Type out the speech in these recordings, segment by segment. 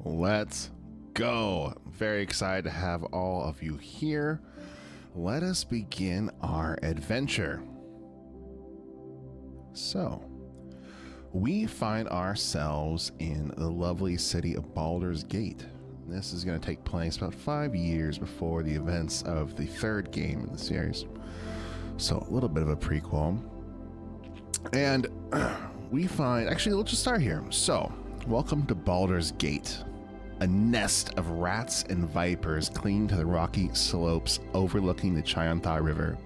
Let's go. Very excited to have all of you here. Let us begin our adventure. So, we find ourselves in the lovely city of Baldurs Gate. This is going to take place about 5 years before the events of the third game in the series. So, a little bit of a prequel. And we find, actually, let's just start here. So, welcome to Baldurs Gate, a nest of rats and vipers clinging to the rocky slopes overlooking the Chiantha River.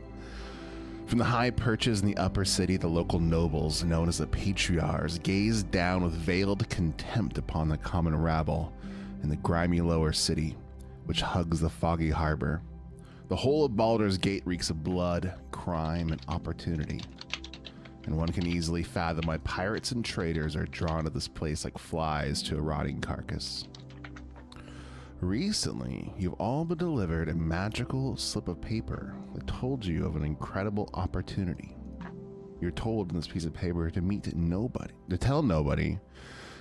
From the high perches in the upper city, the local nobles, known as the patriarchs, gaze down with veiled contempt upon the common rabble in the grimy lower city, which hugs the foggy harbor. The whole of Baldur's Gate reeks of blood, crime, and opportunity. And one can easily fathom why pirates and traders are drawn to this place like flies to a rotting carcass. Recently, you've all been delivered a magical slip of paper that told you of an incredible opportunity. You're told in this piece of paper to tell nobody,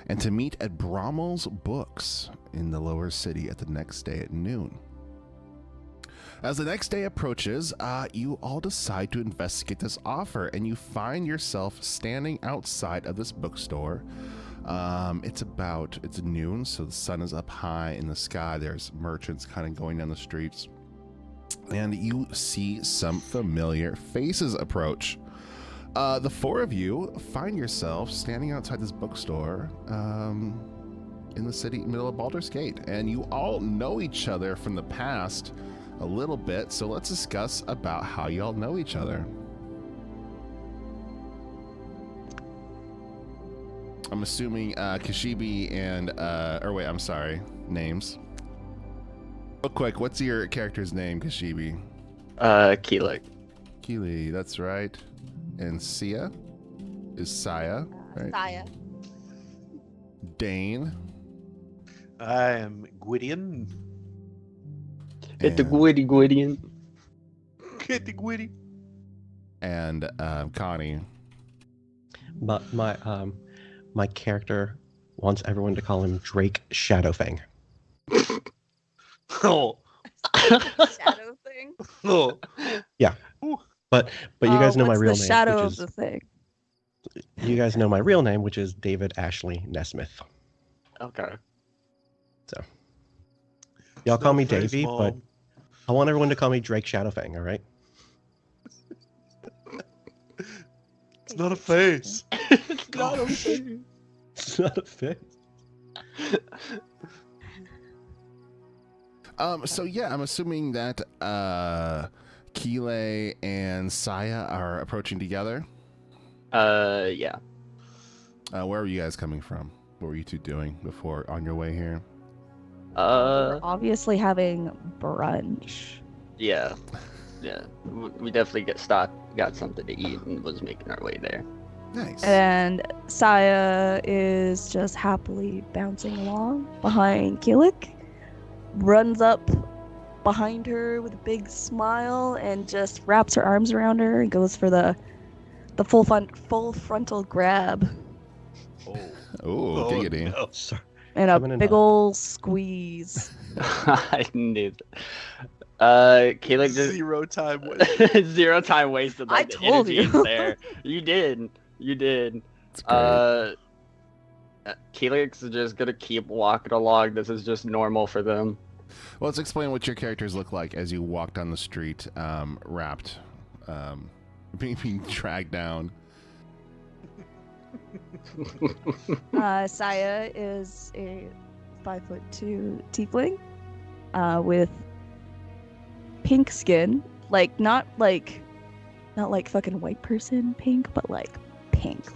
and to meet at Brommel's Books in the lower city at the next day at noon. As the next day approaches, you all decide to investigate this offer, and you find yourself standing outside of this bookstore. It's noon, so the sun is up high in the sky. There's merchants kind of going down the streets, and you see some familiar faces approach. The four of you find yourself standing outside this bookstore in the city middle of Baldur's Gate, and you all know each other from the past a little bit, so let's discuss about how you all know each other. I'm assuming Kashibi and names. Real quick, what's your character's name, Kashibi? Keelik. Keely, that's right. And Sia is Saya, right? Saya. Dane. I am Gwydion. Get the Gwydion. Get the Gwyddy. And Connie. But my character wants everyone to call him Drake Shadowfang. Oh. Shadow thing. Oh. Yeah. But you guys know my real what's the name. shadow which of is, the thing? You guys know my real name, which is David Ashley Nesmith. Okay. So y'all call me Face, Davey, Mom. but I want everyone to call me Drake Shadowfang, all right? It's not a face. It's not a face. It's not a face. So yeah, I'm assuming that Keeley and Saya are approaching together. Yeah. Where were you guys coming from? What were you two doing before on your way here? We're obviously having brunch. Yeah. We definitely got something to eat, and was making our way there. Nice. And Saya is just happily bouncing along behind Kilik. Runs up behind her with a big smile and just wraps her arms around her and goes for the full frontal grab Oh, giggity. No. Sorry. and a Coming in big hot. ol' squeeze. I knew that. Keelik just Zero time wasted. zero time wasted. I Like, the told energy you. is there. You did. It's great. Keelik's just gonna keep walking along. This is just normal for them. Well, let's explain what your characters look like as you walk down the street, wrapped, being dragged down. Saya is a 5'2" tiefling with pink skin, not like fucking white person pink, but like pink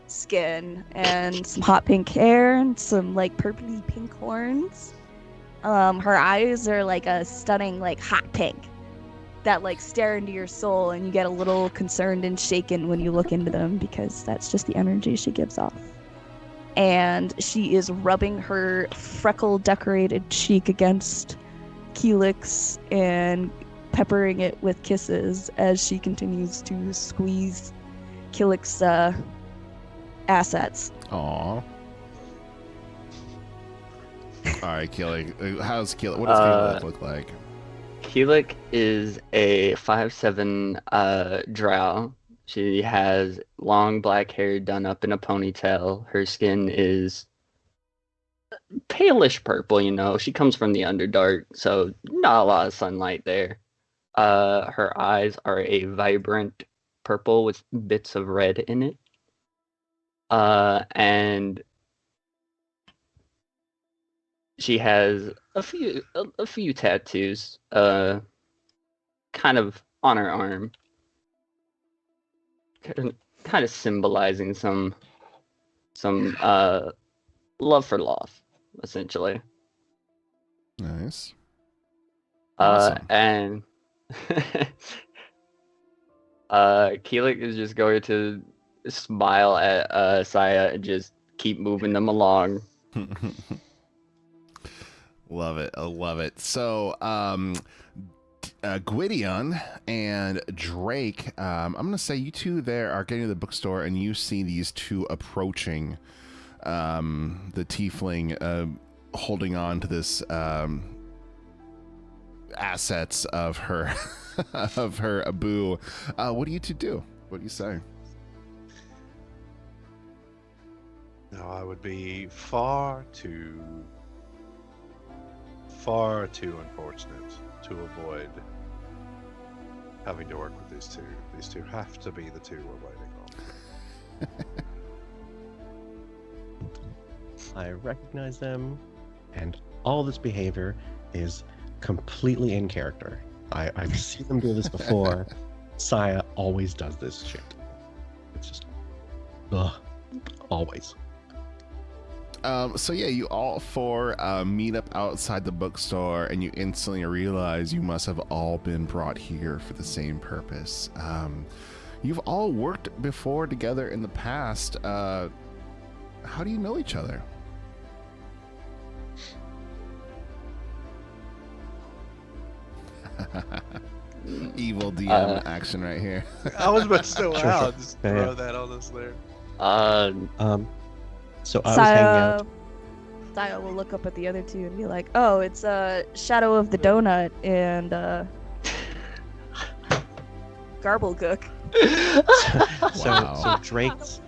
skin and some hot pink hair and some like purpley pink horns. Her eyes are like a stunning like hot pink that like stare into your soul, and you get a little concerned and shaken when you look into them because that's just the energy she gives off. And she is rubbing her freckle decorated cheek against Keelik's and peppering it with kisses as she continues to squeeze Keelik's assets. Aw. All right, Keelik. How's Keelik? What does Keelik look like? Keelik is a 5'7" drow. She has long black hair done up in a ponytail. Her skin is palish purple, you know. She comes from the Underdark, so not a lot of sunlight there. Her eyes are a vibrant purple with bits of red in it. And she has a few tattoos, kind of on her arm, kind of symbolizing some love for Loth, essentially. Nice. Awesome. And Keelik is just going to smile at Saya and just keep moving them along. Love it. I love it. So, Gwydion and Drake, I'm going to say you two there are getting to the bookstore and you see these two approaching the tiefling holding on to this assets of her of her Abu. What do you two do? What do you say? No, I would be far too unfortunate to avoid having to work with these two. These two have to be the two we're waiting on. I recognize them, and all this behavior is completely in character. I've seen them do this before. Saya always does this shit. It's just, always. So yeah, you all four meet up outside the bookstore, and you instantly realize you must have all been brought here for the same purpose. You've all worked before together in the past. How do you know each other? Evil DM action right here. I was about to say, Sure, wow, sure. just Yeah, throw yeah. that on us there. So I was hanging out. Saya will look up at the other two and be like, "Oh, it's Shadow of the Donut and Garblegook." Wow. So Drake's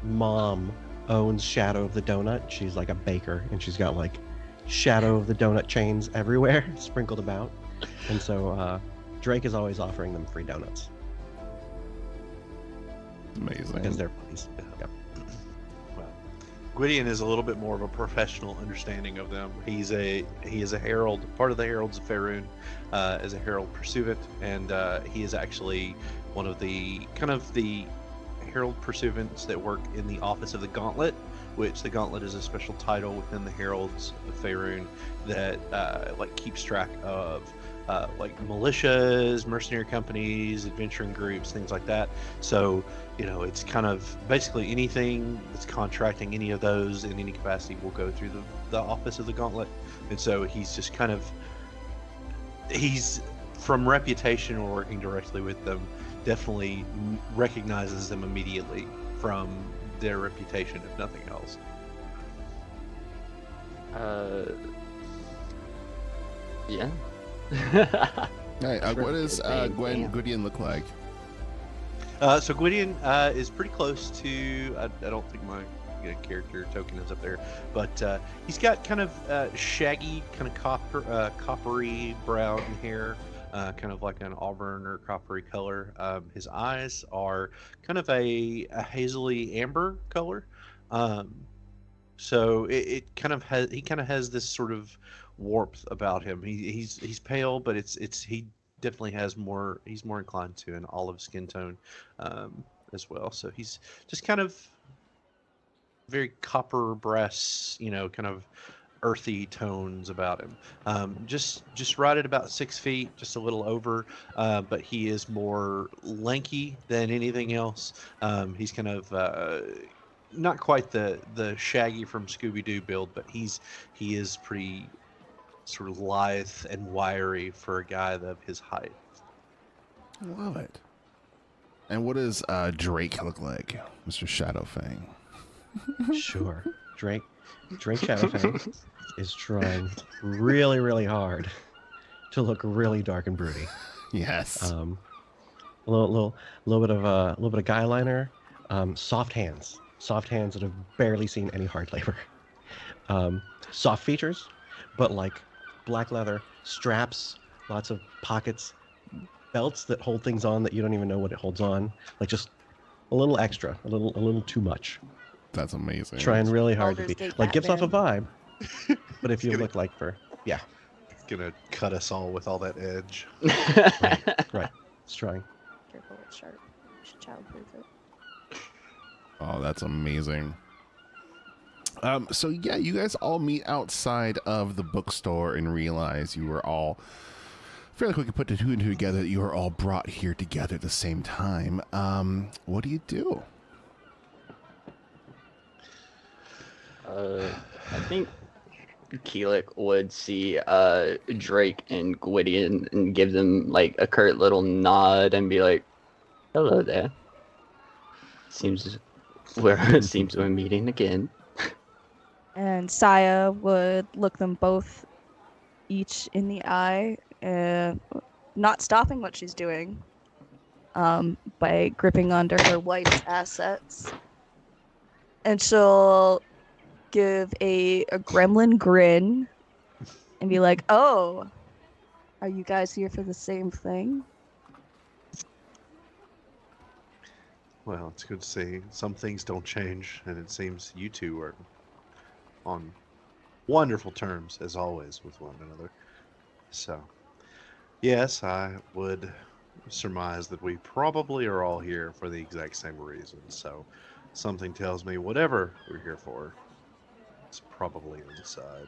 mom owns Shadow of the Donut. She's like a baker, and she's got like Shadow of the Donut chains everywhere, sprinkled about. And so Drake is always offering them free donuts because Amazing. they're buddies. Yep. Well, Gwydion is a little bit more of a professional understanding of them. He is a herald, part of the heralds of Faerun, as a herald pursuivant, and he is actually one of the herald pursuivants that work in the office of the Gauntlet, which the Gauntlet is a special title within the heralds of Faerun that keeps track of militias, mercenary companies, adventuring groups, things like that. So, it's kind of basically anything that's contracting any of those in any capacity will go through the office of the Gauntlet. And so he's just he's from reputation or working directly with them, definitely recognizes them immediately from their reputation, if nothing else. Yeah. Hey, what does Damn. Gwydion look like? So Gwydion is pretty close to. I don't think my character token is up there, but he's got kind of shaggy, kind of coppery brown hair, kind of like an auburn or coppery color. His eyes are kind of a hazily amber color. So it kind of has this sort of warmth about him. He's pale, but he definitely has more. He's more inclined to an olive skin tone as well. So he's just kind of very copper brass, kind of earthy tones about him. Just right at about 6 feet, just a little over. But he is more lanky than anything else. He's kind of not quite the Shaggy from Scooby-Doo build, but he is pretty sort of lithe and wiry for a guy of his height. Love it. And what does Drake look like, Mr. Shadowfang? Sure. Drake Shadowfang is trying really, really hard to look really dark and broody. Yes. A little bit of guy liner, soft hands that have barely seen any hard labor. Soft features, but like black leather, straps, lots of pockets, belts that hold things on that you don't even know what it holds on. Like just a little extra, a little too much. That's amazing. Trying really hard Baldur's to be Gate like gives off a Batman. vibe, but if you look like yeah, It's gonna cut us all with all that edge. right, it's trying. Careful, it's sharp. You should childproof it. Oh, that's amazing. So yeah, you guys all meet outside of the bookstore and realize you were all fairly quickly put two and two together. That you are all brought here together at the same time. What do you do? I think Keelik would see Drake and Gwydion and give them like a curt little nod and be like, "Hello there. Seems we're meeting again." And Saya would look them both each in the eye, not stopping what she's doing, by gripping onto her wife's assets. And she'll give a gremlin grin and be like, "Oh, are you guys here for the same thing?" Well, it's good to see some things don't change, and it seems you two are on wonderful terms, as always, with one another. So, yes, I would surmise that we probably are all here for the exact same reason. So, something tells me whatever we're here for, it's probably on the side.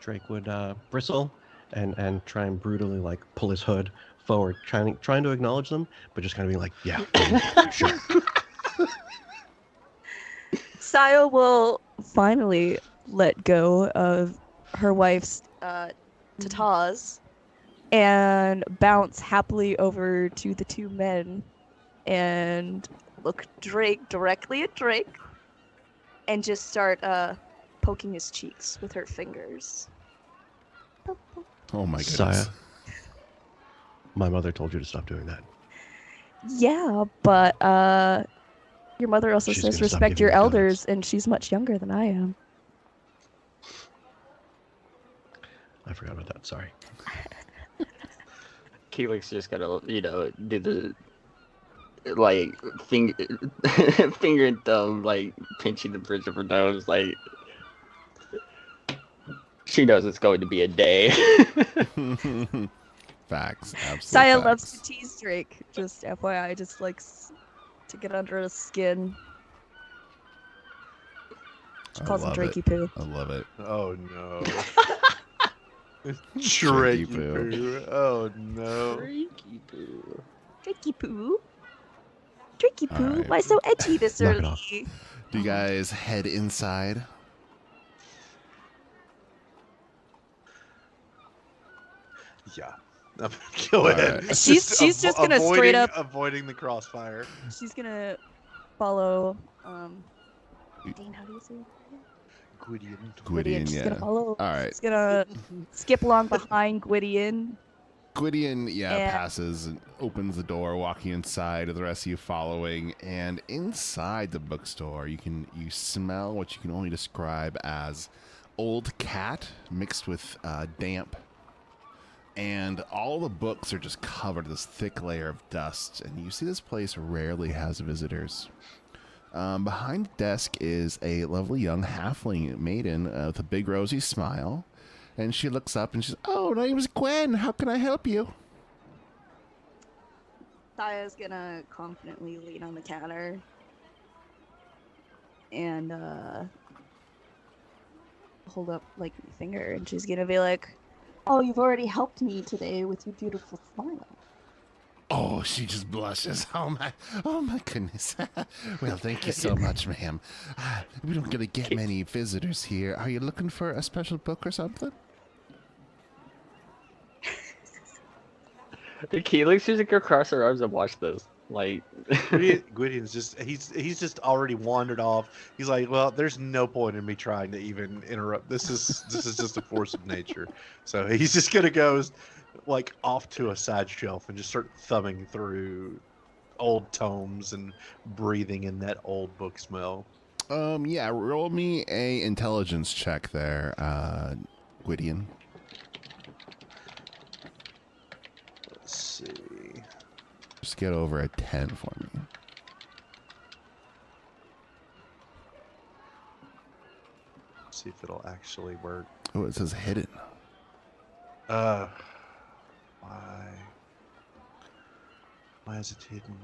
Drake would bristle and try and brutally like pull his hood forward, trying to acknowledge them, but just kind of being like, yeah, sure. Saya will finally let go of her wife's tataz and bounce happily over to the two men and look directly at Drake and just start poking his cheeks with her fingers. Oh my goodness. Saya, my mother told you to stop doing that. Yeah, but your mother also She's says gonna stop respect giving your you elders, donuts. and she's much younger than I am. I forgot about that. Sorry. Keelik's just gonna, do the like finger, finger and thumb, like pinching the bridge of her nose, like she knows it's going to be a day. Facts. Absolutely. Saya facts. loves to tease Drake. Just FYI, just likes to get under his skin. She I calls him love Drakey it. Poo. I love it. Oh no. Shaky Drakey poo. poo. Oh no. Freaky poo. Drakey Poo. Drakey Poo. Alright. Why so edgy this Knock it early? off. Do you guys head inside? Yeah. All Go ahead. right. She's just gonna straight up- avoiding the crossfire. She's gonna follow. Dean, how do you say it? Gwydion. Gwydion, She's yeah. gonna follow. All right. She's gonna skip along behind Gwydion. Gwydion, And- passes and opens the door, walking inside, the rest of you following. And inside the bookstore, you smell what you can only describe as old cat mixed with damp. And all the books are just covered in this thick layer of dust. And you see this place rarely has visitors. Behind the desk is a lovely young halfling maiden with a big rosy smile. And she looks up and she's, "Oh, my name is Gwen. How can I help you?" Saya's gonna confidently lean on the counter and hold up like a finger, and she's gonna be like, "Oh, you've already helped me today with your beautiful smile." Oh, she just blushes. Oh my goodness. Well, thank you so much, ma'am. We don't get many visitors here. Are you looking for a special book or something? The Keelik's just gonna cross her arms and watch this. Like, Gwydion's just he's just already wandered off. He's like, well, there's no point in me trying to even interrupt. This is just a force of nature. So he's just gonna go like off to a side shelf and just start thumbing through old tomes and breathing in that old book smell. Yeah, roll me a intelligence check there, Gwydion. Let's see. Just get over a 10 for me. See if it'll actually work. Oh, it says hidden. Why? Why is it hidden?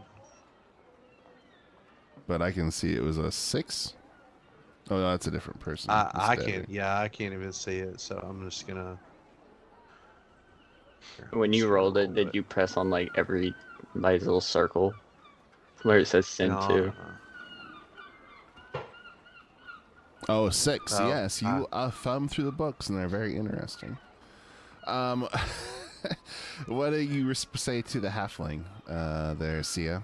But I can see it was a 6. Oh, no, that's a different person. I It's can't. Yeah, I can't even see it. So I'm just gonna. Here, when you rolled it, did you press on like everybody's little circle where it says send No, to? Oh, 6. Oh, Yes, you thumb through the books, and they're very interesting. What do you say to the halfling there, Sia?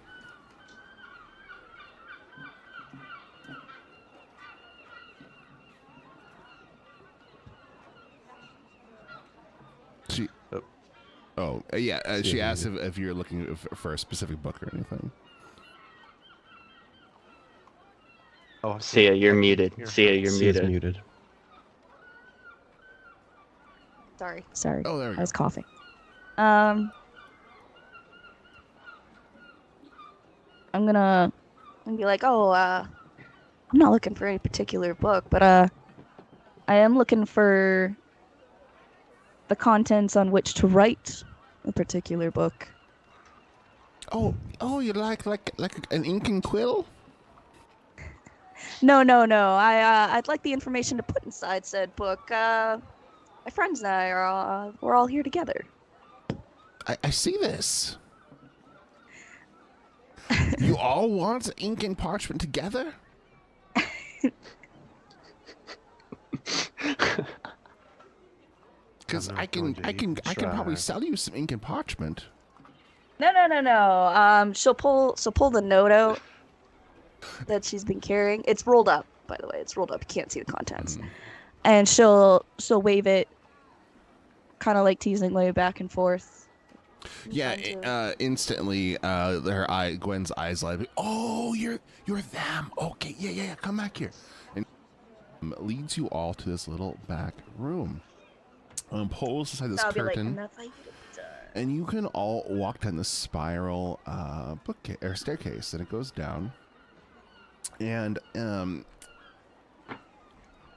She. She asked if you're looking for a specific book or anything. Oh, Sia, you're muted. Here. Sia, you're Sia's muted. muted. Sorry. Oh, there we I go. was coughing. I'm gonna be like, I'm not looking for any particular book, but I am looking for the contents on which to write a particular book. Oh, you like an ink and quill? No. I'd like the information to put inside said book. My friends and I are we're all here together. I see this. You all want ink and parchment together? Because I can probably sell you some ink and parchment. No. She'll pull the note out that she's been carrying. It's rolled up, by the way. It's rolled up. You can't see the contents. And she'll wave it, kind of like teasingly back and forth. Yeah, instantly, Gwen's eyes light up. Oh, you're them. Okay, yeah. Come back here, and leads you all to this little back room. Pulls aside this curtain, and you can all walk down the spiral staircase, and it goes down, and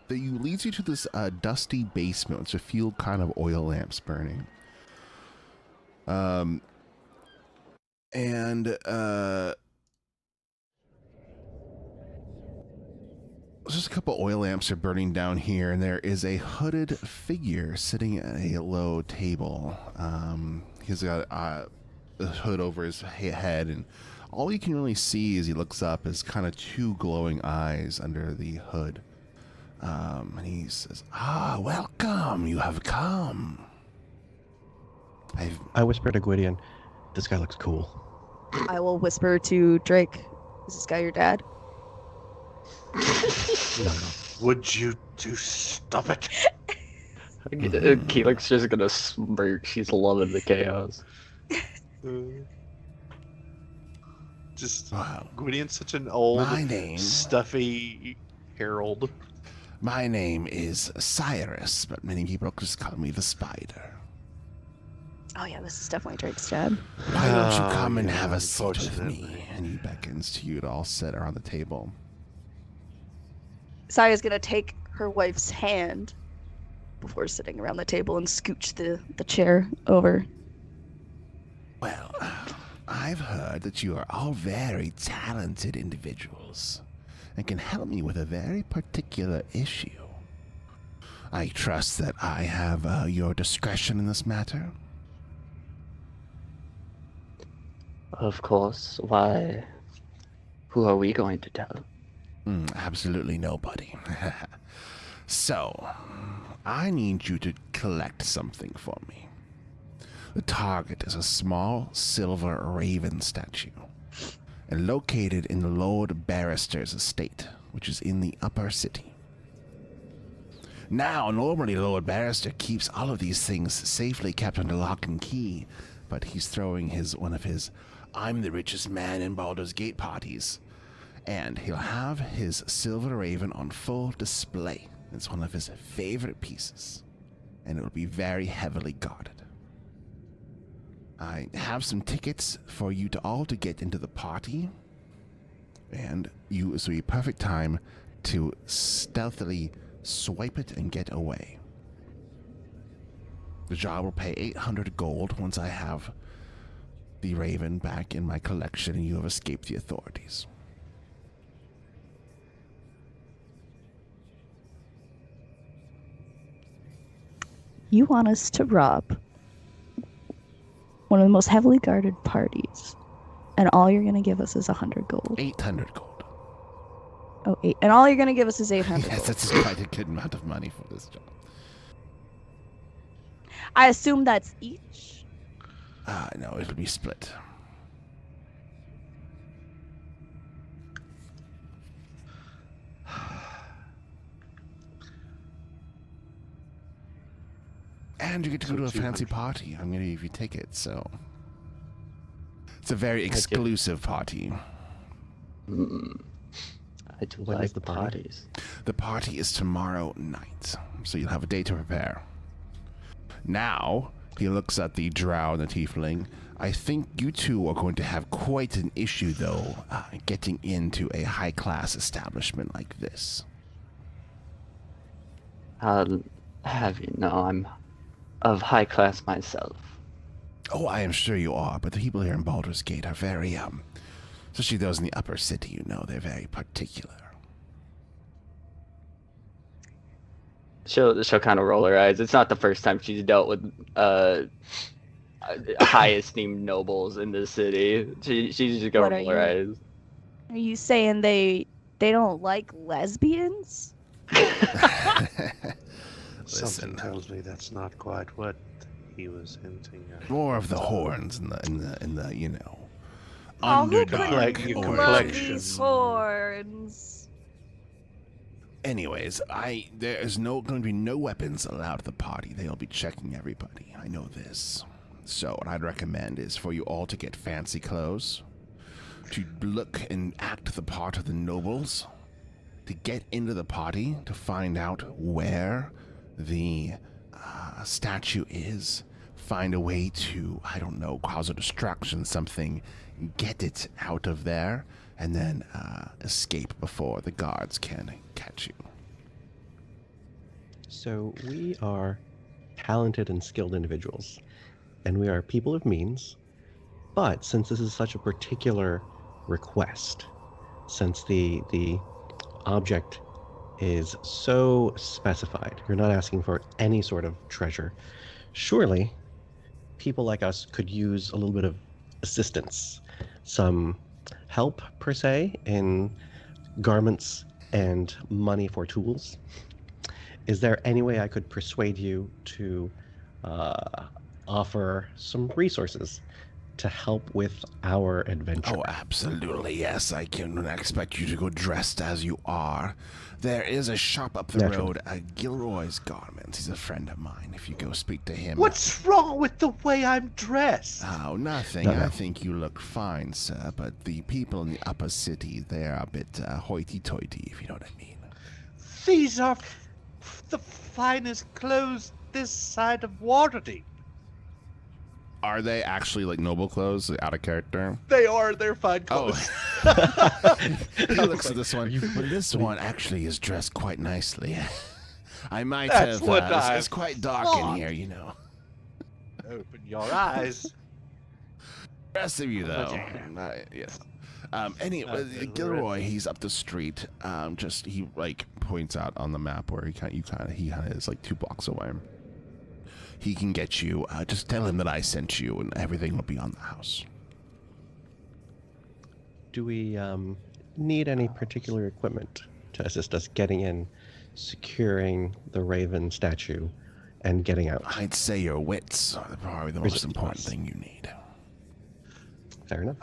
leads you to this dusty basement with a few kind of oil lamps burning. Just a couple oil lamps are burning down here, and there is a hooded figure sitting at a low table. He's got a hood over his head, and all you can really see as he looks up is kind of two glowing eyes under the hood. And he says, welcome, you have come. I whisper to Gwydion, this guy looks cool. I will whisper to Drake, is this guy your dad? No. Would you stop it? Keelik's just gonna smirk. She's loving the chaos. Wow. Gwydion's such an old, My name- stuffy herald. My name is Cyrus, but many people just call me the Spider. Oh yeah, this is definitely Drake's dad. Why don't you come and yeah, have a seat with unfortunately. me? And he beckons to you to all sit around the table. Saya's gonna take her wife's hand before sitting around the table and scooch the chair over. Well, I've heard that you are all very talented individuals and can help me with a very particular issue. I trust that I have your discretion in this matter. Of course. Why? Who are we going to tell? Absolutely nobody. So, I need you to collect something for me. The target is a small silver raven statue and located in the Lord Barrister's estate, which is in the upper city. Now, normally Lord Barrister keeps all of these things safely kept under lock and key, but he's throwing one of his I'm the richest man in Baldur's Gate parties, and he'll have his silver raven on full display. It's one of his favorite pieces, and it will be very heavily guarded. I have some tickets for you to all to get into the party, and this will be a perfect time to stealthily swipe it and get away. The jar will pay 800 gold once I have the raven back in my collection and you have escaped the authorities. You want us to rob one of the most heavily guarded parties, and all you're going to give us is 100 gold. 800 gold. Oh, 8. And all you're going to give us is 800 Yes, gold. that's quite a good amount of money for this job. I assume that's each? No, it'll be split. And you get to go to a fancy party. I'm going to give you tickets, so... It's a very exclusive party. I do When like is the party? parties. The party is tomorrow night, so you'll have a day to prepare. Now, he looks at the drow and the tiefling. I think you two are going to have quite an issue, though, getting into a high-class establishment like this. I'll have you know I'm of high class myself. Oh, I am sure you are, but the people here in Baldur's Gate are very, especially those in the upper city, you know, they're very particular. She'll kind of roll her eyes. It's not the first time she's dealt with high esteemed nobles in the city. She's just gonna What are roll her eyes. Are you saying they don't like lesbians? Something Listen, tells me that's not quite what he was hinting at. more of the horns in the you know, Oh, who underdark couldn't your love complexion. these horns? Anyways, there is going to be no weapons allowed at the party. They'll be checking everybody. I know this. So what I'd recommend is for you all to get fancy clothes, to look and act the part of the nobles, to get into the party, to find out where the statue is, find a way to, I don't know, cause a distraction, something, get it out of there, and then escape before the guards can catch you. So we are talented and skilled individuals, and we are people of means. But since this is such a particular request, since the object is so specified, you're not asking for any sort of treasure, surely people like us could use a little bit of assistance, some help per se in garments and money for tools. Is there any way I could persuade you to offer some resources to help with our adventure? Oh, absolutely, yes. I can expect you to go dressed as you are. There is a shop up the Naturally. road, Gilroy's Garments. He's a friend of mine. If you go speak to him... What's wrong with the way I'm dressed? Oh, nothing. No. I think you look fine, sir. But the people in the upper city, they're a bit hoity-toity, if you know what I mean. These are the finest clothes this side of Waterdeep. Are they actually like noble clothes, out of character? They're fine Oh. clothes. He looks at this one. But this one actually is dressed quite nicely. I might That's have. what It's I quite dark thought. in here, you know. Open your eyes. The rest of you, though. Yes. Anyway, Gilroy, he's up the street. He like points out on the map where he kind of is like 2 blocks away. He can get you. Just tell him that I sent you, and everything will be on the house. Do we need any particular equipment to assist us getting in, securing the Raven statue, and getting out? I'd say your wits are probably the most important thing you need. Fair enough.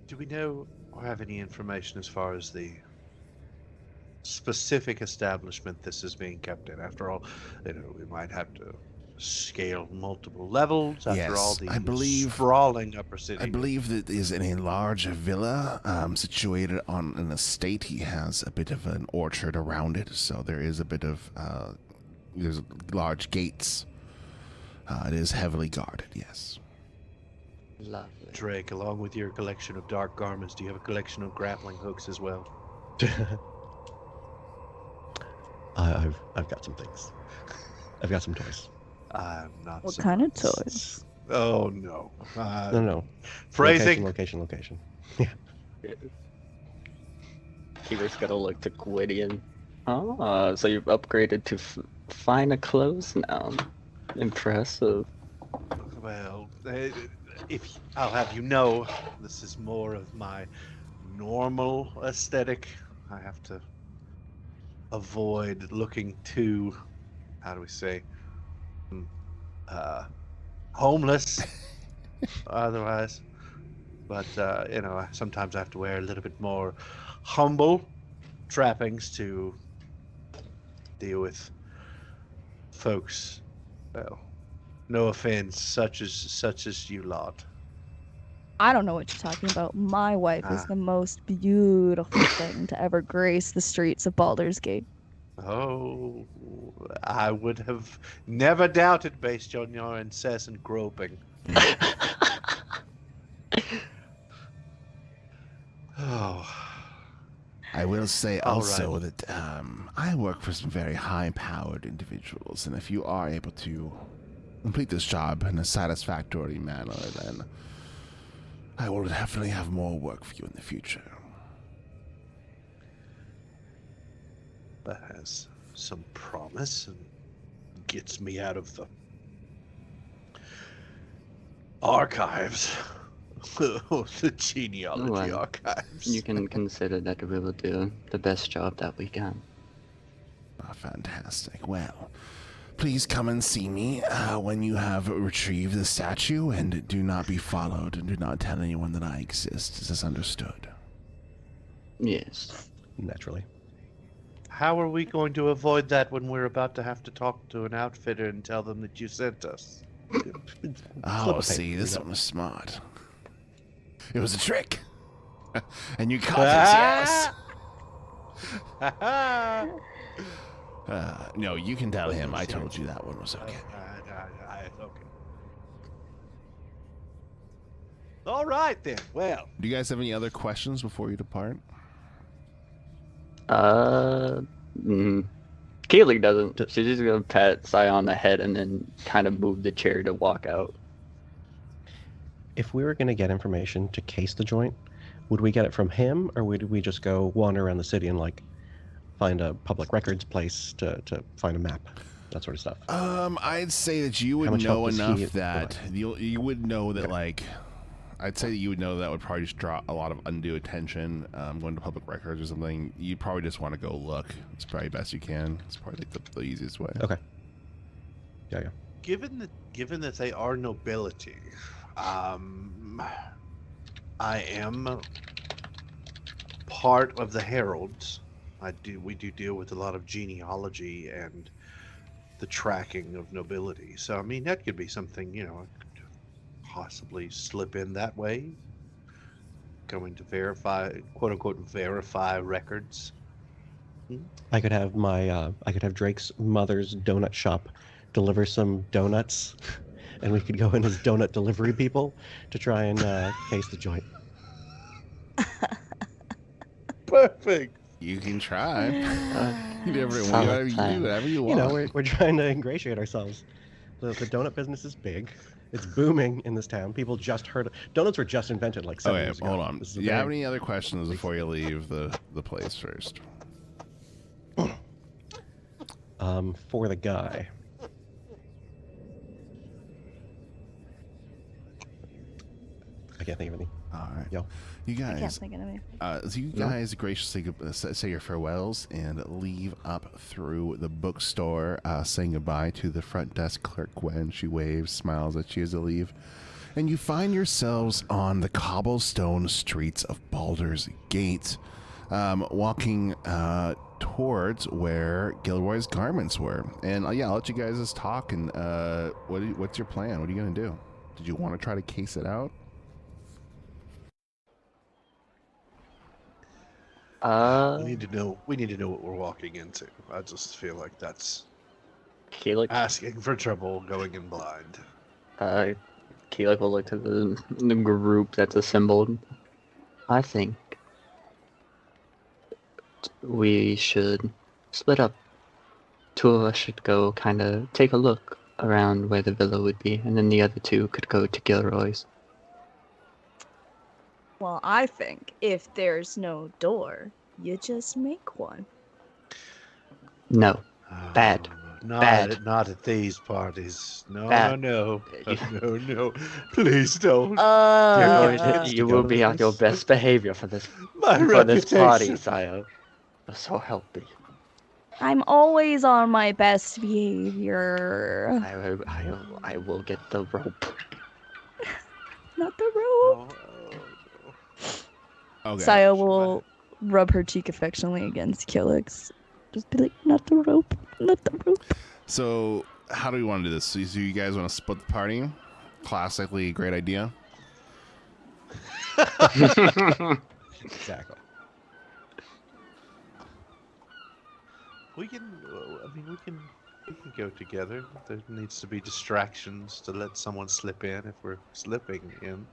Do we know or have any information as far as the specific establishment this is being kept in? After all, we might have to scale multiple levels. After all, Yes, the I believe. sprawling upper city. I believe that is in a large villa situated on an estate. He has a bit of an orchard around it, so there is a bit of there's large gates. It is heavily guarded. Yes. Lovely. Drake, along with your collection of dark garments, do you have a collection of grappling hooks as well? I've got some things. I've got some toys. I'm not. What kind of surprised. toys? Oh no. No. Phrasing. Location. Keeper's gonna look to Gwydion. Ah, so you've upgraded to finer clothes now. Impressive. Well, if I'll have you know, this is more of my normal aesthetic. I have to avoid looking too, how do we say, homeless otherwise. But, sometimes I have to wear a little bit more humble trappings to deal with folks, well, no offense, such as you lot. I don't know what you're talking about. My wife is the most beautiful thing to ever grace the streets of Baldurs Gate. Oh, I would have never doubted based on your incessant groping. Oh. I will say All also right. that I work for some very high-powered individuals, and if you are able to complete this job in a satisfactory manner, then I will definitely have more work for you in the future. That has some promise and gets me out of the archives. The genealogy Well, archives. You can consider that we will do the best job that we can. Ah, fantastic. Well, please come and see me when you have retrieved the statue, and do not be followed, and do not tell anyone that I exist. Is this understood? Yes. Naturally. How are we going to avoid that when we're about to have to talk to an outfitter and tell them that you sent us? Oh, see, this one was smart. It was a trick. And you caught us, yes? No, you can tell him. I told you that one was okay. Okay. All right then. Well, Do you guys have any other questions before you depart? Keelik doesn't. She's just gonna pat Sai on the head and then kind of move the chair to walk out. If we were going to get information to case the joint, would we get it from him, or would we just go wander around the city and find a public records place to find a map, that sort of stuff? I'd say that you would much know help does enough he that you would know that Okay. I'd say that you would know that would probably just draw a lot of undue attention. Going to public records or something, you probably just want to go look. It's probably best you can. It's probably the easiest way. Okay. Yeah. given that they are nobility, I am part of the heralds. We do deal with a lot of genealogy and the tracking of nobility. So I mean that could be something, I could possibly slip in that way. Going to verify, quote unquote, verify records. I could have Drake's mother's donut shop deliver some donuts, and we could go in as donut delivery people to try and case the joint. Perfect. You can try. Solid Whatever you plan. do, whatever you You want. know, we're trying to ingratiate ourselves. The donut business is big. It's booming in this town. People just heard donuts were just invented like 7 Okay, years ago. hold on. This is Do a you have very- any other questions before you leave the place first? For the guy. I can't think of any. All right. Yo. You I can't guys, think of anything. so you No? guys graciously say your farewells and leave up through the bookstore, saying goodbye to the front desk clerk Gwen. She waves, smiles at you as you leave. and you find yourselves on the cobblestone streets of Baldur's Gate, walking towards where Gilroy's garments were. And yeah, I'll let you guys just talk. And what's your plan? What are you gonna do? Did you want to try to case it out? We need to know. We need to know what we're walking into. I just feel like that's Keelik, asking for trouble, going in blind. Keelik will look to the group that's assembled. I think we should split up. Two of us should go kind of take a look around where the villa would be, and then the other two could go to Gilroy's. Well, I think if there's no door, you just make one. No. Bad. Not at these parties. No, Bad. no, no. Please don't. You will be on your best behavior for this My for this reputation. party, Sire. So help me. I'm always on my best behavior. I will get the rope. Not the rope. Okay. Saya will rub her cheek affectionately against Killick's. Just be like, not the rope, not the rope. So, how do we want to do this? So, you guys want to split the party? Classically, great idea. Exactly. We can. I mean, we can go together. There needs to be distractions to let someone slip in if we're slipping in.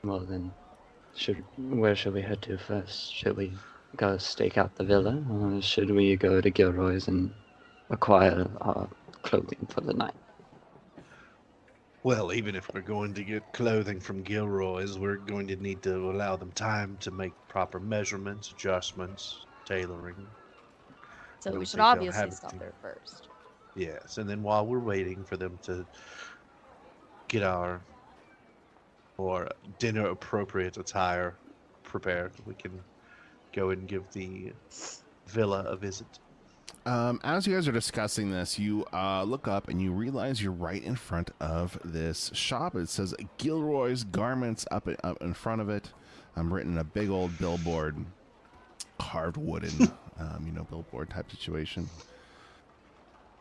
Well then, where should we head to first? Should we go stake out the villa, or should we go to Gilroy's and acquire our clothing for the night? Well, even if we're going to get clothing from Gilroy's, we're going to need to allow them time to make proper measurements, adjustments, tailoring. So I don't we should think they'll obviously have it stop to- there first. Yes, and then while we're waiting for them to get our or dinner appropriate attire prepared, we can go and give the villa a visit. As you guys are discussing this, you look up and you realize you're right in front of this shop. It says Gilroy's Garments up in front of it. Written in a big old billboard, carved wooden, billboard type situation.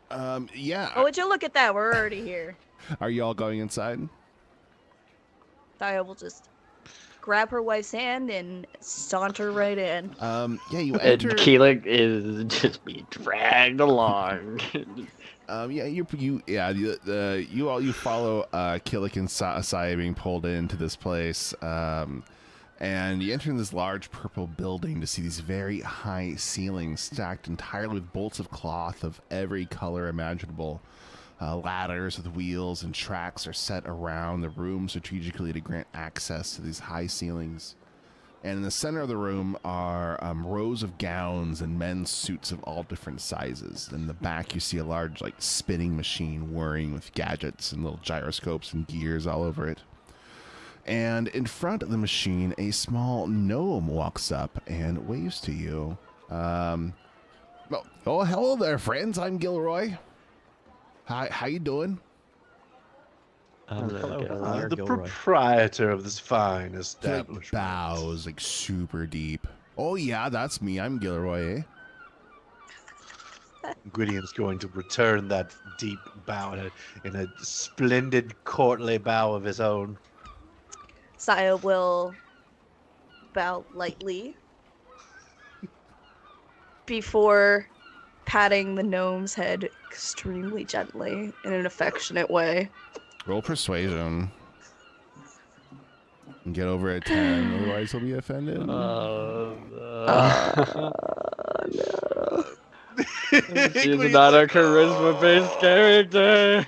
Yeah. Oh, would you look at that? We're already here. Are you all going inside? Saya will just grab her wife's hand and saunter right in. Yeah, you And enter. Keelik is just being dragged along. Yeah, you follow Killick and Saya being pulled into this place. And you enter in this large purple building to see these very high ceilings stacked entirely with bolts of cloth of every color imaginable. Ladders with wheels and tracks are set around the room strategically to grant access to these high ceilings. And in the center of the room are rows of gowns and men's suits of all different sizes. In the back, you see a large, spinning machine whirring with gadgets and little gyroscopes and gears all over it. And in front of the machine, a small gnome walks up and waves to you. Oh, hello there, friends. I'm Gilroy. How you doing? Hello, Hello, The Gilroy. proprietor of this fine He, establishment. bows super deep. Oh yeah, that's me. I'm Gilroy. Gwydion's going to return that deep bow in a splendid courtly bow of his own. Saya will bow lightly before patting the gnome's head extremely gently in an affectionate way. Roll persuasion. And get over a 10, otherwise he'll be offended. No. She's not a charisma-based character.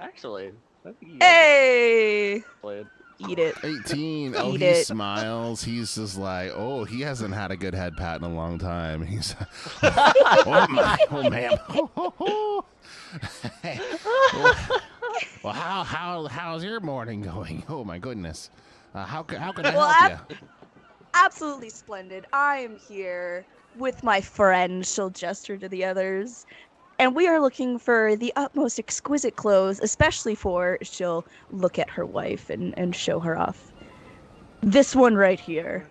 Actually, I think you guys Hey! played. Eat it. 18. Oh, Eat he it. smiles. He's just like, oh, he hasn't had a good head pat in a long time. He's, oh my, oh ma'am. Hey. Well, how's your morning going? Oh my goodness. How can I Well, help you? Absolutely splendid. I am here with my friend, she'll gesture to the others, And we are looking for the utmost exquisite clothes, especially for, she'll look at her wife and show her off. This one right here.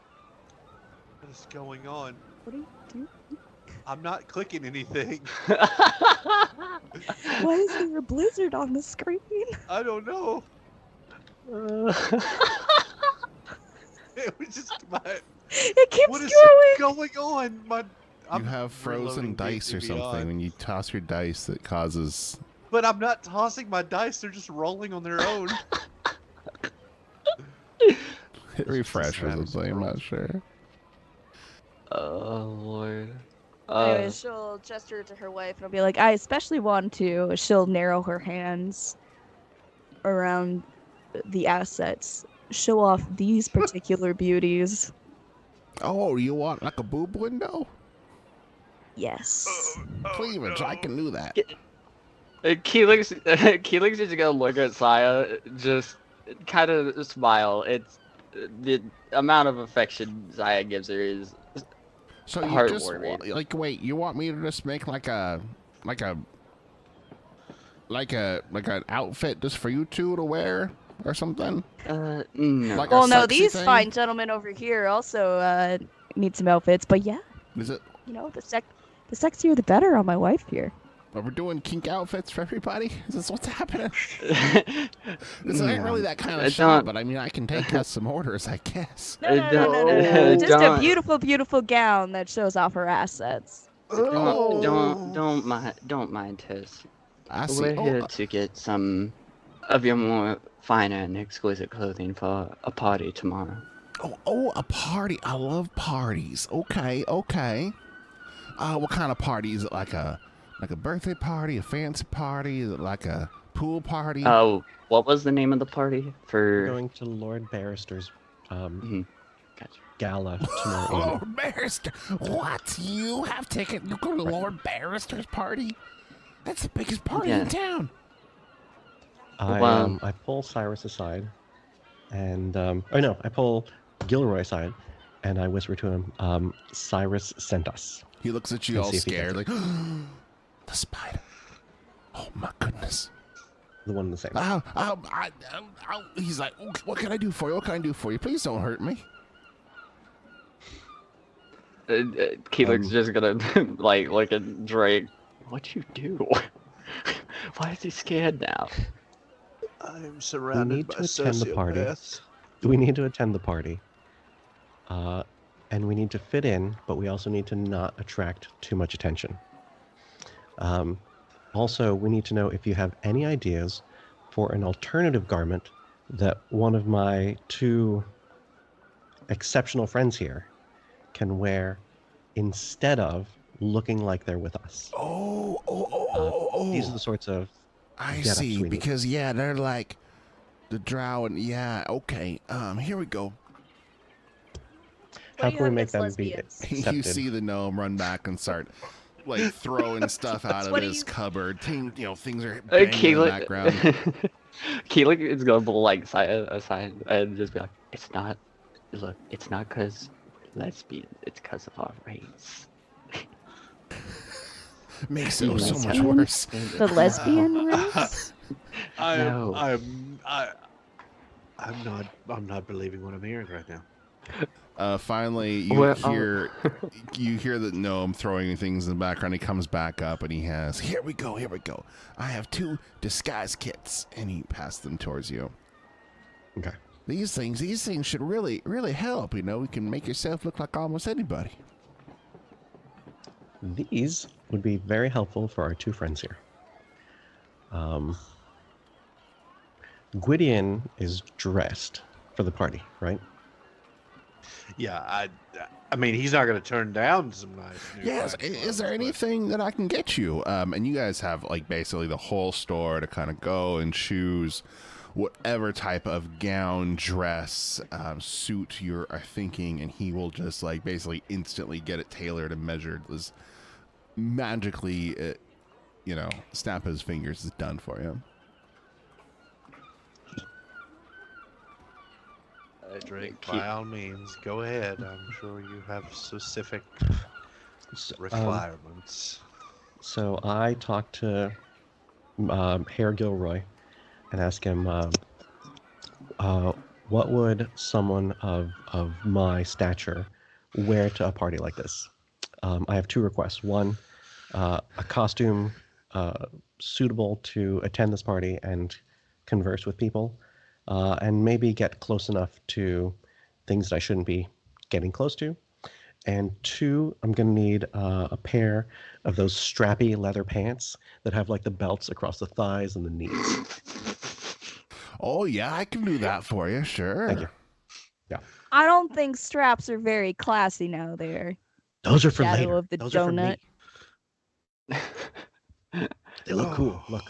What is going on? What are you doing? I'm not clicking anything. Why is there a blizzard on the screen? I don't know. It was just my. It keeps What is going. going on? You have frozen dice or something. When you toss your dice, that causes. But I'm not tossing my dice. They're just rolling on their own. Hit refresh or something. I'm not sure. Oh Lord. Anyway, she'll gesture to her wife and I'll be like, I especially want to. She'll narrow her hands around the assets, show off these particular beauties. Oh, you want like a boob window? Yes. Cleavage, I can do that. Keelik's just gonna look at Saya, just kind of smile. It's the amount of affection Saya gives her is So you just heartwarming. like wait, you want me to just make like an outfit just for you two to wear or something? No. Like a Well, no, sexy these thing? fine gentlemen over here also need some outfits, but yeah, Is it? you know, the sexier the better on my wife here. Are we doing kink outfits for everybody? Is this what's happening? This No. ain't really that kind of It's shop, not- but I mean, I can take us some orders, I guess. No. Just a Don't- beautiful, beautiful gown that shows off her assets. Don't mind Tess. I see. We're here to get some of your more finer and exquisite clothing for a party tomorrow. A party. I love parties. Okay. What kind of party? Is it like a birthday party, a fancy party? Is it like a pool party? Oh, what was the name of the party We're for? going to Lord Barrister's Gotcha. gala tomorrow evening. Lord Barrister. What? You have ticket? You go to Lord Barrister's party? That's the biggest party in town. I pull Cyrus aside, and I pull Gilroy aside, and I whisper to him, "Cyrus sent us." He looks at you Let's all see if he scared, gets like, the spider. Oh my goodness. The one and the same. He's like, what can I do for you? What can I do for you? Please don't hurt me. Keelik's just gonna like look at Drake. What'd you do? Why is he scared now? I'm surrounded need by to attend the party. sociopaths. We need to attend the party, and we need to fit in, but we also need to not attract too much attention. Also, we need to know if you have any ideas for an alternative garment that one of my two exceptional friends here can wear instead of looking like they're with us. These are the sorts of I get-ups see, we need. because they're like the drow and okay. Here we go. How do you can we have make against them be lesbians? accepted? You see the gnome run back and start like throwing stuff out of What do his you- cupboard. Things are banging in the background. Keelik is gonna pull like aside and just be like, "It's not. Look, it's not because lesbian. It's because of our race." Makes it so much Lesbian? worse. The lesbian race? No. I'm not believing what I'm hearing right now. Finally, you Well, hear the gnome throwing things in the background. He comes back up and he has, here we go. I have 2 disguise kits, and he passed them towards you. Okay. These things should really help. We can make yourself look like almost anybody. These would be very helpful for our two friends here. Gwydion is dressed for the party, right? Yeah, I mean, he's not going to turn down some nice. New Yes. fine Is there clothes, but- anything that I can get you? And you guys have like basically the whole store to kind of go and choose whatever type of gown, dress, suit you're thinking, and he will just like basically instantly get it tailored and measured. Was magically, snap his fingers is done for him. Drake, by all means, go ahead. I'm sure you have specific requirements. So I talked to Herr Gilroy and asked him, what would someone of my stature wear to a party like this? I have two requests. One, a costume suitable to attend this party and converse with people, and maybe get close enough to things that I shouldn't be getting close to. And two, I'm going to need a pair of those strappy leather pants that have like the belts across the thighs and the knees. Oh yeah, I can do that for you. Sure. Thank you. I don't think straps are very classy now. There, Those are for Shadow later. of the Those are for me. donut. They look cool. Look.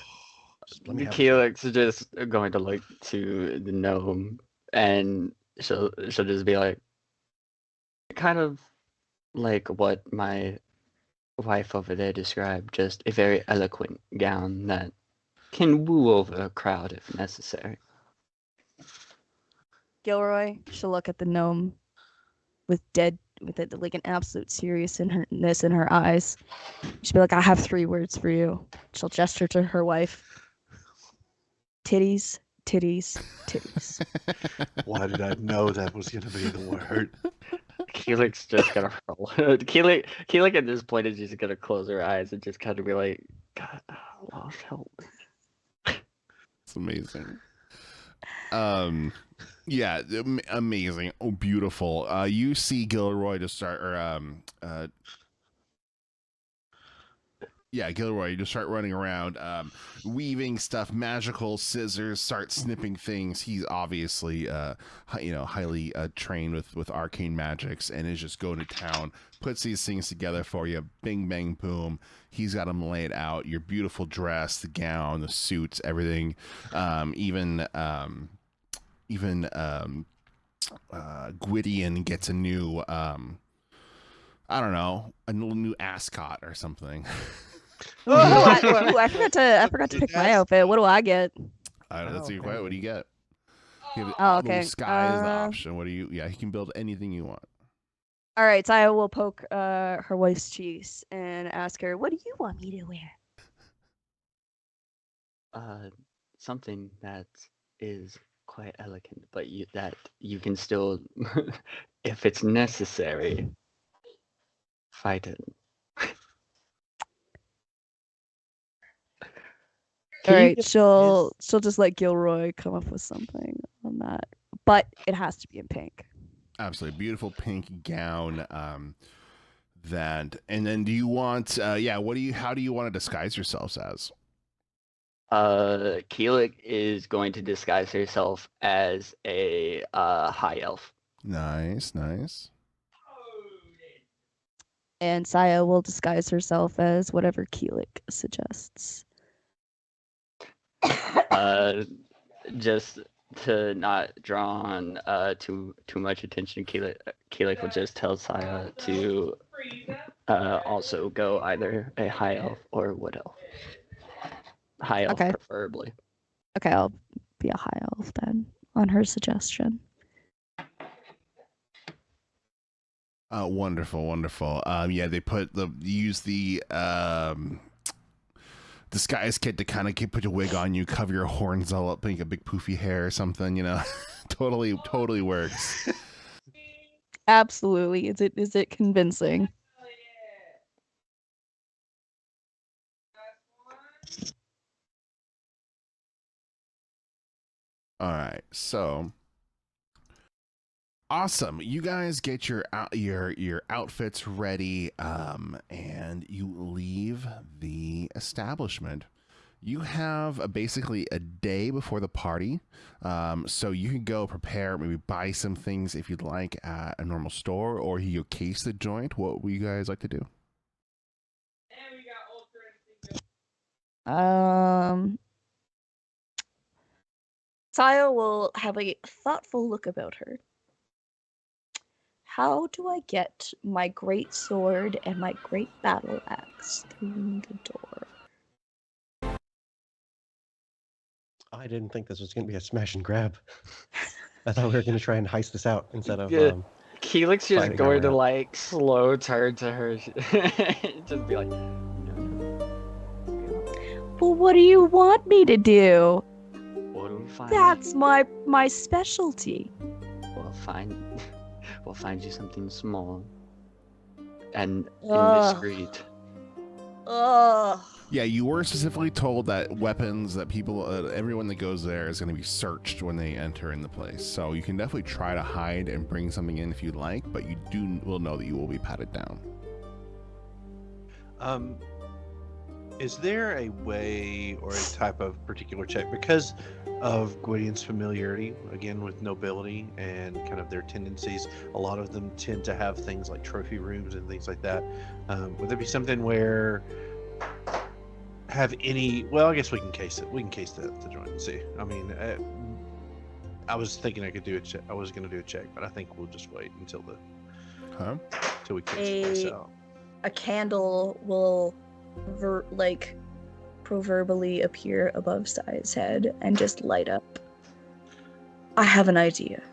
Just let me have it. Keelik's just going to look to the gnome, and she'll just be like, kind of like what my wife over there described, just a very eloquent gown that can woo over a crowd if necessary. Gilroy, she'll look at the gnome with like an absolute seriousness in her eyes. She'll be like, I have 3 words for you. She'll gesture to her wife. Titties, titties, titties. Why did I know that was going to be the word? Keelik's just gonna roll. Keelik at this point is just gonna close her eyes and just kind of be like, God, Lord help. It's amazing. Yeah, amazing. Oh, beautiful. You see Gilroy just start, Gilroy, you just start running around, weaving stuff, magical scissors, start snipping things. He's obviously, highly trained with arcane magics and is just going to town, puts these things together for you. Bing, bang, boom. He's got them laid out. Your beautiful dress, the gown, the suits, everything. Even Gwydion gets a new, I don't know, a new ascot or something. I forgot to pick my outfit. What do I get? That's a good question. What do you get? You have Oh, the okay. sky is the option. What do you? Yeah, he can build anything you want. All right, so I will poke her wife's cheeks and ask her, "What do you want me to wear?" Something that is quite elegant, but that you can still, if it's necessary, fight it. All right, she'll just let Gilroy come up with something on that, but it has to be in pink. Absolutely beautiful pink gown. And then do you want? How do you want to disguise yourselves as? Keelik is going to disguise herself as a high elf. Nice. And Saya will disguise herself as whatever Keelik suggests. Just to not draw on too much attention, Keelik will just tell Saya to also go either a high elf or a wood elf. High elf, Okay. preferably. Okay, I'll be a high elf then, on her suggestion. Wonderful. They use the disguise kit to kind of put a wig on you, cover your horns all up, make a big poofy hair or something. Totally works. Absolutely. Is it convincing? All right, so awesome. You guys get your outfits ready, and you leave the establishment. You have basically a day before the party, so you can go prepare, maybe buy some things if you'd like at a normal store, or you case the joint. What would you guys like to do? Saya will have a thoughtful look about her. How do I get my great sword and my great battle axe through the door? I didn't think this was going to be a smash and grab. I thought we were going to try and heist this out instead of. Yeah. Keelik's just fighting our going way to out. like slow turn to her, just be like, no. Well, what do you want me to do? What do we find? That's my specialty. We'll find we'll find you something small and Ugh. indiscreet. Ugh. Yeah, you were specifically told that weapons that people, everyone that goes there is going to be searched when they enter in the place. So you can definitely try to hide and bring something in if you'd like, but you will know that you will be patted down. Is there a way or a type of particular check because of Gwydion's familiarity again with nobility and kind of their tendencies? A lot of them tend to have things like trophy rooms and things like that. Would there be something where have any? Well, I guess we can case it. We can case the joint and see. I mean, I was thinking I could do a check. I was going to do a check, but I think we'll just wait until we case the place out. A candle will proverbially appear above Sai's head and just light up. I have an idea.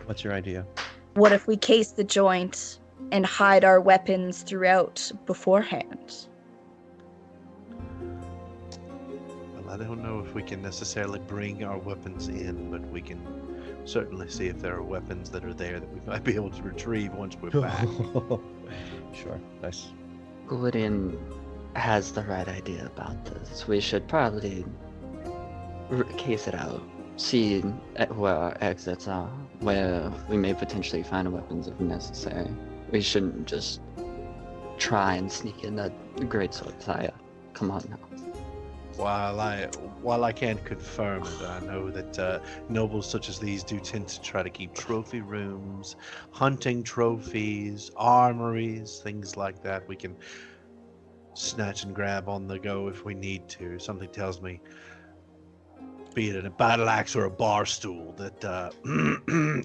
What's your idea? What if we case the joint and hide our weapons throughout beforehand? Well, I don't know if we can necessarily bring our weapons in, but we can certainly see if there are weapons that are there that we might be able to retrieve once we're back. Sure, nice. Gwydion has the right idea about this. We should probably case it out, see where our exits are, where we may potentially find weapons if necessary. We shouldn't just try and sneak in that greatsword, Saya. Come on now. While I can't confirm it, I know that nobles such as these do tend to try to keep trophy rooms, hunting trophies, armories, things like that. We can snatch and grab on the go if we need to. Something tells me, be it a battle axe or a bar stool, that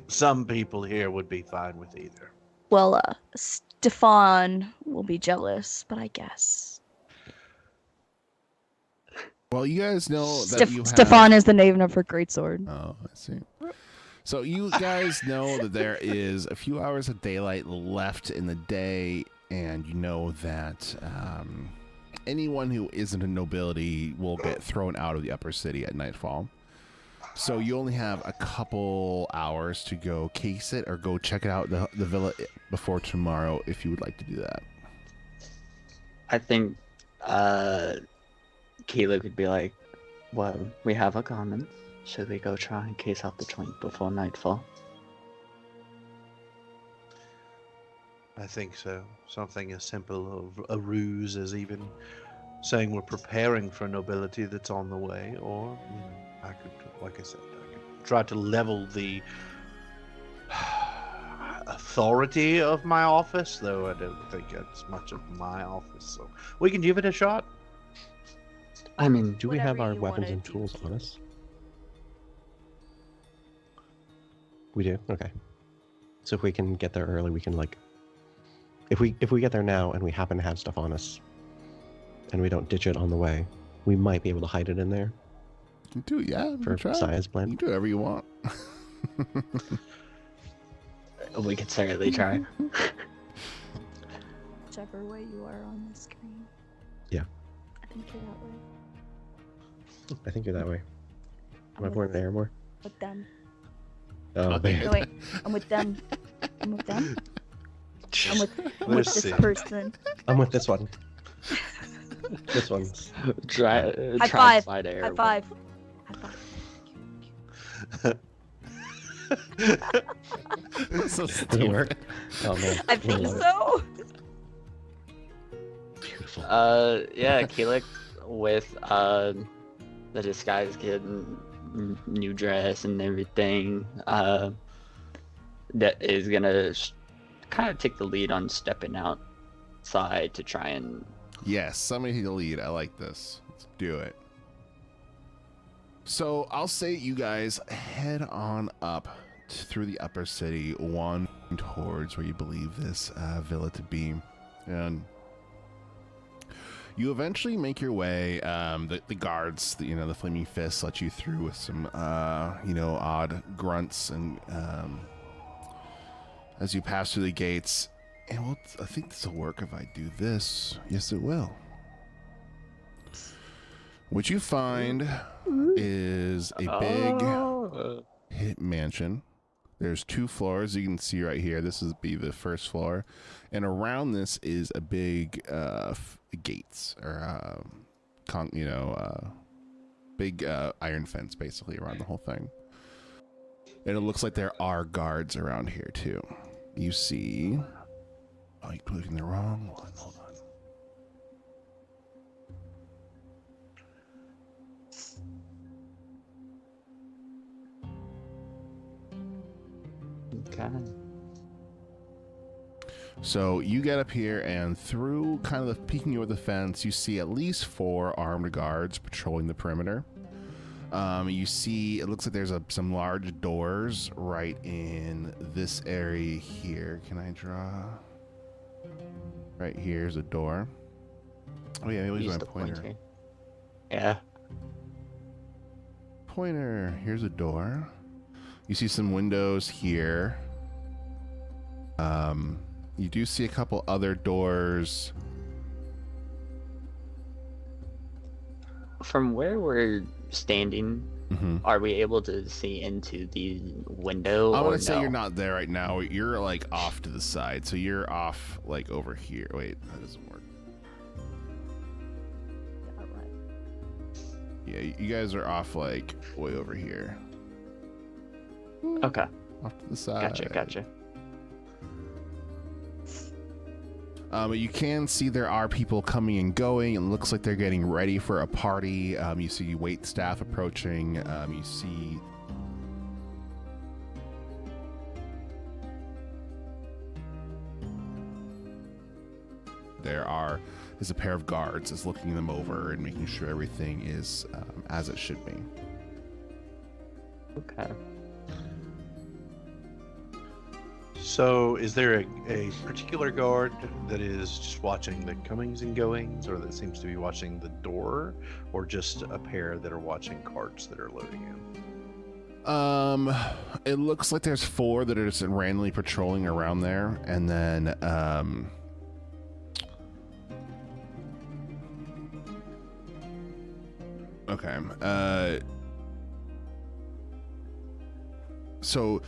some people here would be fine with either. Well, Stefan will be jealous, but I guess. Well, you guys know that you have... Stefan is the name of her greatsword. Oh, I see. So you guys know that there is a few hours of daylight left in the day, and you know that anyone who isn't a nobility will get thrown out of the upper city at nightfall. So you only have a couple hours to go case it or go check it out the villa before tomorrow if you would like to do that. I think Keela could be like, well, we have a garment. Should we go try and case out the joint before nightfall? I think so. Something as simple of a ruse as even saying we're preparing for nobility that's on the way, or I could, like I said, I could try to level the authority of my office, though I don't think it's much of my office, so we can give it a shot. I mean, Do we have Whatever our you weapons wanna and do, tools Keela. on us? We do? Okay. So if we can get there early, we can if we get there now and we happen to have stuff on us and we don't ditch it on the way, we might be able to hide it in there You can do, yeah. You for can try. Saya's You plan. can do whatever you want. we could certainly try. Whichever way you are on the screen. Yeah. I think you're that way. I think you're that way. Am I I'm born in Airmore? with them. Oh, man. No, wait. I'm with them. I'm with them. I'm with Let's this see. person. I'm with this one. This one's. Try High try five. slide air. High five. High five. So Does it stupid. work? Oh, man. I think love it. so. Beautiful. Yeah, Keelik with the disguise kit and new dress and everything, that is gonna kind of take the lead on stepping outside to try and Yes, somebody take the lead. I like this. Let's do it. So I'll say you guys head on up through the upper city, one towards where you believe this villa to be, and you eventually make your way. The guards, the flaming fists, let you through with some odd grunts, and as you pass through the gates. And I think this will work if I do this. Yes, it will. What you find is a big hit mansion. There's 2 floors. You can see right here. This is the first floor, and around this is a big gates or big iron fence basically around the whole thing. And it looks like there are guards around here too. You see. Oh, you're clicking the wrong one. Hold on. Okay. So you get up here, and through kind of peeking over the fence, you see at least 4 armed guards patrolling the perimeter. You see, it looks like there's some large doors right in this area here. Can I draw? Right here's a door. Oh yeah, maybe use my pointer. Yeah. Pointer. Here's a door. You see some windows here. You do see a couple other doors. From where we're standing, are we able to see into the window? I want to say you're not there right now. You're like off to the side, so you're off like over here. Wait, that doesn't work. Yeah, you guys are off like way over here. Okay. Off to the side. Gotcha. But you can see there are people coming and going. It looks like they're getting ready for a party. You see wait staff approaching. You see there's a pair of guards that's looking them over and making sure everything is as it should be. Okay. So, is there a particular guard that is just watching the comings and goings, or that seems to be watching the door, or just a pair that are watching carts that are loading in? It looks like there's 4 that are just randomly patrolling around there, and then okay. So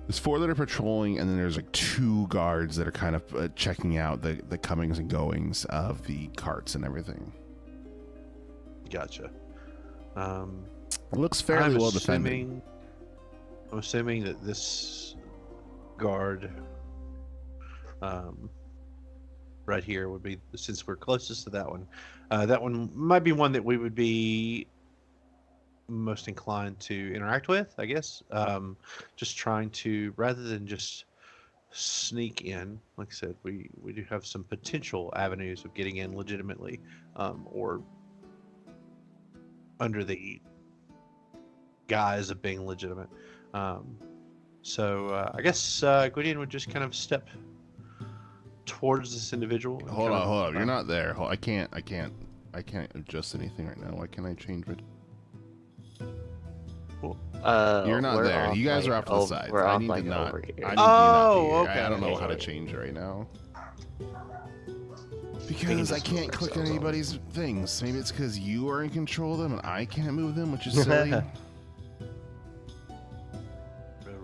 there's 4 that are patrolling, and then there's like 2 guards that are kind of checking out the comings and goings of the carts and everything. Gotcha. It looks fairly well defended. I'm assuming that this guard right here would be, since we're closest to that one might be one that we would be most inclined to interact with, I guess. Just trying to, rather than just sneak in, like I said, we do have some potential avenues of getting in legitimately, or under the guise of being legitimate. So I guess Gwydion would just kind of step towards this individual. Hold on. You're not there. I can't adjust anything right now. Why can't I change it? You're not there. You guys are off to the side. We're I off need like to not. over here. I need to not be here. Okay. I don't know how to change it right now. Because I can't click on anybody's things. Maybe it's because you are in control of them and I can't move them, which is silly. Roll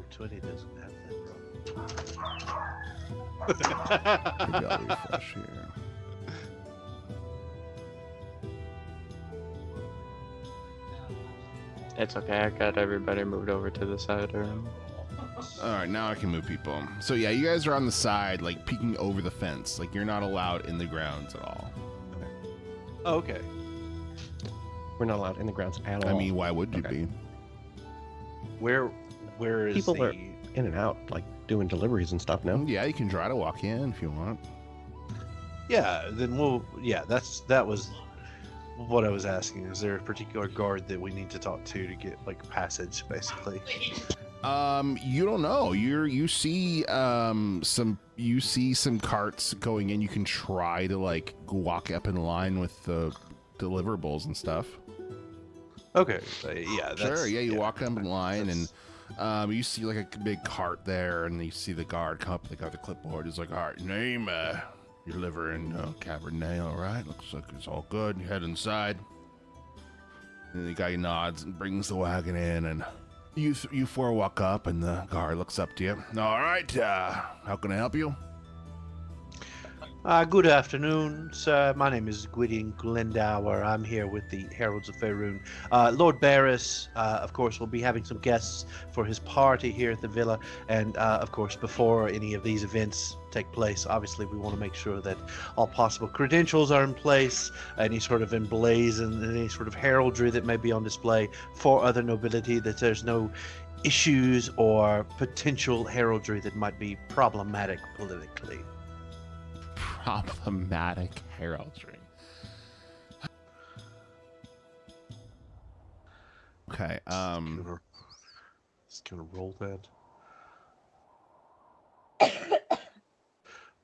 20 doesn't have that problem. Maybe I'll refresh here. It's okay. I got everybody moved over to the side room. All right, now I can move people. So yeah, you guys are on the side, like peeking over the fence. Like you're not allowed in the grounds at all. Oh, okay. We're not allowed in the grounds at all. I mean, why would you Okay. be? Where is People the... are in and out, like doing deliveries and stuff. No. Yeah, you can try to walk in if you want. Yeah, then we'll... Yeah, that was what I was asking. Is there a particular guard that we need to talk to get, like, passage, basically? You don't know. You see some carts going in. You can try to like walk up in line with the deliverables and stuff. Okay. Yeah. Sure. Yeah, you walk up in line that's- and you see like a big cart there, and you see the guard come up. They got the clipboard. He's like, "All right, name. You're delivering Cabernet. All right. Looks like it's all good. You head inside." And the guy nods and brings the wagon in, and you four walk up, and the guard looks up to you. All right, how can I help you? Good afternoon, sir. My name is Gwydion Glendower. I'm here with the Heralds of Faerun. Lord Barris, of course, will be having some guests for his party here at the villa. And, of course, before any of these events take place, obviously we want to make sure that all possible credentials are in place, any sort of emblazoned, any sort of heraldry that may be on display for other nobility, that there's no issues or potential heraldry that might be problematic politically. Problematic heraldry. Okay, Just gonna roll that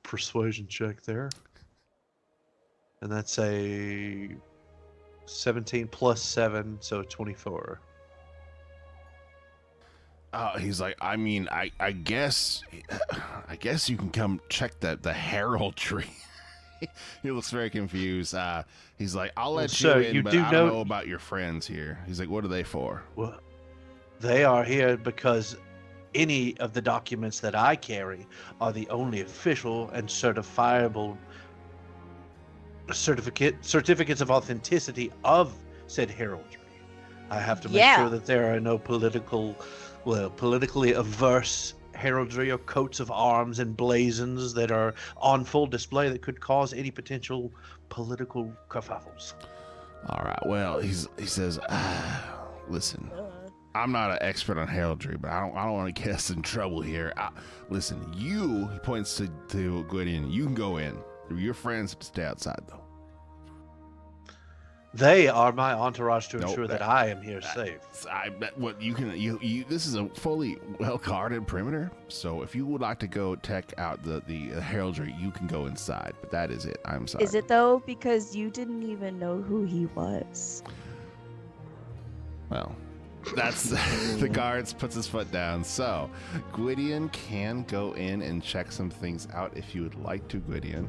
persuasion check there, and that's a 17 plus 7, so 24. He's like, I mean, I guess you can come check the heraldry. He looks very confused. He's like, I'll let you in, but I don't know about your friends here. He's like, what are they for? Well, they are here because any of the documents that I carry are the only official and certifiable certificates of authenticity of said heraldry. I have to make sure that there are no politically averse heraldry or coats of arms and blazons that are on full display that could cause any potential political kerfuffles. All right. Well, he says, listen, I'm not an expert on heraldry, but I don't want to get us in trouble here. Listen, he points to Gwydion. You can go in. Your friends stay outside, though. They are my entourage to ensure that I am here safe. I bet what you can. This is a fully well guarded perimeter. So if you would like to go check out the heraldry, you can go inside. But that is it. I'm sorry. Is it though? Because you didn't even know who he was. Well, that's the guards puts his foot down. So Gwydion can go in and check some things out if you would like to, Gwydion.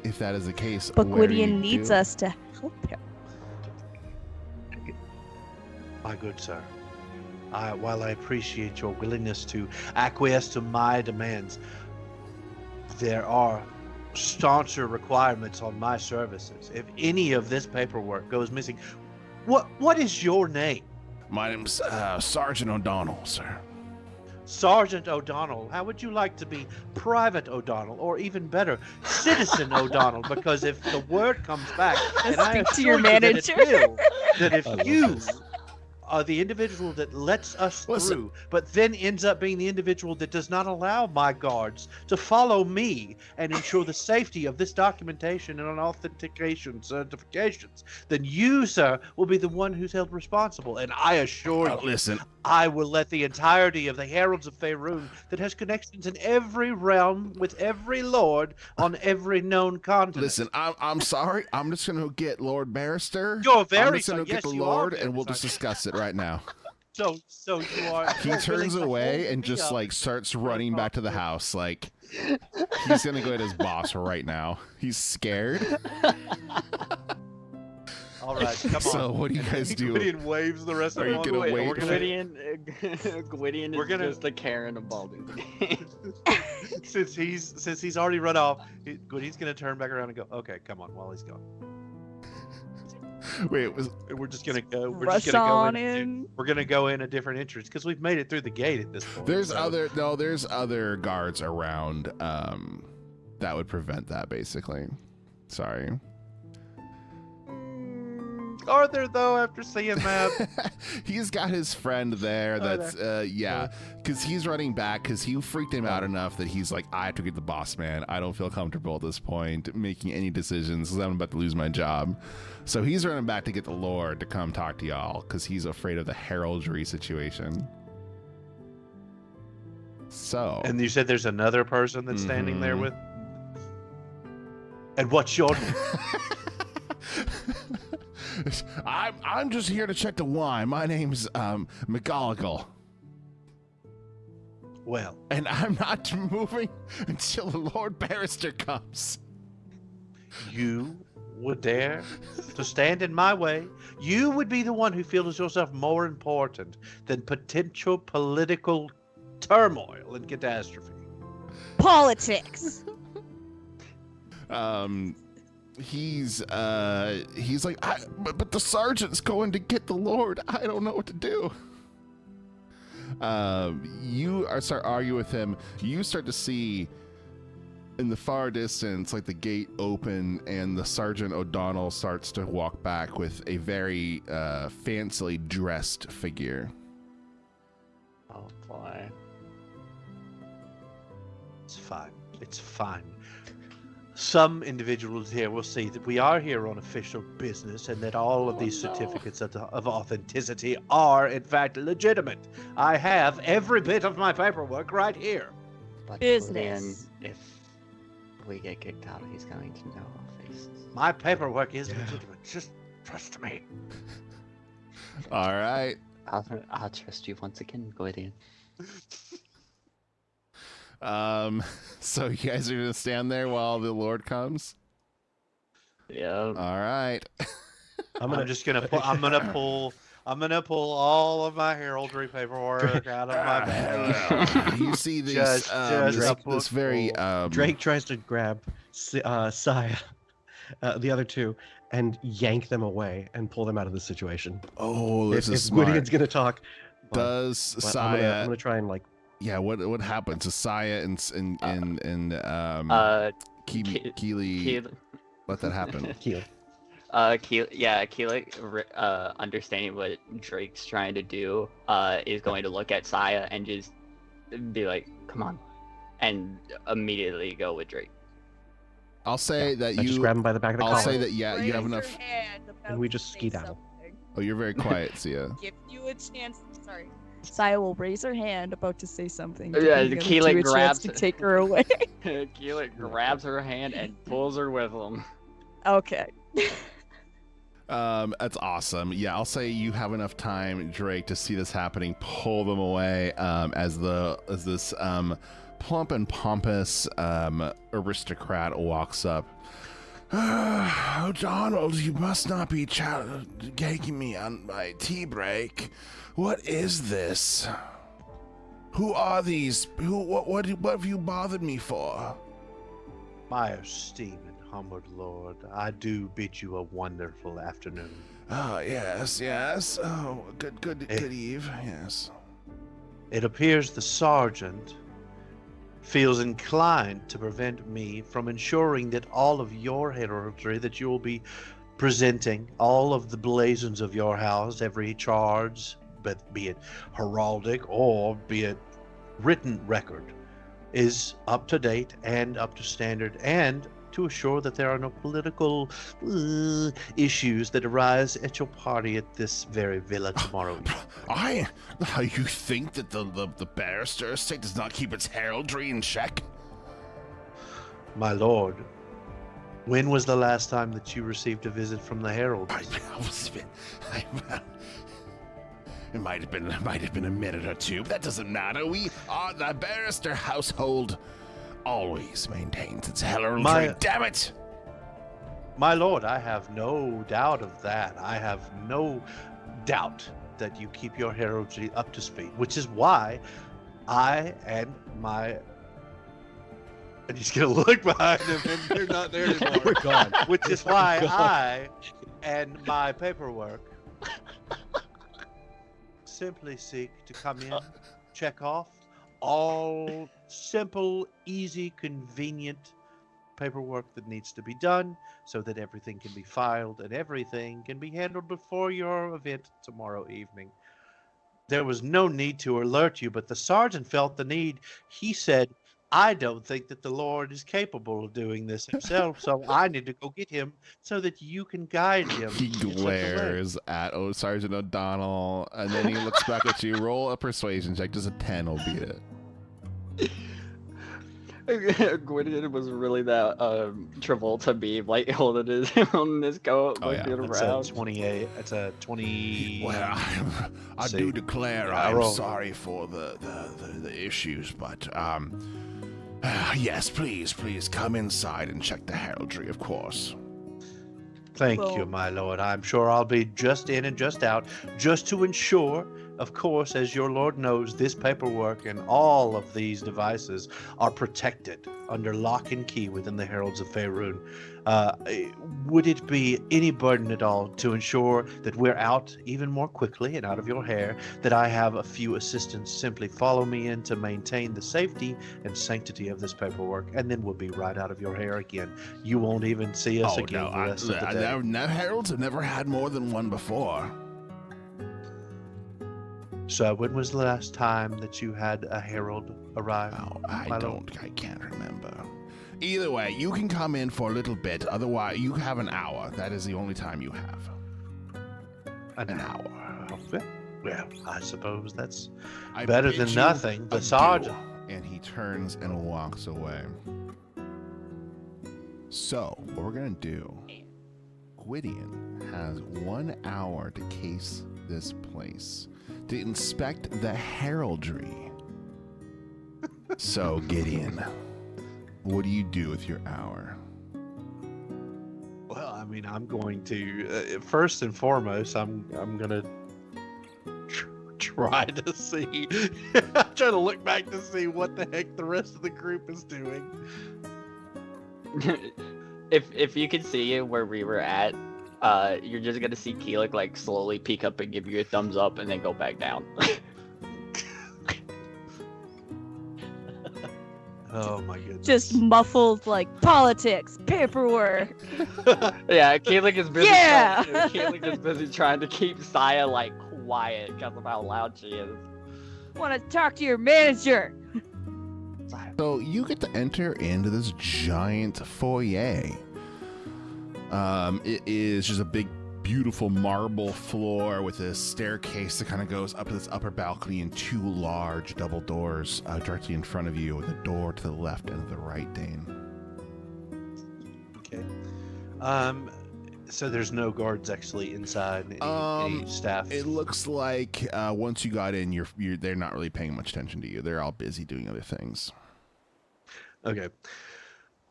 If that is the case, but Gwydion needs us to help him. My good sir, while I appreciate your willingness to acquiesce to my demands, there are stauncher requirements on my services. If any of this paperwork goes missing, what is your name? My name's Sergeant O'Donnell, sir. Sergeant O'Donnell. How would you like to be Private O'Donnell, or even better, Citizen O'Donnell? Because if the word comes back, and I Speak to assure your you manager. that if you are the individual that lets us through, but then ends up being the individual that does not allow my guards to follow me and ensure the safety of this documentation and authentication certifications, then you, sir, will be the one who's held responsible. And I assure you, listen, I will let the entirety of the Heralds of Faerun that has connections in every realm with every lord on every known continent. Listen, I'm sorry. I'm just going to get Lord Barrister. You're very I'm just going to get the Lord, and we'll just discuss it right now. So you are. He turns away and just like starts running back to the house. Like he's going to go at his boss right now. He's scared. All right, come on. So what do you guys do? Gwydion waves the rest of Are you gonna wait? Gwydion is just the Karen of Baldur's Gate. since he's already run off, Gwydion's gonna turn back around and go, okay, come on, while he's gone. Wait, we're just gonna go. We're Rush just gonna go on in. We're gonna go in a different entrance because we've made it through the gate at this point. There's other guards around that would prevent that basically. Sorry. Are there though? After seeing that, he's got his friend there. That's because he's running back because he freaked him out enough that he's like, I have to get the boss man. I don't feel comfortable at this point making any decisions because I'm about to lose my job. So he's running back to get the Lord to come talk to y'all because he's afraid of the heraldry situation. So, and you said there's another person that's standing there with. And what's your name? I'm just here to check the wine. My name's McGonagall. Well, and I'm not moving until the Lord Barrister comes. You would dare to stand in my way, you would be the one who feels yourself more important than potential political turmoil and catastrophe. Politics. He's like, but the sergeant's going to get the Lord. I don't know what to do. You start arguing with him. You start to see in the far distance, like the gate open, and the Sergeant O'Donnell starts to walk back with a very fancily dressed figure. Oh boy. It's fine. It's fine. Some individuals here will see that we are here on official business and that all of these certificates of authenticity are, in fact, legitimate. I have every bit of my paperwork right here. But Business. Then if we get kicked out, he's going to know our faces. My paperwork is legitimate. Just trust me. All right. I'll trust you once again, Gwydion. So you guys are gonna stand there while the Lord comes? Yeah. All right. I'm gonna pull all of my heraldry paperwork out of my bag. You see these, this very Drake tries to grab Saya, the other two, and yank them away and pull them out of the situation. Oh, this if is smart. Gwydion's gonna talk, Does Saya? I'm gonna try and like. Yeah. What happened to Saya and Keely? Let that happen. Keel. Keelik, understanding what Drake's trying to do, is going to look at Saya and just be like, "Come on," and immediately go with Drake. I'll say that I just grab him by the back of the I'll collar. say that you Raise have your enough. hand about And we to just say skedaddle. something. Oh, you're very quiet, Sia. Give you a chance. Sorry. Saya will raise her hand about to say something. Yeah, giving the Keelik other two a chance grabs to it. take her away. Keelik grabs her hand and pulls her with him. Okay. That's awesome. Yeah, I'll say you have enough time, Drake, to see this happening. Pull them away as this plump and pompous aristocrat walks up. Donald, you must not be taking me on my tea break. What is this? Who are these? What have you bothered me for? My esteemed and humbled lord, I do bid you a wonderful afternoon. Oh, yes. Oh, good eve. Yes. It appears the sergeant feels inclined to prevent me from ensuring that all of your heraldry that you will be presenting, all of the blazons of your house, every charge, but be it heraldic or be it written record, is up to date and up to standard, and to assure that there are no political issues that arise at your party at this very villa tomorrow evening. You think that the barrister estate does not keep its heraldry in check? My lord, when was the last time that you received a visit from the herald? It might have been a minute or two, but that doesn't matter. The barrister household always maintains its heraldry. Damn it! My lord, I have no doubt of that. I have no doubt that you keep your heraldry up to speed, which is why I and my... And he's going to look behind him and they're not there anymore. We're gone. Which is why I and my paperwork simply seek to come in, check off all simple, easy, convenient paperwork that needs to be done so that everything can be filed and everything can be handled before your event tomorrow evening. There was no need to alert you, but the sergeant felt the need. He said, I don't think that the Lord is capable of doing this himself, so I need to go get him so that you can guide him. He in such a way." glares at Sergeant O'Donnell, and then he looks back at you. Roll a persuasion check. Just a 10 will beat it. Gwydion was really that Travolta beam, like holding his coat, Oh, yeah. looking That's around. a 28. That's a 20. Well, I See. do declare I I'm roll. sorry for the issues, but yes, please come inside and check the heraldry, of course. Thank you, Well, my lord. I'm sure I'll be just in and just out, just to ensure, of course, as your lord knows, this paperwork and all of these devices are protected under lock and key within the Heralds of Faerun. Would it be any burden at all to ensure that we're out even more quickly and out of your hair, that I have a few assistants simply follow me in to maintain the safety and sanctity of this paperwork, and then we'll be right out of your hair again. You won't even see us again the rest of the day. Heralds have never had more than one before. So when was the last time that you had a herald arrive? Oh, my lord? I can't remember. Either way, you can come in for a little bit. Otherwise, you have an hour. That is the only time you have. An hour. Well, I suppose that's I better bid than you nothing. The adieu. sergeant. And he turns and walks away. So, what we're going to do, Gwydion has 1 hour to case this place, to inspect the heraldry. So, Gideon, what do you do with your hour? Well, I mean, I'm going to first and foremost, I'm gonna try to see, try to look back to see what the heck the rest of the group is doing. If you can see where we were at, you're just gonna see Keelik like slowly peek up and give you a thumbs up and then go back down. Oh my goodness! just muffled like politics, paperwork. Yeah, Keelik is busy. Yeah! Keelik is busy trying to keep Saya like quiet because of how loud she is. Want to talk to your manager? So, you get to enter into this giant foyer. It is just a big, beautiful marble floor with a staircase that kind of goes up to this upper balcony and 2 large double doors directly in front of you, with a door to the left and the right, Dane. Okay. So there's no guards actually inside. Any staff. It looks like once you got in, they're not really paying much attention to you. They're all busy doing other things. Okay.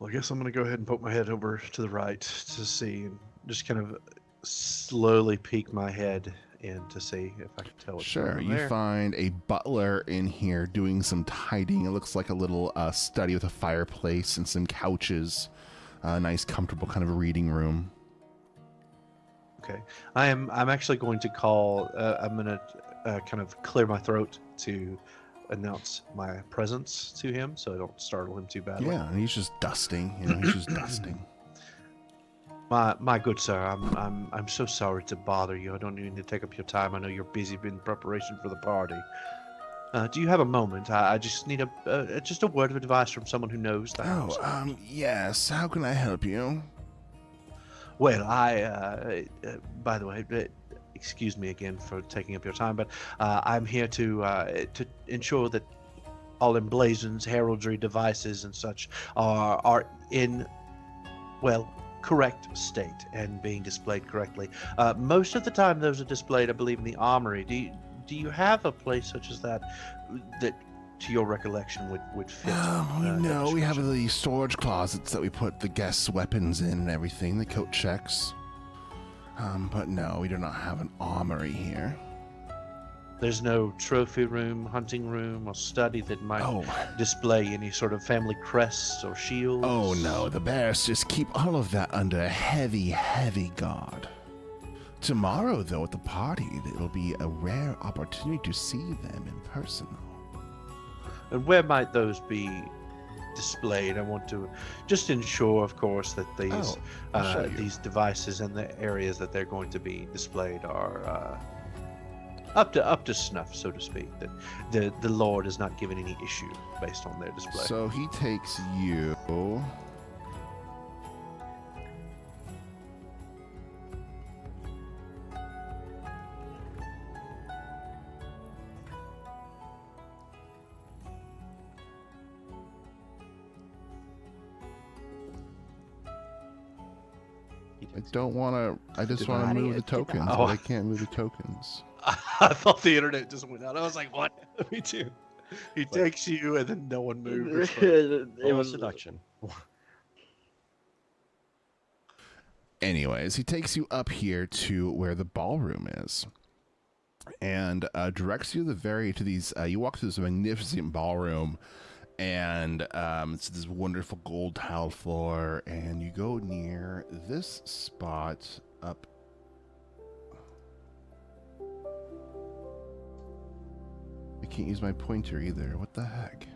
Well, I guess I'm gonna go ahead and poke my head over to the right to see, and just kind of slowly peek my head in to see if I can tell what's going Sure, on you there. find a butler in here doing some tidying. It looks like a little study with a fireplace and some couches. A nice, comfortable kind of a reading room. Okay, I'm actually going to call. I'm gonna kind of clear my throat to announce my presence to him, so I don't startle him too badly. Yeah, and he's just dusting. He's just dusting. My good sir, I'm so sorry to bother you. I don't need to take up your time. I know you're busy in preparation for the party. Do you have a moment? I just need just a word of advice from someone who knows the house. Yes. How can I help you? Well, by the way, excuse me again for taking up your time, but I'm here to ensure that all emblazoned heraldry devices and such are in, well, correct state and being displayed correctly. Most of the time, those are displayed, I believe, in the armory. Do you have a place such as that, to your recollection, would fit? No, we have the storage closets that we put the guests' weapons in and everything, the coat checks. But no, we do not have an armory here. There's no trophy room, hunting room, or study that might display any sort of family crests or shields? Oh no, the bears just keep all of that under heavy, heavy guard. Tomorrow, though, at the party, it'll be a rare opportunity to see them in person. And where might those be displayed? I want to just ensure, of course, that these devices and the areas that they're going to be displayed are up to snuff, so to speak. That the Lord is not given any issue based on their display. So he takes you. I just want to move the tokens, but I can't move the tokens. I thought the internet just went out. I was like, what? Me too. He takes you and then no one moves. It was seduction. Anyways, he takes you up here to where the ballroom is, and directs you to these. You walk through this magnificent ballroom, and it's this wonderful gold tile floor, and you go near this spot up. I can't use my pointer either. What the heck?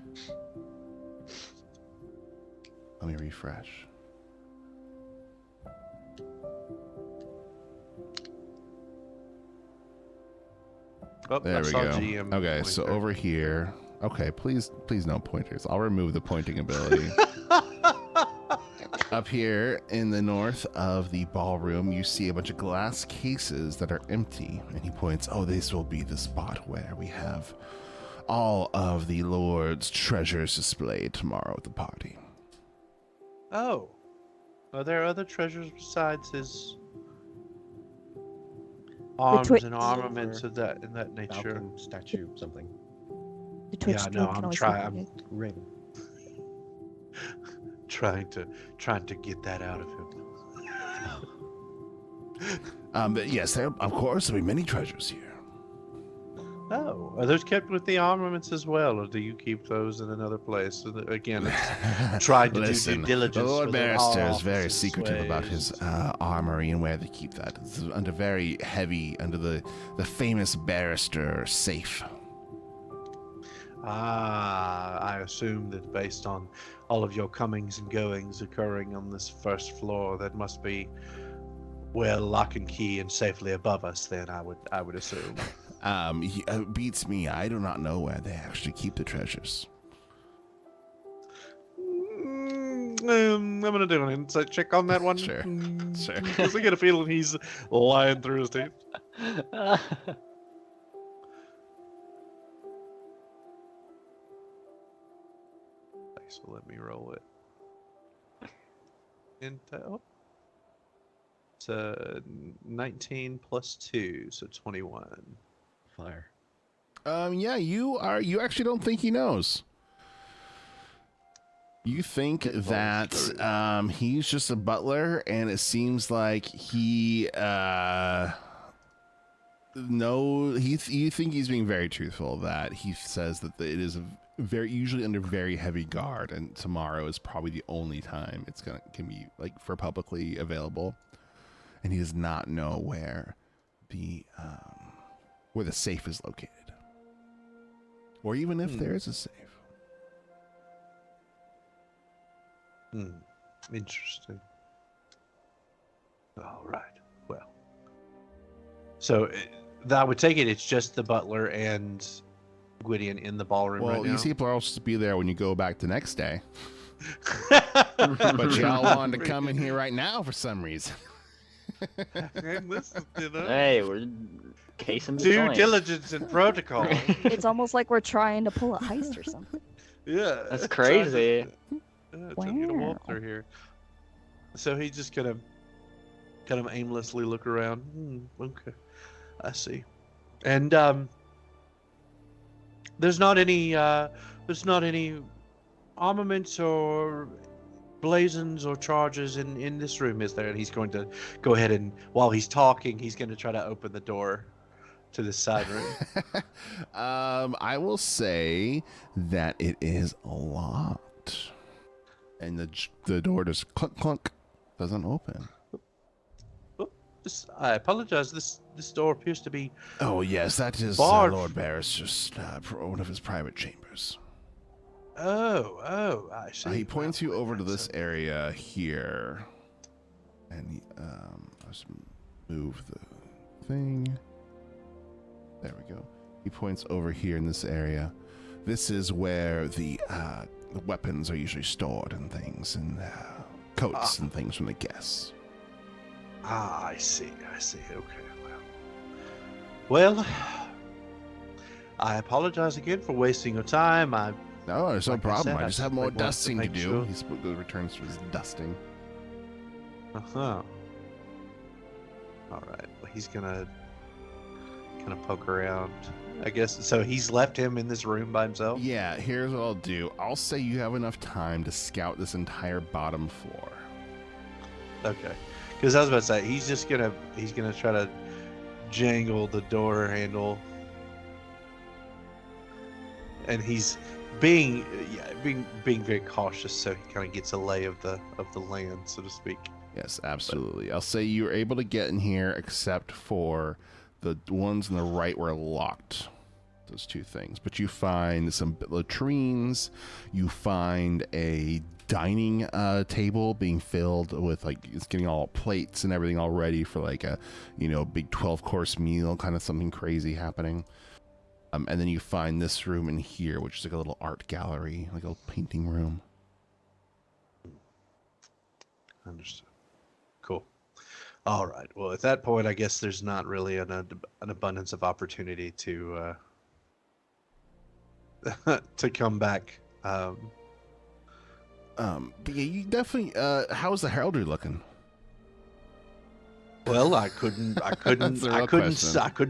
Let me refresh. Oh, There I we saw go. GM Okay, so pointer. over here. Okay, please no pointers. I'll remove the pointing ability. Up here in the north of the ballroom, you see a bunch of glass cases that are empty, and he points, oh, this will be the spot where we have all of the Lord's treasures displayed tomorrow at the party. Oh. Are there other treasures besides his arms Twitch and armaments of that in that nature? Falcon statue, something. The Twitch Yeah, stream no, can I'm always trying. help you. Raven. Trying to get that out of him. But yes, there, of course, there'll be many treasures here. Oh, are those kept with the armaments as well, or do you keep those in another place? So again, it's trying to do Listen, due diligence. the Lord with their Barrister is very offices, secretive about his ways. armory and where they keep that. It's under very heavy, under the famous Barrister safe. Ah, I assume that based on all of your comings and goings occurring on this first floor, that must be well lock and key and safely above us. Then I would assume. He beats me. I do not know where they actually keep the treasures. I'm gonna do an insight check on that one. Sure, sure. Because I get a feeling he's lying through his teeth. So let me roll it. Intel. It's 19 plus 2, so 21. Fire. Yeah, you actually don't think he knows. You think that he's just a butler, and it seems like he you think he's being very truthful. That he says that it is usually under very heavy guard, and tomorrow is probably the only time it's can be like for publicly available, and he does not know where the safe is located, or even if there is a safe. Interesting. All right. Well, so I would take it. It's just the butler and Gwydion in the ballroom right now. You see, people are all supposed to be there when you go back the next day. But y'all wanted to come in here right now for some reason. Listen, Hey, we're casing the due joint. diligence and protocol. It's almost like we're trying to pull a heist or something. Yeah, That's crazy. Trying to get a Wow. walkthrough here. So he's just gonna kind of aimlessly look around. Okay, I see. And there's not any armaments or blazons or charges in this room, is there? And he's going to go ahead and, while he's talking, he's going to try to open the door to this side room. I will say that it is locked, and the door just clunk clunk doesn't open. I apologize. This door appears to be. Oh yes, that is Barred. Lord Barrister's one of his private chambers. Oh, I see. He points you over to That's this area here, and let's move the thing. There we go. He points over here in this area. This is where the weapons are usually stored and things, and coats and things from the guests. I see. Okay, well, I apologize again for wasting your time. No, there's no Like I problem. said, I I just have simply more wanted to dusting to make do. sure. He returns to his dusting. All right. Well, he's gonna kind of poke around, I guess. So he's left him in this room by himself. Yeah, here's what I'll do. I'll say you have enough time to scout this entire bottom floor. Okay, because I was about to say he's gonna try to jangle the door handle, and he's being very cautious, so he kind of gets a lay of the land, so to speak. Yes, absolutely. I'll say you were able to get in here, except for the ones on the right were locked. Those two things. But you find some latrines. You find a dining table being filled with, like, it's getting all plates and everything all ready for, like, a, big 12-course meal, kind of something crazy happening. And then you find this room in here, which is like a little art gallery, like a little painting room. Understood. Cool. All right. Well, at that point, I guess there's not really an abundance of opportunity to to come back. But yeah, you definitely. How's the heraldry looking? Well, I couldn't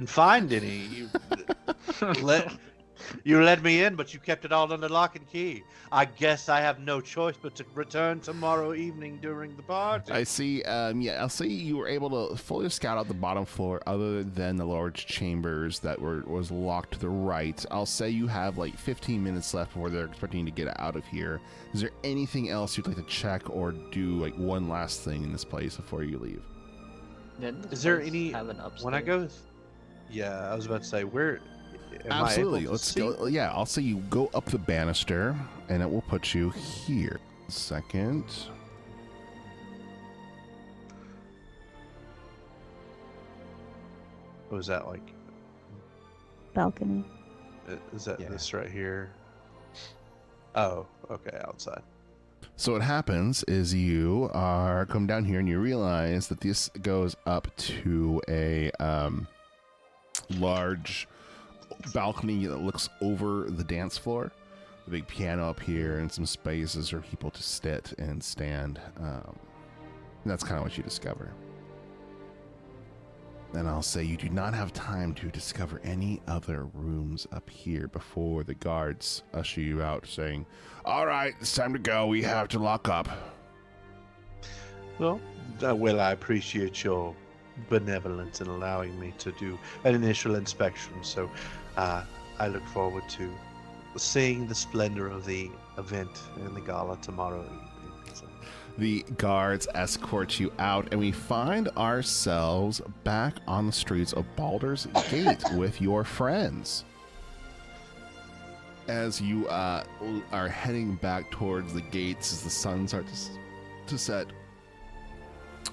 find any. You let me in, but you kept it all under lock and key. I guess I have no choice but to return tomorrow evening during the party. I see. Yeah, I'll say you were able to fully scout out the bottom floor, other than the large chambers that was locked to the right. I'll say you have like 15 minutes left before they're expecting you to get out of here. Is there anything else you'd like to check or do, like one last thing in this place before you leave? Is there any when I go? Yeah, I was about to say where. Absolutely. Let's go. Yeah, I'll say you go up the banister, and it will put you here. Second. What was that like? Balcony. Is that this right here? Oh, okay, outside. So what happens is you come down here and you realize that this goes up to a large balcony that looks over the dance floor. A big piano up here and some spaces for people to sit and stand. And that's kind of what you discover. And I'll say you do not have time to discover any other rooms up here before the guards usher you out, saying, "All right, it's time to go. We have to lock up." Well, I appreciate your benevolence in allowing me to do an initial inspection. So I look forward to seeing the splendor of the event and the gala tomorrow evening. So. The guards escort you out, and we find ourselves back on the streets of Baldur's Gate with your friends. As you are heading back towards the gates as the sun starts to set,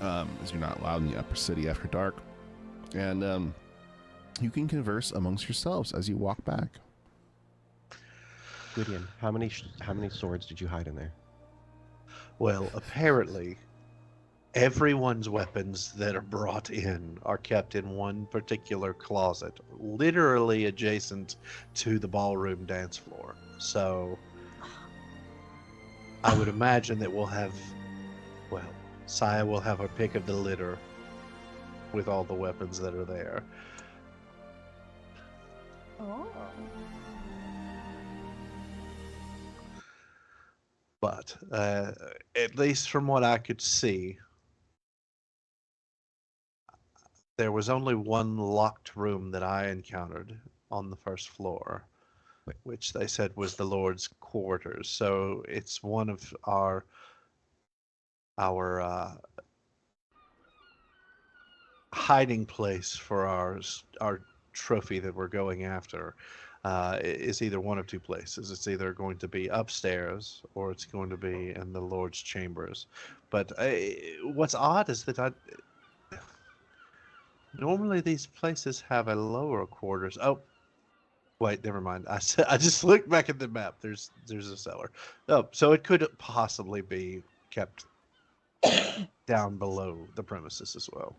as you're not allowed in the upper city after dark, and you can converse amongst yourselves as you walk back. Gwydion, how many swords did you hide in there? Well, apparently, everyone's weapons that are brought in are kept in one particular closet, literally adjacent to the ballroom dance floor. So, I would imagine that Saya will have her pick of the litter with all the weapons that are there. Oh. But at least from what I could see, there was only one locked room that I encountered on the first floor, which they said was the Lord's quarters. So it's one of our hiding place for our trophy that we're going after. Is either one of two places. It's either going to be upstairs or it's going to be in the Lord's chambers. But what's odd is that normally these places have a lower quarters. Oh, wait, never mind. I just looked back at the map. There's a cellar. Oh, so it could possibly be kept down below the premises as well.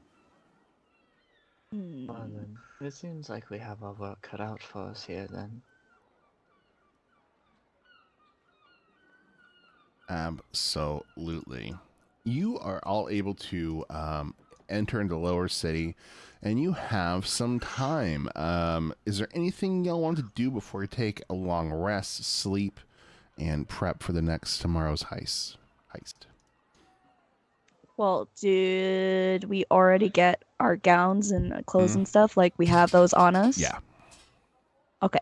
Well, then, it seems like we have our work cut out for us here, then. Absolutely. You are all able to enter into the lower city, and you have some time. Is there anything y'all want to do before you take a long rest, sleep, and prep for the next tomorrow's heist? Well, did we already get our gowns and clothes Mhm. and stuff? Like, we have those on us? Yeah. Okay.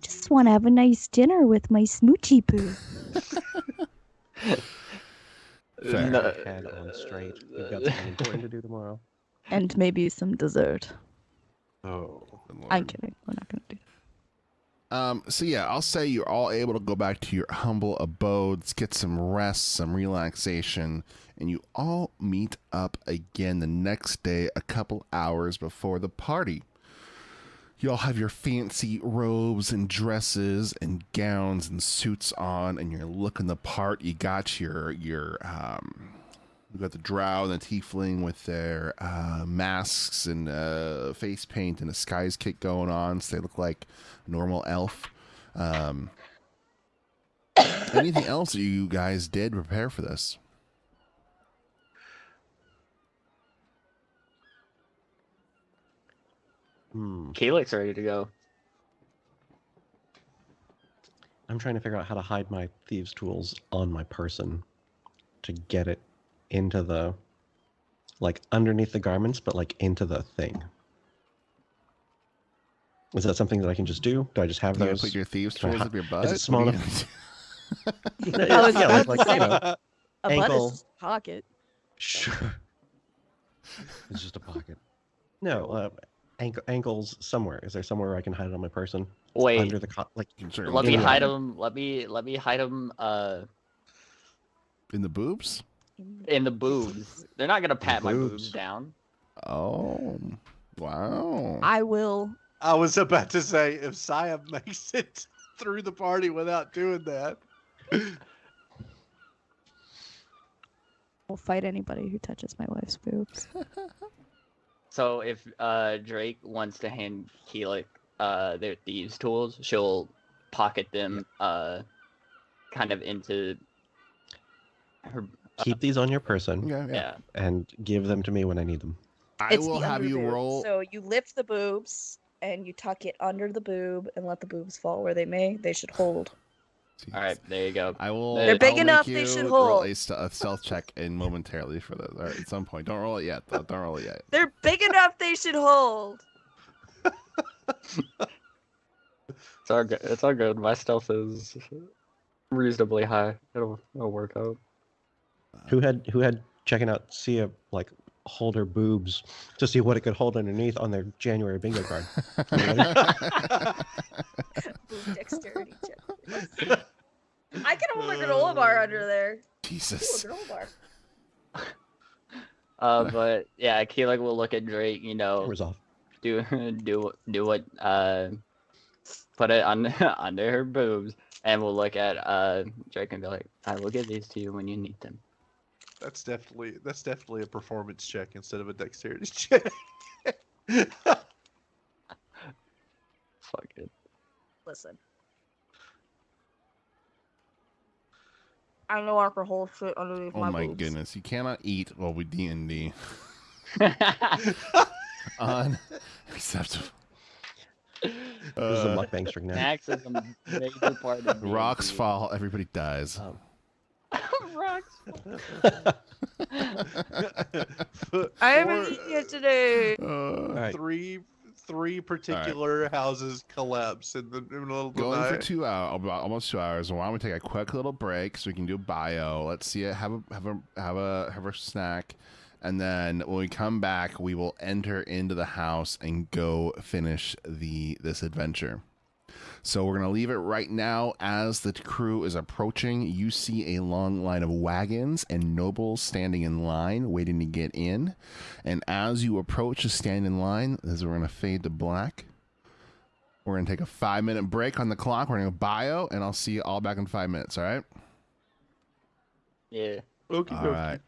Just want to have a nice dinner with my smoochy poo. Fair. No, Head on straight. We've got something important to do tomorrow. And maybe some dessert. Oh. Good I'm lord. kidding. We're not going to do So yeah, I'll say you're all able to go back to your humble abodes, get some rest, some relaxation, and you all meet up again the next day, a couple hours before the party. You all have your fancy robes and dresses and gowns and suits on, and you're looking the part. You got you got the drow and the tiefling with their masks and face paint and a skies kit going on, so they look like a normal elf. Anything else that you guys did prepare for this? Keelik's ready to go. I'm trying to figure out how to hide my thieves' tools on my person to get it into the, like, underneath the garments, but like into the thing. Is that something that I can just do? Do I just have You gonna those? put your thieves' Can I tools hi- up your butt? Is it small What are enough? you I was yeah, about like to you know, A butt ankle. is just a pocket. Sure. It's just a pocket. No, ankles somewhere. Is there somewhere where I can hide it on my person? Wait, Under the like. You can certainly let me in the hide arm. him. Let me hide him. in the boobs? In the boobs. They're not gonna pat my boobs. boobs down. Oh, wow. I will. I was about to say, if Saya makes it through the party without doing that. Will fight anybody who touches my wife's boobs. So if Drake wants to hand Keelik their thieves' tools, she'll pocket them kind of into her. Keep these on your person Yeah, yeah. Yeah. and give them to me when I need them. I It's will the have you underboob. roll. So you lift the boobs and you tuck it under the boob and let the boobs fall where they may. They should hold. All right, there you go. I will. They're big I'll enough, make they you should roll hold. a stealth check in momentarily for this. All right, at some point. Don't roll it yet. Though. Don't roll it yet. They're big enough, they should hold. It's all good. It's all good. My stealth is reasonably high. It'll work out. Who had checking out Sia like hold her boobs to see what it could hold underneath on their January bingo card? Anybody? Boob dexterity check. I can hold a granola bar under there. Jesus. Ooh, a granola bar. But yeah, Keelik will look at Drake. You know, Resolve. do what put it on under her boobs, and we'll look at Drake and be like, I will give these to you when you need them. That's definitely a performance check instead of a dexterity check. Fuck it. Listen. I know I can hold shit underneath Oh my my boobs. goodness! You cannot eat while we D&D. Unacceptable. This is a mukbang stream now. Snacks is a major part of D&D. Rocks fall, everybody dies. Rocks. I haven't eaten it today. Alright. Three particular houses collapse in the middle of the Going for night. 2 hours, about almost 2 hours. Why don't we take a quick little break so we can do bio? Let's see it. Have a snack, and then when we come back, we will enter into the house and go finish this adventure. So we're gonna leave it right now. As the crew is approaching, you see a long line of wagons and nobles standing in line, waiting to get in. And as you approach to stand in line, as we're gonna fade to black. We're going to take a 5-minute break on the clock. We're going to go bio, and I'll see you all back in 5 minutes, all right? Yeah. Okay, All right.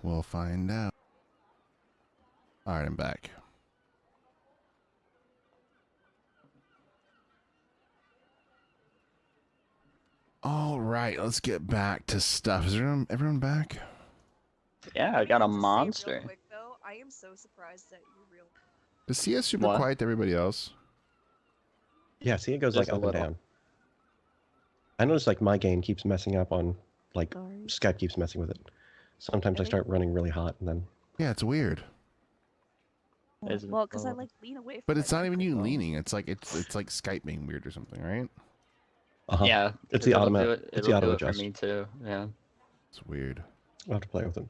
We'll find out. All right, I'm back. All right, let's get back to stuff. Is everyone back? Yeah, I got a have to say real monster. quick, though, I am so surprised that you real. Is CS super What? quiet to everybody else? Yeah, see, it goes Just like a up and little. down. I notice like my game keeps messing up on, like, Sorry. Skype keeps messing with it. Sometimes I Really? start running really hot and then. Yeah, it's weird. Is it Well, because I low? like lean away from But my it's not even you microphone. leaning. It's like Skype being weird or something, right? Uh-huh. Yeah, It's the it'll automatic. do it. It's the It'll do auto it for adjust. me too. Yeah. It's weird. I'll have to play with it.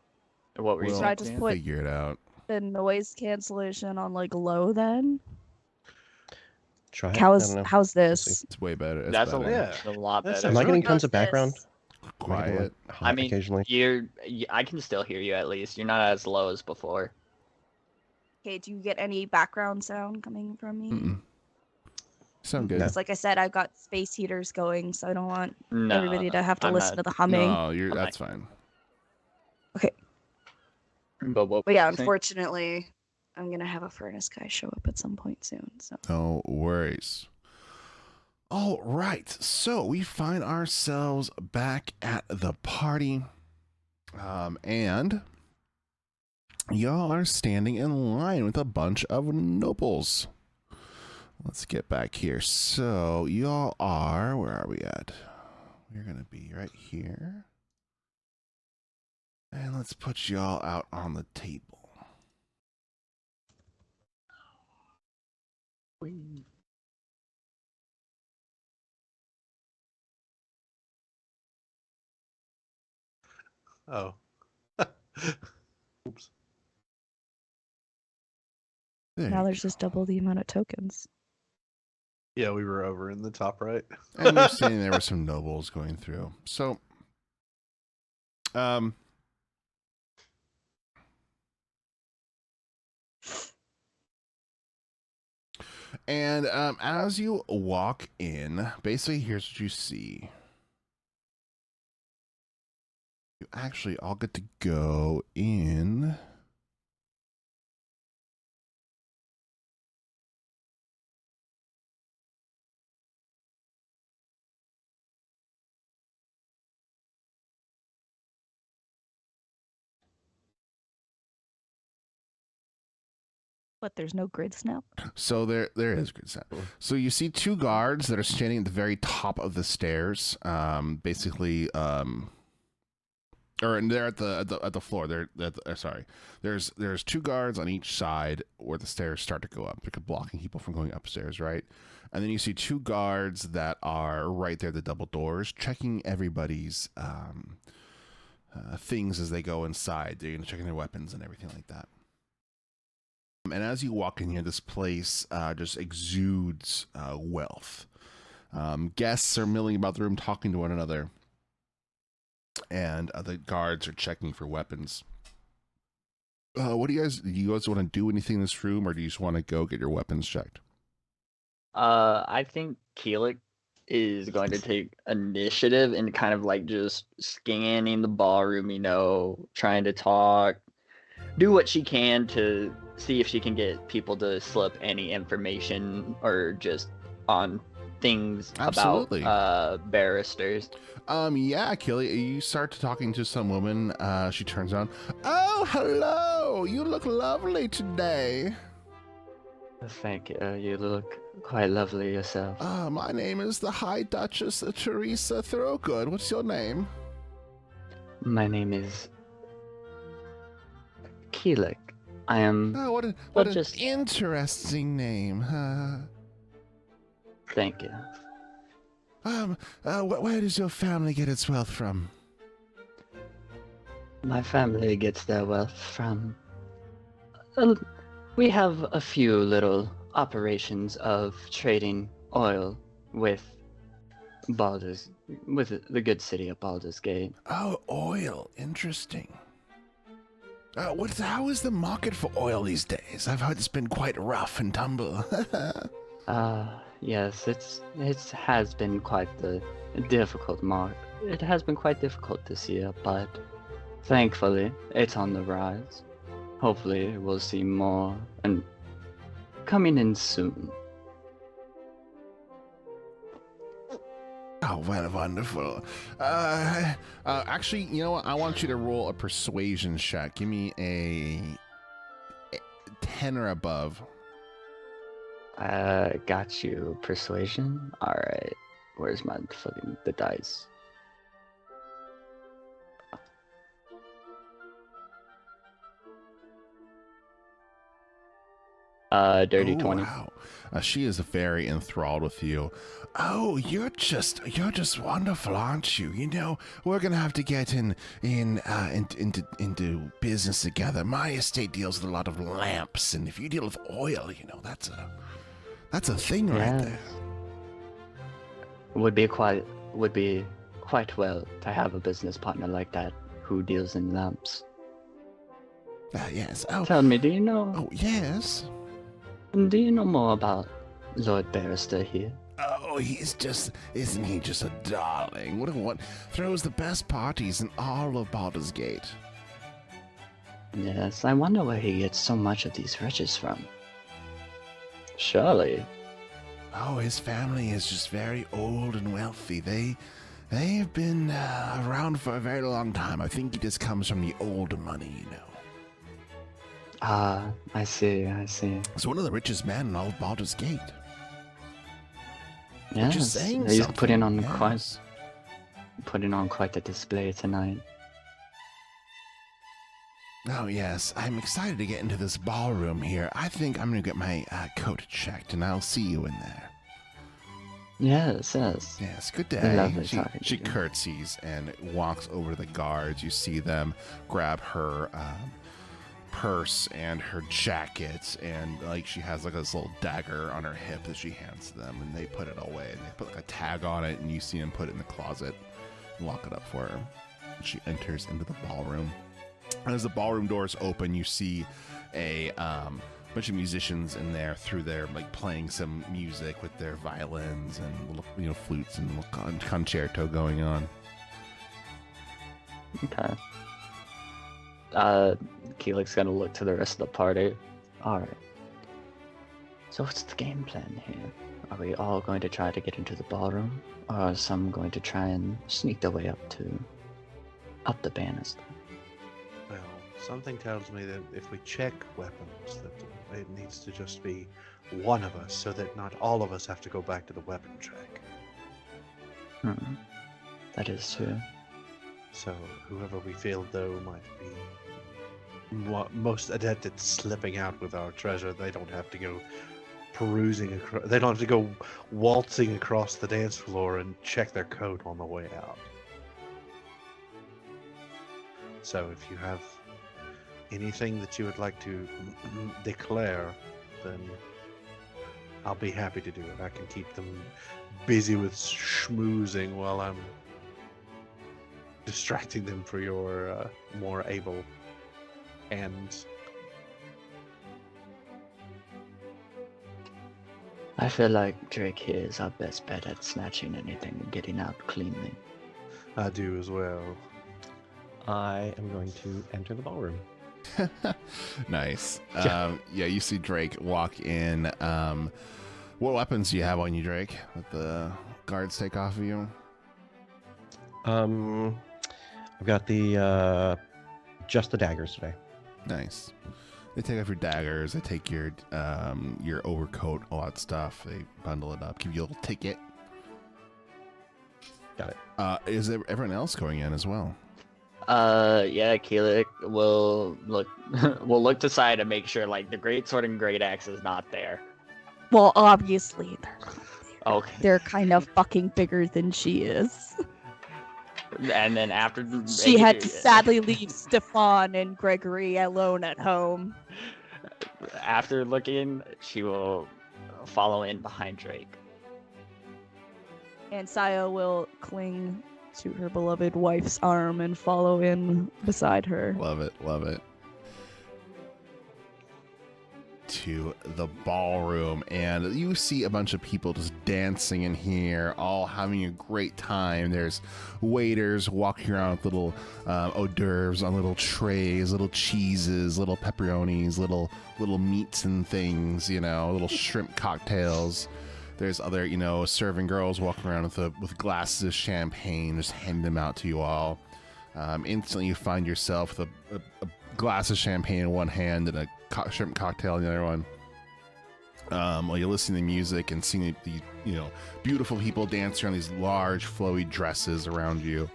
What were you We'll Should I saying? just Tia? put figure it out. the noise cancellation on like low then? Try it. I don't know. How's see. this? It's way better. It's That's better. Yeah. a lot That better. sounds Am I really getting good. tons of background? This? Am I getting, like, Quiet. hot occasionally? I can still hear you at least. You're not as low as before. Okay, do you get any background sound coming from me? Mm-mm. Sound good. No. Because like I said, I've got space heaters going, so I don't want No, everybody to have to I'm listen not. to the humming. No, I'm that's not. fine. But what? But yeah, were you saying? unfortunately, I'm gonna have a furnace guy show up at some point soon. So No worries. All right, so we find ourselves back at the party, and y'all are standing in line with a bunch of nobles. Let's get back here. So y'all are, where are we at? We're gonna be right here, and let's put y'all out on the table. Oh. Oops. There now you there's go. just double the amount of tokens. Yeah, we were over in the top right. And you're seeing there were some nobles going through. So, and as you walk in, basically here's what you see. You actually all get to go in. But there's no grid snap. So there is good sound. So you see two guards that are standing at the very top of the stairs. Basically, or they're at the floor. Sorry. There's two guards on each side where the stairs start to go up, because blocking people from going upstairs, right? And then you see two guards that are right there at the double doors, checking everybody's things as they go inside. They're checking their weapons and everything like that. And as you walk in here, this place just exudes wealth. Guests are milling about the room, talking to one another, and the guards are checking for weapons. What do you guys want to do anything in this room, or do you just want to go get your weapons checked? I think Keelik is going to take initiative and kind of like just scanning the ballroom, trying to talk, do what she can to see if she can get people to slip any information or just on things Absolutely. about barristers. Yeah, Killy, you start talking to some woman. She turns on. Oh, hello! You look lovely today. Thank you. You look quite lovely yourself. My name is the High Duchess Teresa Throgood. What's your name? My name is Keelik. I am. Oh, what Well, an just- interesting name. Thank you. Where does your family get its wealth from? My family gets their wealth from. We have a few little operations of trading oil with the good city of Baldurs Gate. Oh, oil. Interesting. How is the market for oil these days? I've heard it's been quite rough and tumble. Yes, it has been quite the difficult mark. It has been quite difficult this year, but Thankfully, it's on the rise. Hopefully, we'll see more and coming in soon. Oh, well, wonderful. Actually, you know what? I want you to roll a persuasion check. Give me a 10 or above. Got you. Persuasion? Alright. Where's my fucking the dice? Dirty Oh, 20. wow. She is very enthralled with you. Oh, you're just wonderful, aren't you? You know, we're gonna have to get into business together. My estate deals with a lot of lamps, and if you deal with oil, you know, that's a thing right there. Would be quite well to have a business partner like that who deals in lamps. Yes. Oh, Tell me, do you know oh, yes. more about Lord Barrister here? Oh, isn't he just a darling? What throws the best parties in all of Baldurs Gate? Yes, I wonder where he gets so much of these riches from. Surely. Oh, his family is just very old and wealthy. They've been around for a very long time. I think he just comes from the old money, you know. Ah, I see. He's one of the richest men in all of Baldur's Gate. Yes, Just saying he's something. putting on Yes. quite the display tonight. Oh, yes. I'm excited to get into this ballroom here. I think I'm going to get my coat checked, and I'll see you in there. Yes. Yes, good day. Lovely talking to She you. curtsies and walks over to the guards. You see them grab her purse and her jacket, and like she has like this little dagger on her hip that she hands to them, and they put it away. They put like a tag on it, and you see them put it in the closet and lock it up for her. She enters into the ballroom. And as the ballroom doors open, you see a bunch of musicians in there through there, like playing some music with their violins and little, you know, flutes and little concerto going on. Okay. Keelik's gonna look to the rest of the party. Alright. So what's the game plan here? Are we all going to try to get into the ballroom? Or are some going to try and sneak their way up the banister? Well, something tells me that if we check weapons, that it needs to just be one of us, so that not all of us have to go back to the weapon check. That is true. So whoever we feel though might be most adept at slipping out with our treasure, they don't have to go perusing across. They don't have to go waltzing across the dance floor and check their coat on the way out. So if you have anything that you would like to declare, then I'll be happy to do it. I can keep them busy with schmoozing while I'm distracting them for your more able hands. I feel like Drake here is our best bet at snatching anything and getting out cleanly. I do as well. I am going to enter the ballroom. Nice. Yeah. Yeah, you see Drake walk in. What weapons do you have on you, Drake, that the guards take off of you? I've got the just the daggers today. Nice. They take off your daggers. They take your overcoat, all that stuff. They bundle it up, give you a little ticket. Got it. Is there everyone else going in as well? Yeah, Keelik will look will look to side to make sure like the great sword and great axe is not there. Well, obviously they're not there. Okay. They're kind of fucking bigger than she is. And then after She had to sadly leave Stefan and Gregory alone at home. After looking, she will follow in behind Drake. And Saya will cling to her beloved wife's arm and follow in beside her. Love it, love it. into the ballroom, and you see a bunch of people just dancing in here, all having a great time. There's waiters walking around with little hors d'oeuvres on little trays, little cheeses, little pepperonis, little meats and things, little shrimp cocktails. There's other, serving girls walking around with glasses of champagne, just handing them out to you all. Instantly, you find yourself with a glass of champagne in one hand and a shrimp cocktail in the other one. While you're listening to music and seeing the beautiful people dancing around these large, flowy dresses around you.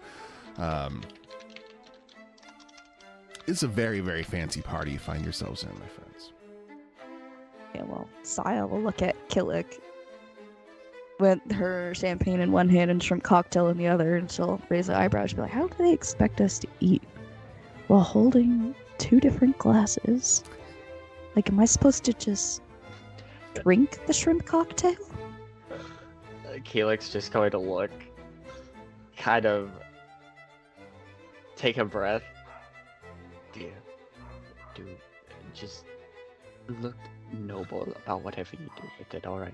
It's a very, very fancy party you find yourselves in, my friends. Yeah, well, Saya will look at Killick with her champagne in one hand and shrimp cocktail in the other, and she'll raise her eyebrows and be like, how do they expect us to eat while holding 2 different glasses? Like, am I supposed to just drink the shrimp cocktail? Keelik's just going to look, kind of take a breath. Dude, just look noble about whatever you do with it, alright?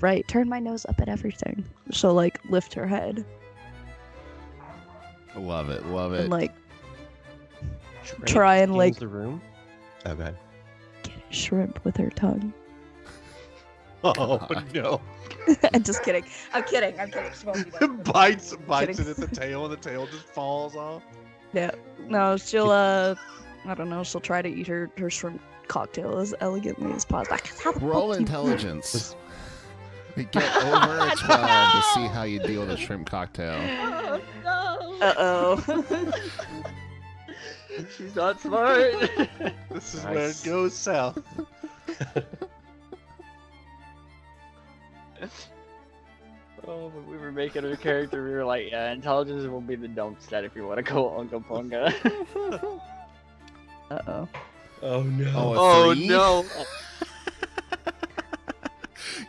Right. Turn my nose up at everything. She'll, like, lift her head Love it. and, like, Drake try and, scans like, the room. Okay. get a shrimp with her tongue. Oh no! I'm just kidding. I'm kidding. She won't do that. bites Kidding. it at the tail, and the tail just falls off. Yeah. No, she'll, I don't know, she'll try to eat her shrimp cocktail as elegantly as possible. How the Roll fuck do you- intelligence. Get over a 12 to see how you deal with a shrimp cocktail. Oh no! Uh-oh. She's not smart. This is Nice. where it goes south. Oh, when we were making her character, we were like, yeah, intelligence will be the dump stat if you want to go Unga Punga. Uh-oh. Oh no. Oh, a 3? no!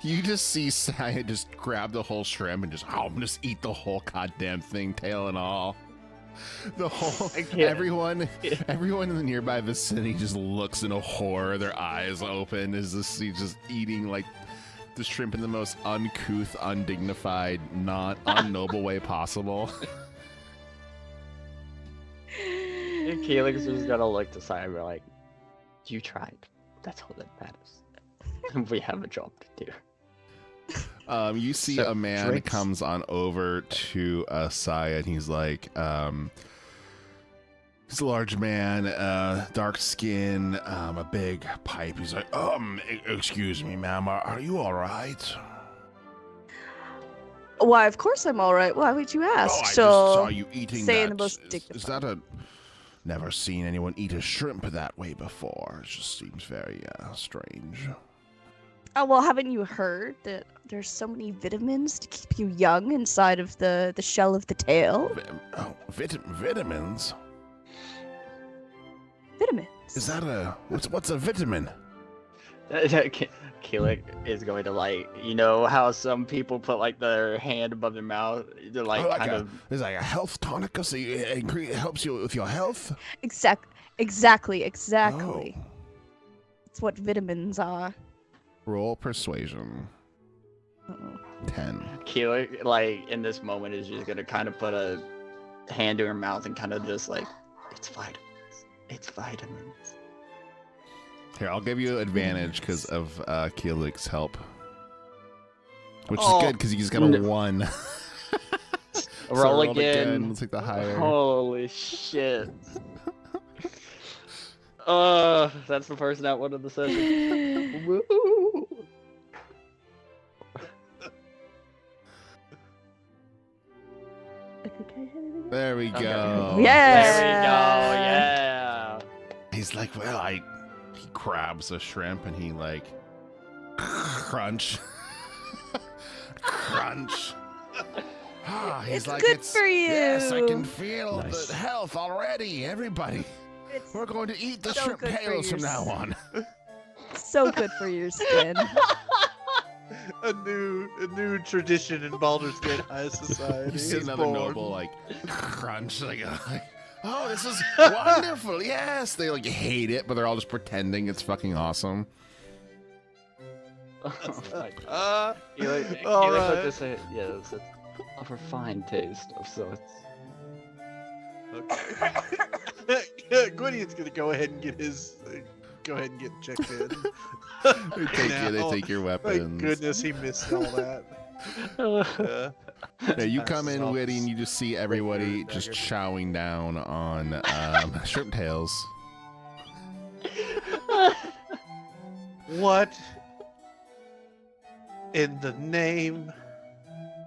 You just see Saya just grab the whole shrimp and just eat the whole goddamn thing, tail and all. The whole everyone in the nearby vicinity just looks in a horror, their eyes open as he's just eating like the shrimp in the most uncouth, undignified, not unnoble way possible. And Keelik's just gonna look to Simon and be like, you tried. That's all that matters. We have a job to do. You see So, a man Drake's- comes on over to Saya, and he's like, he's a large man, dark skin, a big pipe. He's like, excuse me, ma'am, are you all right? Why, of course I'm all right. Why would you ask? I just She'll saw you eating say in that. the most Is dignified. that a... Never seen anyone eat a shrimp that way before. It just seems very strange. Oh, well, haven't you heard that there's so many vitamins to keep you young inside of the shell of the tail? Vitamins? Vitamins. Is that a... What's a vitamin? Keelik is going to like, you know how some people put like their hand above their mouth? They're like, Oh, kind of... It's like a health tonic, so it helps you with your health? Exactly. Oh. It's what vitamins are. Roll persuasion. Uh-oh. 10. Keelik, like, in this moment is just going to kind of put a hand to her mouth and kind of just like, it's vitamins. It's vitamins. Here, I'll give you advantage because of Keelik's help. Which is Oh, good because he's got a no. 1. Roll roll again. Let's take the higher. Holy shit. That's the first nat one of the session. Woo! There we go. Okay. Yeah. There we go, yeah. He's like, well, he grabs a shrimp and he like crunch. Crunch. He's It's like, good for you. Yes, I can feel Nice. the health already. Everybody, It's we're going to eat the so shrimp good for tails from your now on. so good for your skin. A new tradition in Baldur's Gate High Society. You see is another born. noble like crunch, like Oh, this is wonderful. Yes, they like hate it, but they're all just pretending it's fucking awesome. Oh my God. All Keelik right. to say, yes, it's of a fine taste of sorts. Okay. Gwydion's gonna go ahead and get his. Go ahead and get checked in. They take your weapons. Thank goodness he missed all that. Yeah, you come in, Passes Witty, off and you just see everybody dagger. just chowing down on shrimp tails. What in the name?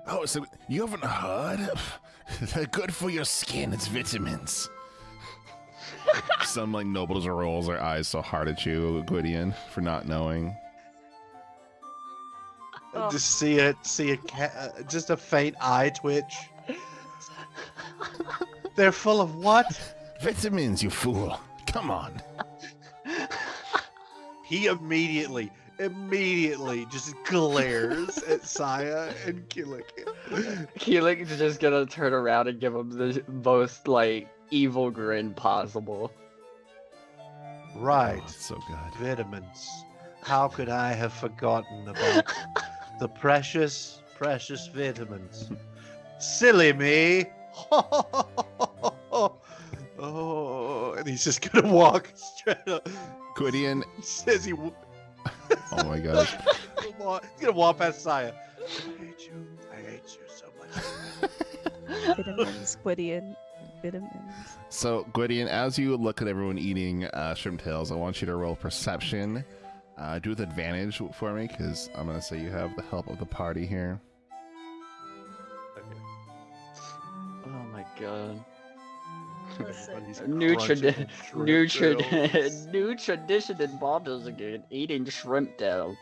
Oh, so you haven't heard? They're good for your skin. It's vitamins. Some like nobles rolls their eyes so hard at you, Gwydion, for not knowing. Oh. Just see a just a faint eye twitch. They're full of what? Vitamins, you fool. Come on. He immediately just glares at Saya and Keelik. Keelik's just gonna turn around and give him the most, like, evil grin possible. Right. Oh, it's so good. Vitamins. How could I have forgotten about the precious, precious vitamins? Silly me. Oh, and he's just gonna walk straight up. Gwydion. Says he. Oh my gosh. He's gonna walk past Saya. I hate you. I hate you so much. Vitamins, Gwydion. Vitamins. So, Gwydion, as you look at everyone eating shrimp tails, I want you to roll perception. Do with advantage for me, because I'm going to say you have the help of the party here. Oh my god. Listen. Everybody's New, crunching shrimp tails. new tradition in Baldur's Gate, eating shrimp tail.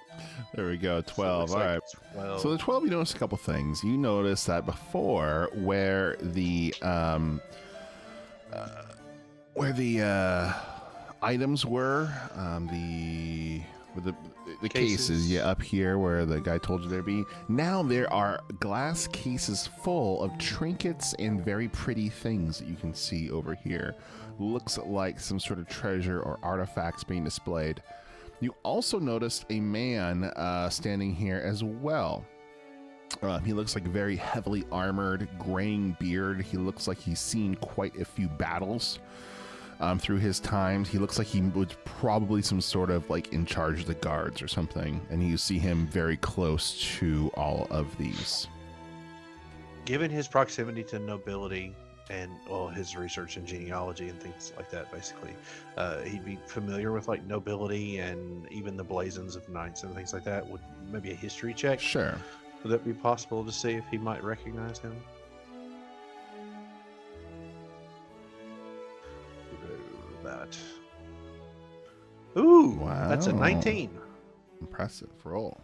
There we go, 12. So All it's right. like 12. So the 12, you notice a couple things. You notice that before, where the items were, the cases, yeah, up here where the guy told you there'd be. Now there are glass cases full of trinkets and very pretty things that you can see over here. Looks like some sort of treasure or artifacts being displayed. You also noticed a man standing here as well. He looks like very heavily armored, graying beard. He looks like he's seen quite a few battles through his times. He looks like he was probably some sort of like in charge of the guards or something. And you see him very close to all of these. Given his proximity to nobility and his research in genealogy and things like that, basically, he'd be familiar with like nobility and even the blazons of knights and things like that. Would maybe a history check? Sure. Would that be possible to see if he might recognize him? That. Ooh, that's a Wow. 19. Impressive roll.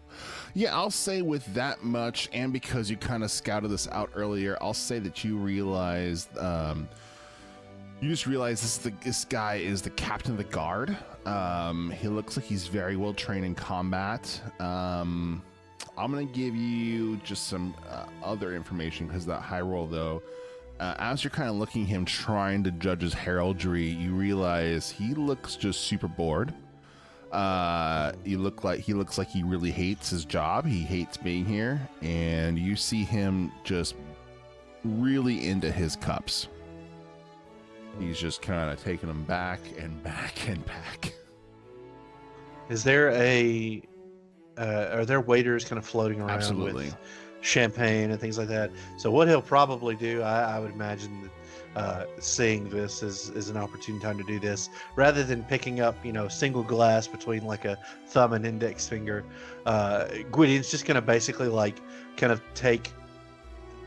Yeah, I'll say with that much, and because you kind of scouted this out earlier, I'll say that you realized, you just realized this guy is the captain of the guard. He looks like he's very well trained in combat. I'm gonna give you just some other information because that high roll, though. As you're kind of looking at him, trying to judge his heraldry, you realize he looks just super bored. He looks like he really hates his job. He hates being here, and you see him just really into his cups. He's just kind of taking them back and back and back. Is there are there waiters kind of floating around Absolutely. with champagne and things like that? So what he'll probably do, I would imagine that seeing this is an opportune time to do this, rather than picking up single glass between like a thumb and index finger. Gwydion's just gonna basically like kind of take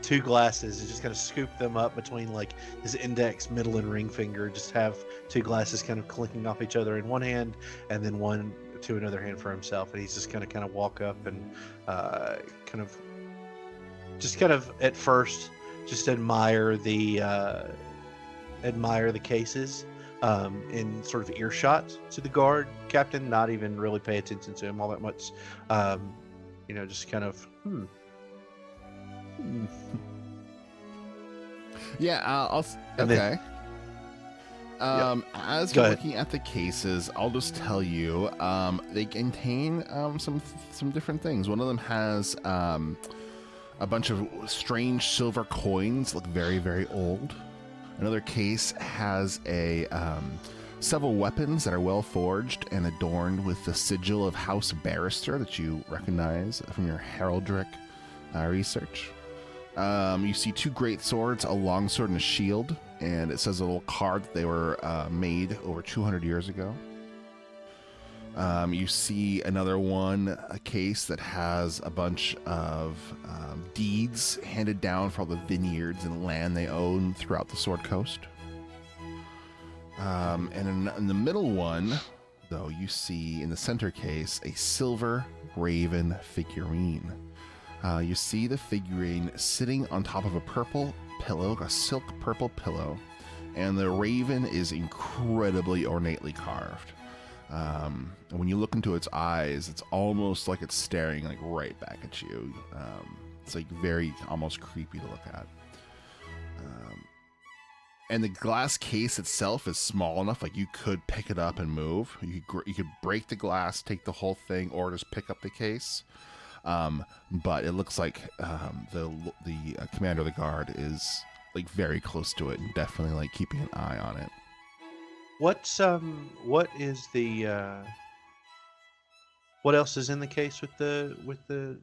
two glasses and just kind of scoop them up between like his index, middle, and ring finger. Just have two glasses kind of clinking off each other in one hand, and then one to another hand for himself. And he's just gonna kind of walk up and kind of at first just admire the cases in sort of earshot to the guard captain, not even really pay attention to him all that much. Just kind of Yeah, I'll And okay. As Go you're ahead. looking at the cases, I'll just tell you, they contain some different things. One of them has a bunch of strange silver coins, look very, very old. Another case has several weapons that are well forged and adorned with the sigil of House Barrister that you recognize from your heraldric research. You see 2 great swords, a longsword and a shield, and it says a little card that they were made over 200 years ago. You see another one, a case that has a bunch of deeds handed down for all the vineyards and land they own throughout the Sword Coast. And in the middle one, though, you see in the center case a silver raven figurine. You see the figurine sitting on top of a purple pillow, a silk purple pillow, and the raven is incredibly ornately carved. And when you look into its eyes, it's almost like it's staring like right back at you. It's like very almost creepy to look at. And the glass case itself is small enough, like you could pick it up and move. You could break the glass, take the whole thing, or just pick up the case. But it looks like the commander of the guard is like very close to it and definitely like keeping an eye on it. What is the what else is in the case with the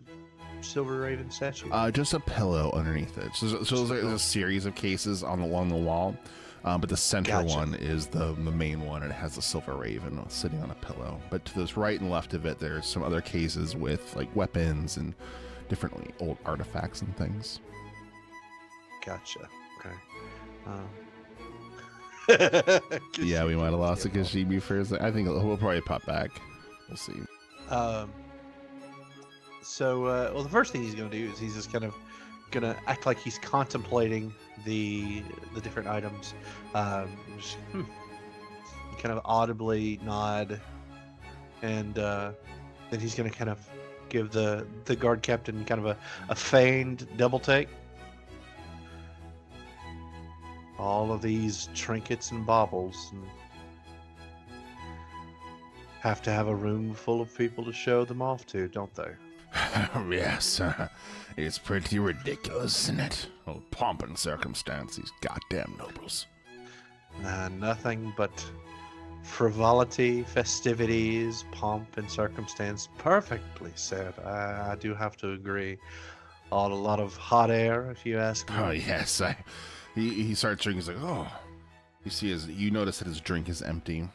silver raven statue? Just a pillow underneath it. So there's a series of cases along the wall, but the center Gotcha. one is the main one, and it has the silver raven sitting on a pillow. But to the right and left of it, there's some other cases with like weapons and different like, old artifacts and things. Gotcha. Okay. Yeah, we might have lost a Kashibi for a second. I think we'll probably pop back. We'll see. So the first thing he's going to do is he's just kind of going to act like he's contemplating the different items. Just, kind of audibly nod, and then he's going to kind of give the guard captain kind of a feigned double take. All of these trinkets and baubles, and have to have a room full of people to show them off to, don't they? Yes, it's pretty ridiculous, isn't it? Oh, pomp and circumstance, these goddamn nobles. Nothing but frivolity, festivities, pomp, and circumstance. Perfectly said. I do have to agree. A lot of hot air, if you ask me. Oh yes, he starts drinking. He's like, oh, you notice that his drink is empty.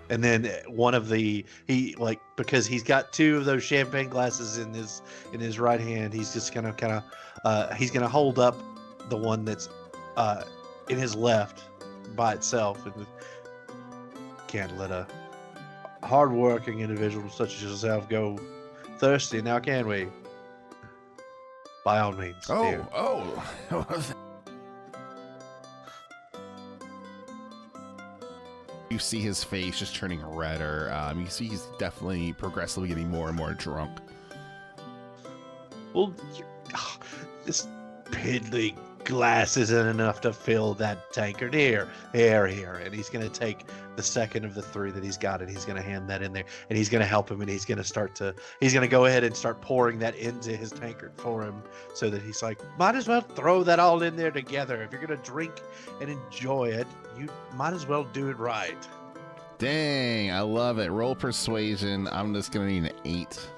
And then one of because he's got 2 of those champagne glasses in his right hand, he's just gonna he's gonna hold up the one that's in his left by itself, and can't let a hardworking individual such as yourself go thirsty, now can we? By all means. Here. Oh. You see his face just turning redder. You see he's definitely progressively getting more and more drunk. Well, this piddly glass isn't enough to fill that tankard. Here. And he's going to take the second of the 3 that he's got, and he's going to hand that in there, and he's going to help him, and he's going to go ahead and start pouring that into his tankard for him, so that he's like, might as well throw that all in there together. If you're going to drink and enjoy it, you might as well do it right. Dang, I love it. Roll persuasion. I'm just going to need an 8.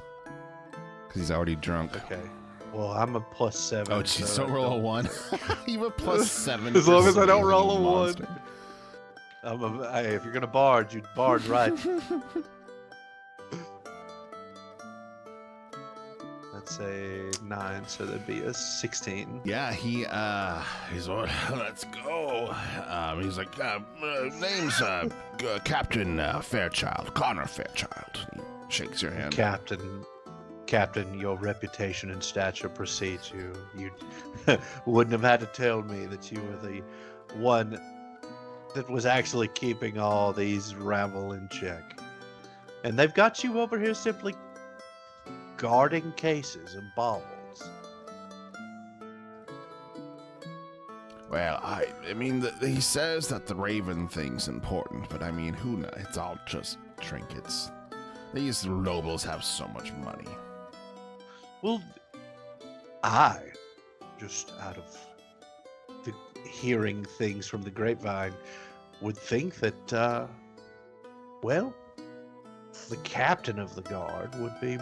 Because he's already drunk. Okay. Well, I'm a +7. Oh, jeez, don't roll a 1. You have a +7. As long as I don't roll a 1. monster. Hey, if you're going to barge, you barge right. That's a 9, so that'd be a 16. Yeah, he's like, let's go. He's like, name's Captain Fairchild, Connor Fairchild. He shakes your hand. Captain, your reputation and stature precedes you. You wouldn't have had to tell me that you were the one that was actually keeping all these rabble in check. And they've got you over here simply guarding cases and baubles. Well, I mean, he says that the raven thing's important, but I mean, who knows? It's all just trinkets. These nobles have so much money. Well, I, just out of the hearing things from the grapevine, would think that, well, the captain of the guard would be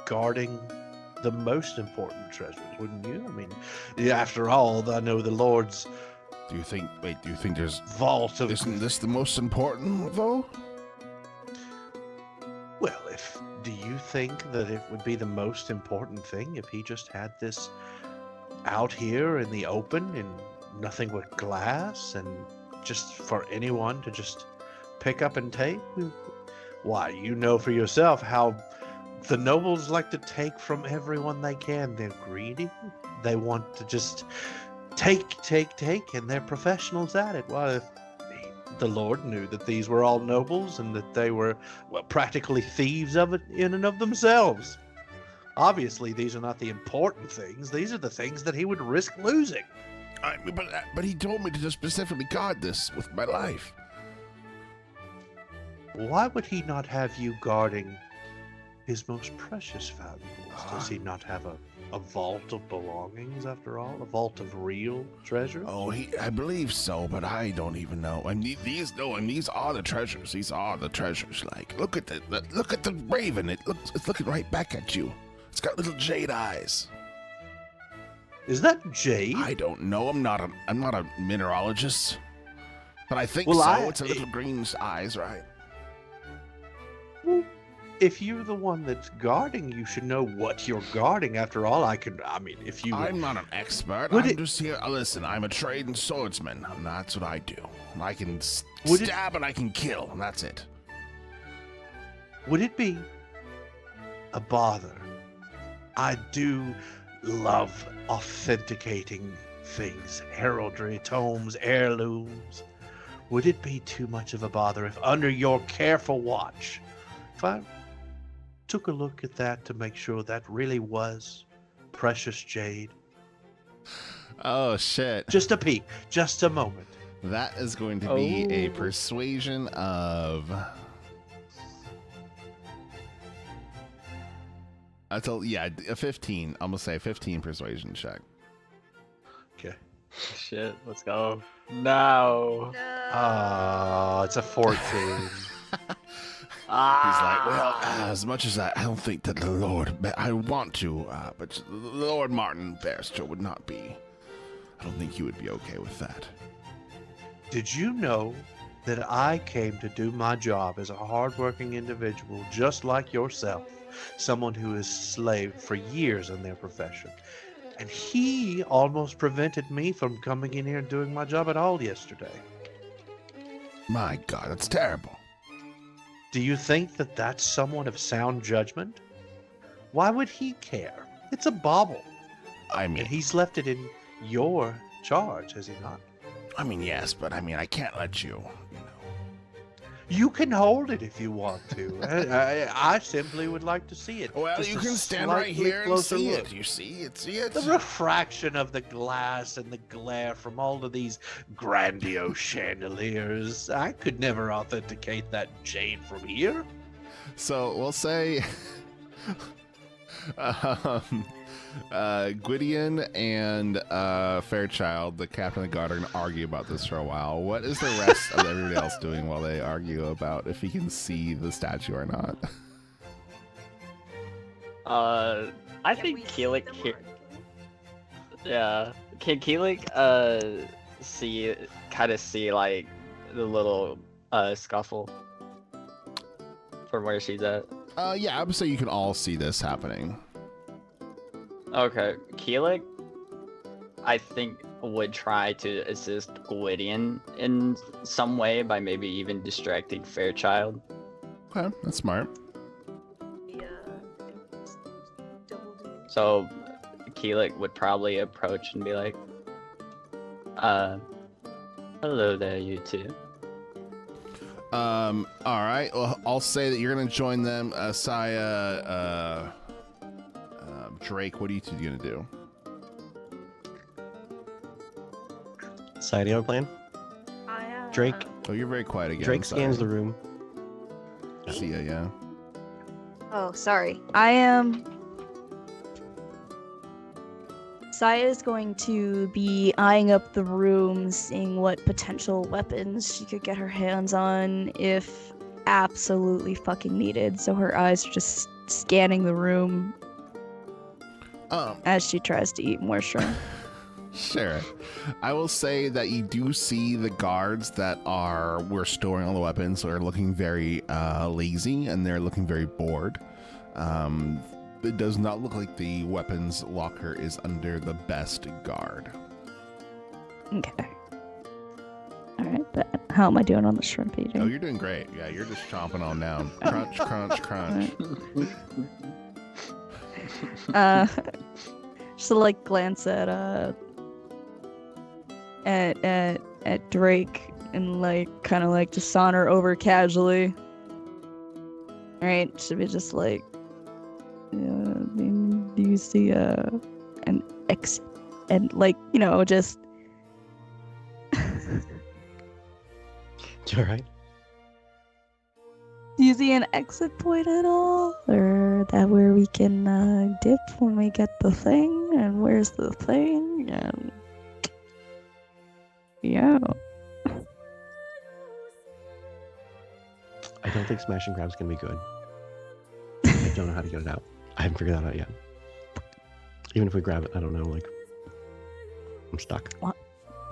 guarding the most important treasures, wouldn't you? I mean, after all, I know the Lord's Do you think there's... vault of... Isn't this the most important, though? Well, do you think that it would be the most important thing if he just had this out here in the open and nothing but glass and just for anyone to just pick up and take? Why, you know for yourself how the nobles like to take from everyone they can. They're greedy. They want to just take, and they're professionals at it. Well, if the Lord knew that these were all nobles and that they were, well, practically thieves of it in and of themselves. Obviously, these are not the important things. These are the things that he would risk losing. But he told me to just specifically guard this with my life. Why would he not have you guarding his most precious valuables? Does he not have a vault of belongings, after all? A vault of real treasure? Oh, I believe so, but I don't even know. I mean, these are the treasures. These are the treasures. Like, look at the raven. It's looking right back at you. It's got little jade eyes. Is that jade? I don't know. I'm not a mineralogist, but I think Well, so. It's a little green eyes, right? Well, if you're the one that's guarding, you should know what you're guarding. After all, if you... I'm not an expert. Would I'm it- just here. Listen, I'm a trained swordsman, and that's what I do. I can Would it- stab and I can kill, and that's it. Would it be a bother? I do love authenticating things, heraldry, tomes, heirlooms. Would it be too much of a bother if under your careful watch, if I took a look at that to make sure that really was precious jade? Oh shit! Just a peek, just a moment. That is going to be a Oh. persuasion of... a 15. I'm gonna say 15 persuasion check. Okay. Shit, let's go. No. It's a 14. He's like, well, as much as I don't think that the Lord, I want to, but Lord Martin Barrister would not be. I don't think he would be okay with that. Did you know that I came to do my job as a hardworking individual just like yourself, someone who has slaved for years in their profession, and he almost prevented me from coming in here and doing my job at all yesterday? My God, that's terrible. Do you think that that's someone of sound judgment? Why would he care? It's a bauble, I and mean, he's left it in your charge, has he not? yes, but I can't let you, You can hold it if you want to. I simply would like to see it. Well, Just you a can stand right slightly here and closer see look. it. You see it? The refraction of the glass and the glare from all of these grandiose chandeliers. I could never authenticate that jade from here. So we'll say Gwydion and Fairchild, the captain of the guard, are going to argue about this for a while. What is the rest of everybody else doing while they argue about if he can see the statue or not? I think Keelik here. Yeah. Can Keelik see like the little scuffle from where she's at? Yeah, I would say you can all see this happening. Okay, Keelik, I think, would try to assist Gwydion in some way by maybe even distracting Fairchild. Okay, that's smart. So Keelik would probably approach and be like, hello there, you two. All right. Well, I'll say that you're gonna join them. Saya, Drake, what are you two gonna do? Saya, do you have a plan? I, Drake. Oh, you're very quiet again. Drake sorry. scans the room. See ya, yeah. Oh, sorry. I am. Saya is going to be eyeing up the room, seeing what potential weapons she could get her hands on if absolutely fucking needed. So her eyes are just scanning the room as she tries to eat more shrimp. Sure. I will say that you do see the guards that were storing all the weapons are looking very lazy, and they're looking very bored. It does not look like the weapons locker is under the best guard. Okay. Alright, but how am I doing on the shrimp eating? Oh, you're doing great. Yeah, you're just chomping on down. Crunch, crunch, crunch. Just to like glance at Drake and like kind of like just saunter over casually. Alright, should be just like, do you see an exit? And like, just. You alright? Do you see an exit point at all? Or that where we can dip when we get the thing? And where's the thing? And yeah. I don't think smash and grab's gonna be good. I don't know how to get it out. I haven't figured that out yet. Even if we grab it, I don't know, like... I'm stuck. Have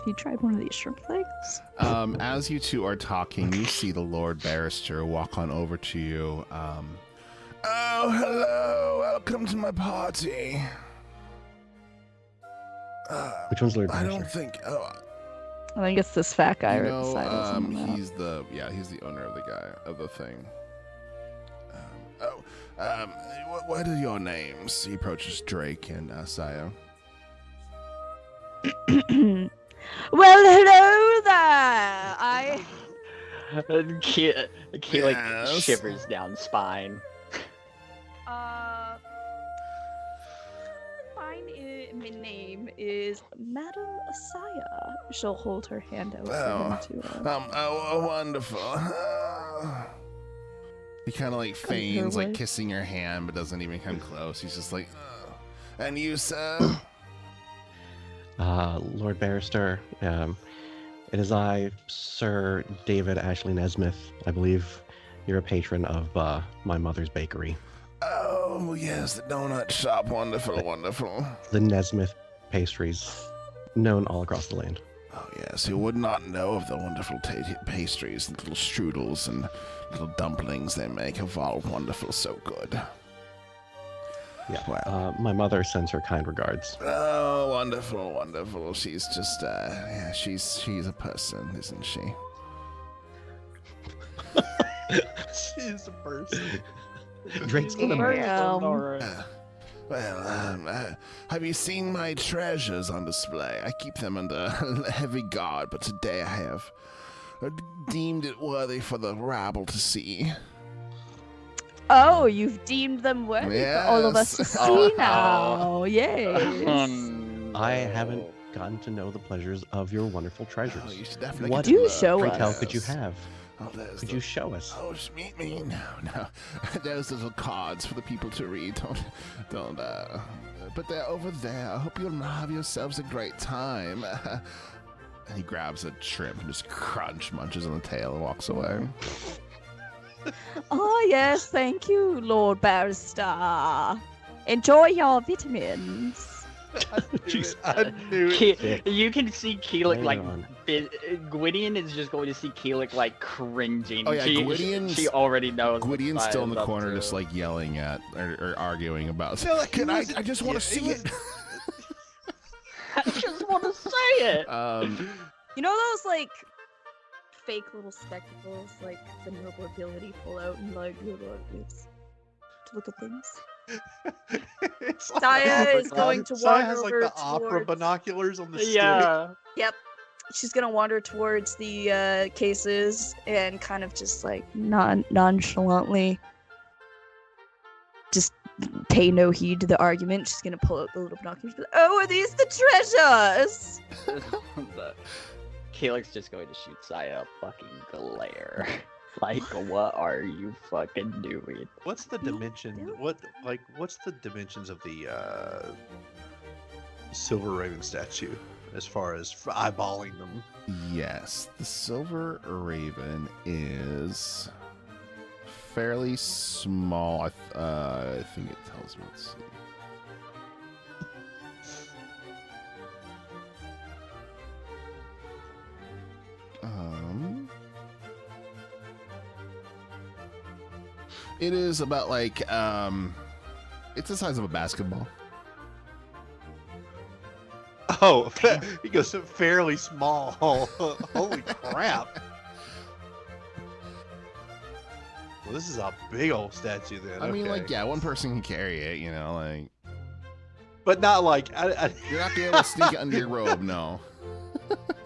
you tried one of these shrimp things? As you two are talking, you see the Lord Barrister walk on over to you. Oh, hello. Welcome to my party. Which one's Lord I Barrister? don't think... I think it's this fat guy you right know, beside us. he's the owner of the guy, of the thing. What are your names? He approaches Drake and Sayo. Well, hello there. Keelik Yes? shivers down spine. My name is Madam Asaya. She'll hold her hand out Oh, for him to. Wonderful. He kind of like feigns like way. kissing your hand, but doesn't even come close. He's just like, and you, sir? Lord Barrister, it is I, Sir David Ashley Nesmith. I believe you're a patron of my mother's bakery. Oh, yes, the donut shop. Wonderful, wonderful. The Nesmith pastries, known all across the land. Oh, yes, who would not know of the wonderful pastries, and little strudels and little dumplings they make of all wonderful, so good. Yeah. Well. My mother sends her kind regards. Oh, wonderful, wonderful. She's just, she's a person, isn't she? She's a person. Drake's gonna have you seen my treasures on display? I keep them under heavy guard, but today I have deemed it worthy for the rabble to see. Oh, you've deemed them worthy for all of us to Yes. see now. Yes. I haven't gotten to know the pleasures of your wonderful treasures. Oh, you should definitely What get to Do the show Freak us. out could you have? Oh, there's Could the- you show us? Oh, meet me? No. There's little cards for the people to read. Don't. But they're over there. I hope you'll have yourselves a great time. And he grabs a shrimp and just munches on the tail and walks away. Oh, yes, thank you, Lord Barrister. Enjoy your vitamins. Jeez. I knew it. Sick. You can see Keelik Hang like on. Gwydion is just going to see Keelik like cringing. Oh, yeah, she already knows. Gwydion's still in the Sia's up corner, to. just like yelling at or arguing about. feel like Can he I? wasn't- I just want to yeah, he see it. I just want to say it. You know those, like, fake little spectacles, like, the nobility pull out and, like, you know, it's to look at things? It's like Saya opera is going to Saya wander has like over the opera towards- binoculars on the stick. Yeah. Yep. She's gonna wander towards the cases and kind of just, like, nonchalantly just pay no heed to the argument. She's gonna pull out the little binoculars and be like, oh, are these the treasures? Keelik's just going to shoot Saya a fucking glare. Like, what are you fucking doing? What's the dimension? What's the dimensions of the Silver Raven statue as far as eyeballing them? Yes, the Silver Raven is fairly small. I think it tells me. Let's see. It is about like it's the size of a basketball. Oh, he goes fairly small. Holy crap! Well, this is a big old statue then. I mean, okay. like, yeah, one person can carry it, you know, like. But not like You're not gonna be able to sneak it under your robe, no.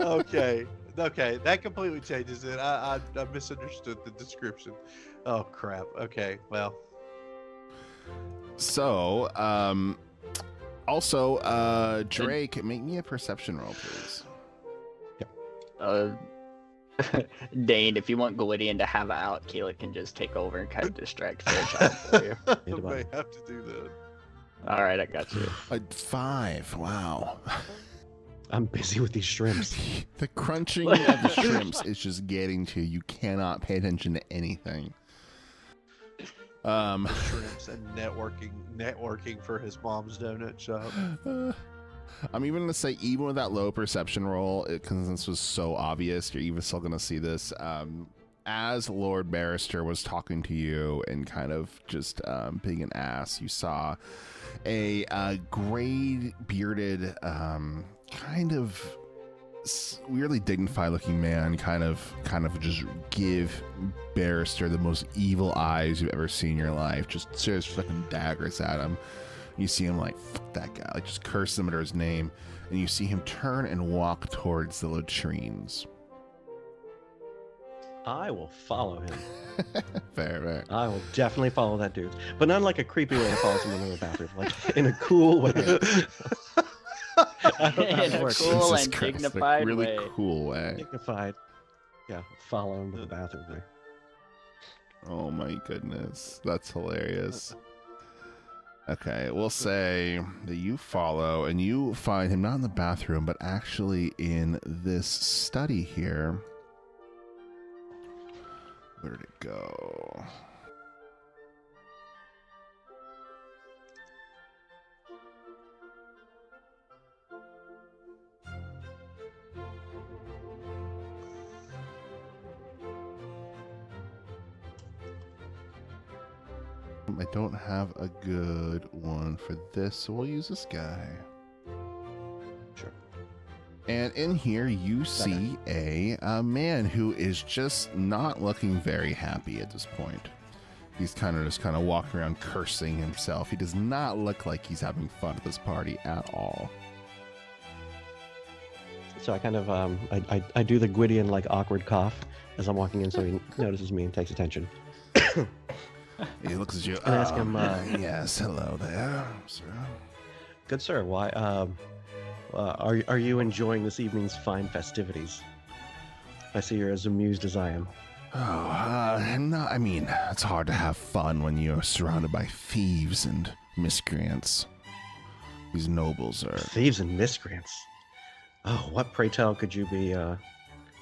Okay, that completely changes it. I misunderstood the description. Oh crap. Okay, well. So, also, Drake, make me a perception roll, please. Dane, if you want Gwydion to have it out, Keelik can just take over and kind of distract Fairchild for you. I may have to do that. All right, I got you. 5. Wow. I'm busy with these shrimps. The crunching of the shrimps is just getting to you. You cannot pay attention to anything. Shrimps and networking for his mom's donut shop. I'm even going to say, even with that low perception roll, because this was so obvious, you're even still going to see this. As Lord Barrister was talking to you and kind of just being an ass, you saw a gray bearded, kind of weirdly dignified looking man kind of just give Barrister the most evil eyes you've ever seen in your life. Just serious fucking daggers at him. You see him like, fuck that guy, like just curse him under his name, and you see him turn and walk towards the latrines. I will follow him. Fair. I will definitely follow that dude, but not like a creepy way to follow someone in the bathroom, like in a cool way. I don't know how In it a works. cool Jesus and Christ, dignified like, really way. cool way. Dignified. Yeah, follow him to the bathroom there. Oh my goodness, that's hilarious. Okay, we'll say that you follow and you find him not in the bathroom, but actually in this study here. Where did it go? I don't have a good one for this, so we'll use this guy. Sure. And in here, you see a man who is just not looking very happy at this point. He's kind of walking around cursing himself. He does not look like he's having fun at this party at all. So I kind of I do the Gwydion like awkward cough as I'm walking in, so he notices me and takes attention. He looks at you. And ask him, yes, hello there, sir. Good sir, why are you enjoying this evening's fine festivities? I see you're as amused as I am. Oh, no, I mean, it's hard to have fun when you're surrounded by thieves and miscreants. These nobles are... Thieves and miscreants? Oh, what, pray tell, could you be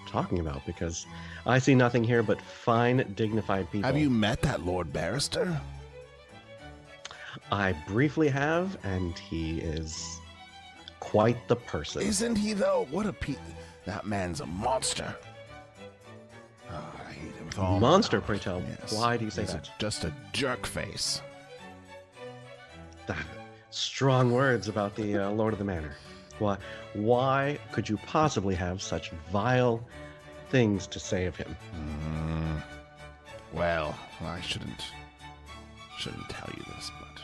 talking about? Because I see nothing here but fine, dignified people. Have you met that Lord Barrister? I briefly have, and he is quite the person. Isn't he, though? What a that man's a monster. Oh, I hate him with all Monster, my pray heart. tell. Yes. Why do you say He's that? just a jerk face. Strong words about the Lord of the Manor. Why could you possibly have such vile things to say of him? Well, I shouldn't tell you this, but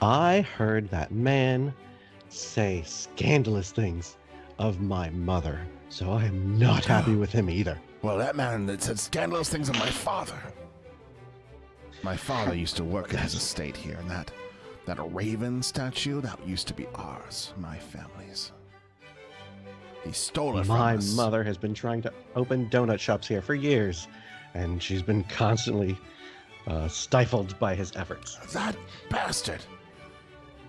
I heard that man say scandalous things of my mother, so I am not happy with him either. well, that man that said scandalous things of my father. My father used to work at his estate here, and that raven statue, that used to be ours, my family's. He stole it from My us. mother has been trying to open donut shops here for years, and she's been constantly stifled by his efforts. That bastard!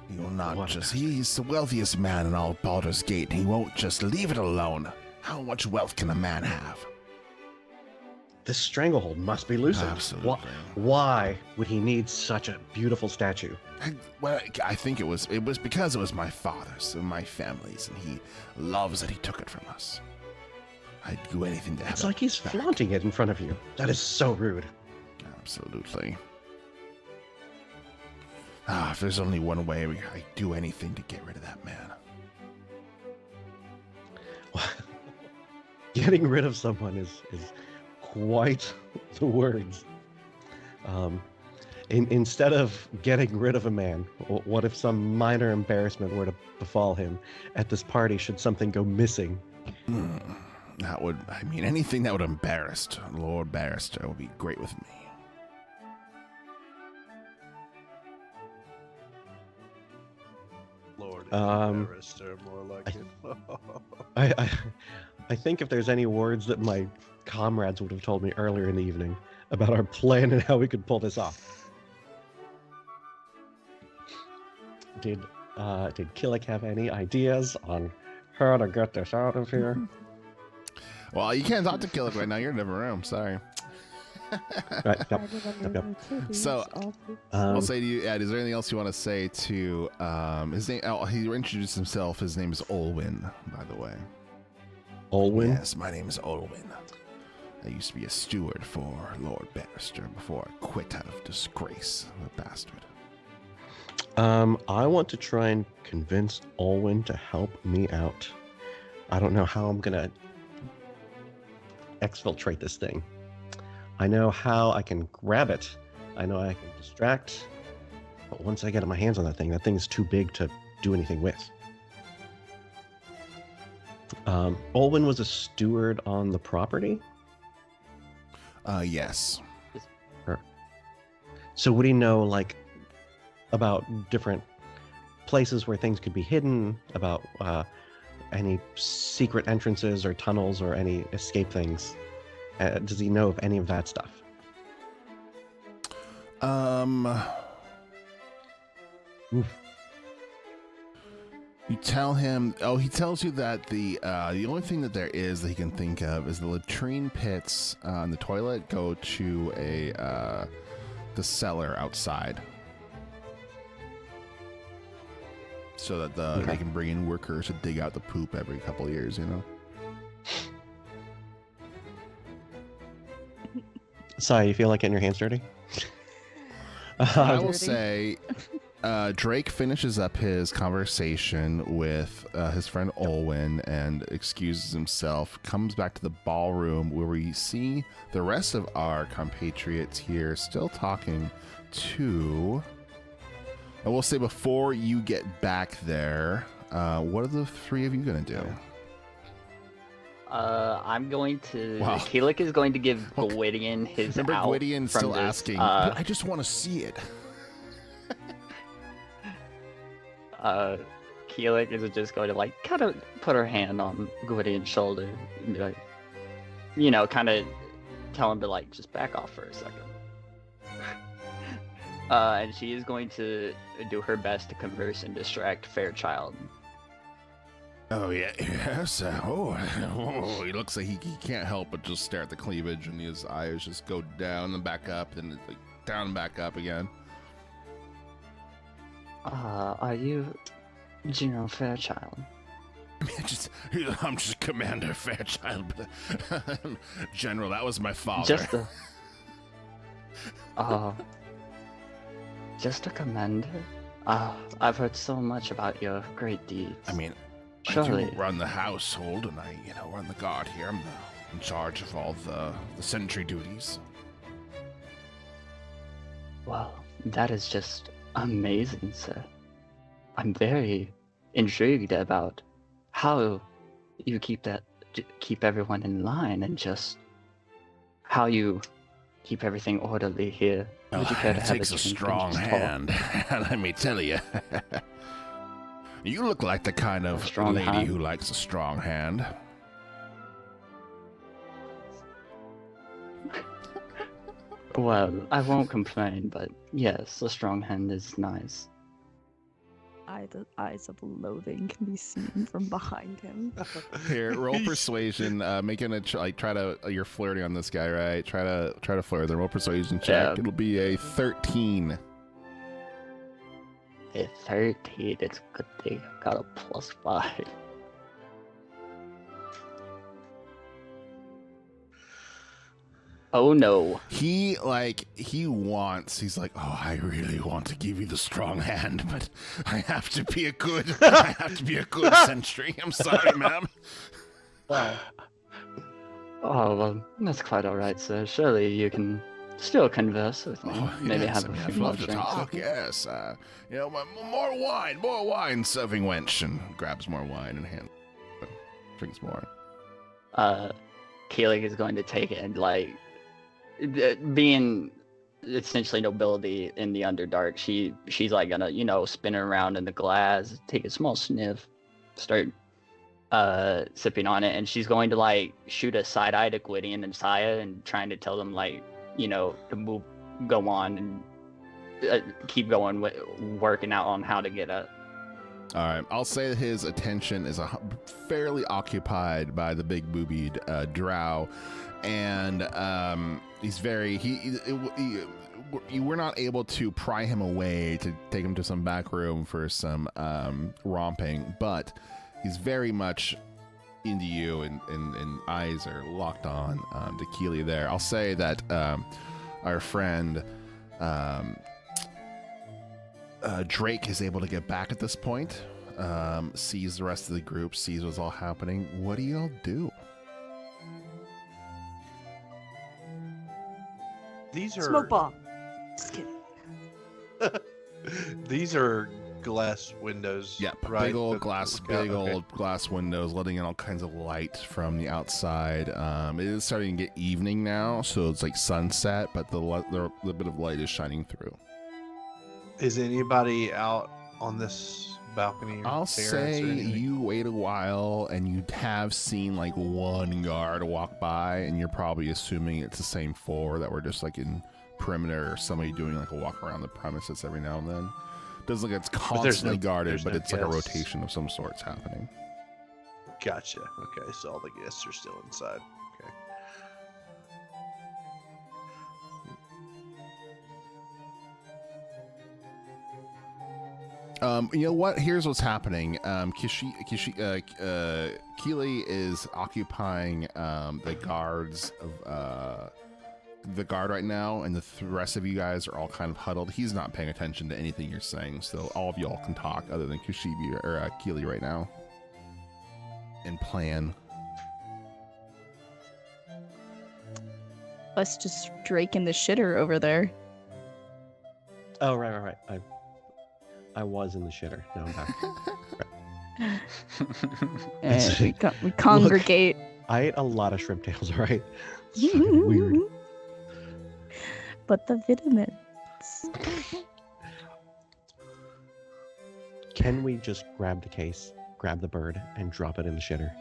He will not What a just... bastard. He's the wealthiest man in all Baldur's Gate, and he won't just leave it alone. How much wealth can a man have? This stranglehold must be loosened. Absolutely. Why would he need such a beautiful statue? I think it was because it was my father's and my family's, and he loves that he took it from us. I'd do anything to have It's it like he's back. flaunting it in front of you. That is so rude. Absolutely. If there's only one way, I'd do anything to get rid of that man. Getting rid of someone is quite the words. Instead of getting rid of a man, what if some minor embarrassment were to befall him at this party should something go missing? That would, anything that would embarrass Lord Barrister would be great with me. Lord, Um, Barrister, more like it. I think if there's any words that my comrades would have told me earlier in the evening about our plan and how we could pull this off. Did Killick have any ideas on how to get this out of here? Well, you can't talk to Killick right now. You're in a different room. Sorry. Right, yep. So, I'll say to you, Ed, is there anything else you want to say to his name? Oh, he introduced himself. His name is Olwyn, by the way. Olwyn? Yes, my name is Olwyn. I used to be a steward for Lord Barrister before I quit out of disgrace. The bastard. I want to try and convince Olwyn to help me out. I don't know how I'm gonna exfiltrate this thing. I know how I can grab it. I know I can distract. But once I get my hands on that thing is too big to do anything with. Olwyn was a steward on the property. Yes. So would he know, like, about different places where things could be hidden, about any secret entrances or tunnels or any escape things? Does he know of any of that stuff? You tell him. Oh, he tells you that the only thing that there is that he can think of is the latrine pits and the toilet go to the cellar outside, so that they can bring in workers to dig out the poop every couple of years. You know. Sorry, you feel like getting your hands dirty? I will say, Drake finishes up his conversation with his friend Olwyn and excuses himself, comes back to the ballroom where we see the rest of our compatriots here still talking to... And we'll say before you get back there, what are the three of you going to do? I'm going to... Wow. Keelik is going to give Gwydion his Remember, out Gwydion's from still this, asking, "But I just want to see it." Keelik is just going to, like, kind of put her hand on Gwydion's shoulder and be like, you know, kind of tell him to, like, just back off for a second. And she is going to do her best to converse and distract Fairchild. Oh, yeah, yes. He looks like he can't help but just stare at the cleavage, and his eyes just go down and back up, and like, down and back up again. Are you General Fairchild? I'm just Commander Fairchild, but General, that was my father. Just a commander? I've heard so much about your great deeds. I mean, surely. I do run the household, and I, run the guard here. I'm in charge of all the sentry duties. Well, that is just amazing, sir. I'm very intrigued about how you keep everyone in line and just how you keep everything orderly here. Would you care to It have takes a drink and strong just talk? hand, let me tell you. You look like the kind A of strong lady hand. who likes a strong hand. Well, I won't complain, but yes, a strong hand is nice. The eyes of loathing can be seen from behind him. Here, roll persuasion. Making a try to. You're flirting on this guy, right? Try to flirt. Then roll persuasion check. Yeah. It'll be a 13. A 13, it's a good thing. I got a +5. Oh no. He's like, oh, I really want to give you the strong hand, but I have to be a good sentry. I'm sorry, ma'am. Oh, well, that's quite alright, sir. Surely you can still converse with me. Oh, Maybe yes, have a I'd few more love to drinks. talk. Yes, more wine, serving wench, and grabs more wine and drinks more. Keeling is going to take it and, like, being essentially nobility in the Underdark, she's like gonna, spin around in the glass, take a small sniff, start sipping on it, and she's going to like shoot a side eye to Gwydion and Saya and trying to tell them like, to go on and keep going with working out on how to get up. All right, I'll say that his attention is fairly occupied by the big boobied drow, and he's very you were not able to pry him away to take him to some back room for some romping, but he's very much into you, and eyes are locked on to Keely there. I'll say that our friend Drake is able to get back at this point, sees the rest of the group, sees what's all happening. What do y'all do? These are Smoke bomb. Just kidding. These are glass windows. Yep, right? big old that glass, look out? Okay. glass windows, letting in all kinds of light from the outside. It is starting to get evening now, so it's like sunset, but the bit of light is shining through. Is anybody out on this balcony? Or I'll terrace say or anything? you wait a while, and you have seen like one guard walk by, and you're probably assuming it's the same four that were just like in perimeter, or somebody doing like a walk around the premises every now and then. Doesn't look like it's constantly guarded, there's but no it's like a guests. rotation of some sorts happening. Gotcha. Okay, so all the guests are still inside. Okay. You know what? Here's what's happening. Keely is occupying the guards of the guard right now, and the rest of you guys are all kind of huddled. He's not paying attention to anything you're saying, so all of y'all can talk other than Kushibi or Keely right now and plan. Us just Drake in the shitter over there. Oh, right. I was in the shitter. Now I'm back. And we congregate. I ate a lot of shrimp tails, all right? It's fucking weird. But the vitamins. Can we just grab the case, grab the bird, and drop it in the shitter?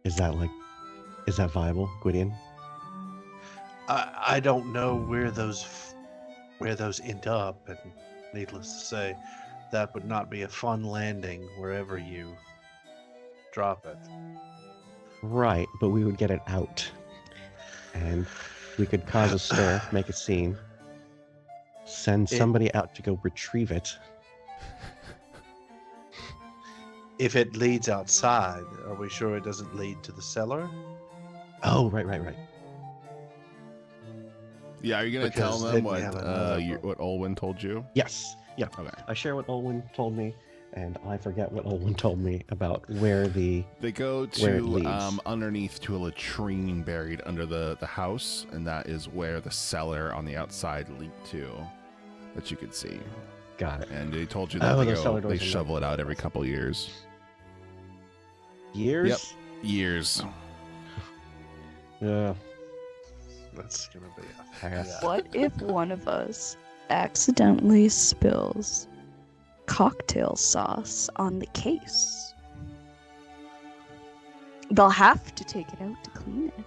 Is that viable, Gwydion? I don't know where those end up, and needless to say, that would not be a fun landing wherever you drop it. Right, but we would get it out. And we could cause a stir, make a scene, send somebody out to go retrieve it. If it leads outside, are we sure it doesn't lead to the cellar? Oh, right. Yeah, are you gonna tell Because them then we what have another what Olwyn told you? Yes. Yeah. Okay. I share what Olwyn told me, and I forget what Olwyn told me about where the... They go Where it to leads. underneath to a latrine buried under the house, and that is where the cellar on the outside leaked to, that you could see. Got it. And they told you that Oh, they the cellar doors they are shovel not- it out every couple of years. Years? Yep. Years. Yeah. That's gonna be Pass. What if one of us accidentally spills cocktail sauce on the case. They'll have to take it out to clean it.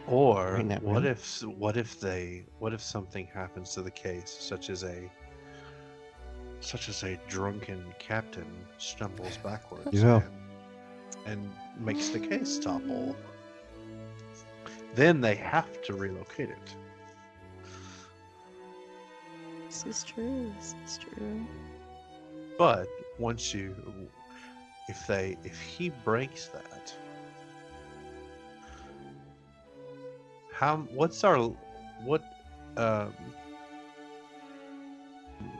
Or Right now, what right? if something happens to the case, such as a drunken captain stumbles backwards Yeah. and makes the case topple? Then they have to relocate it. This is true. This is true. But if he breaks that,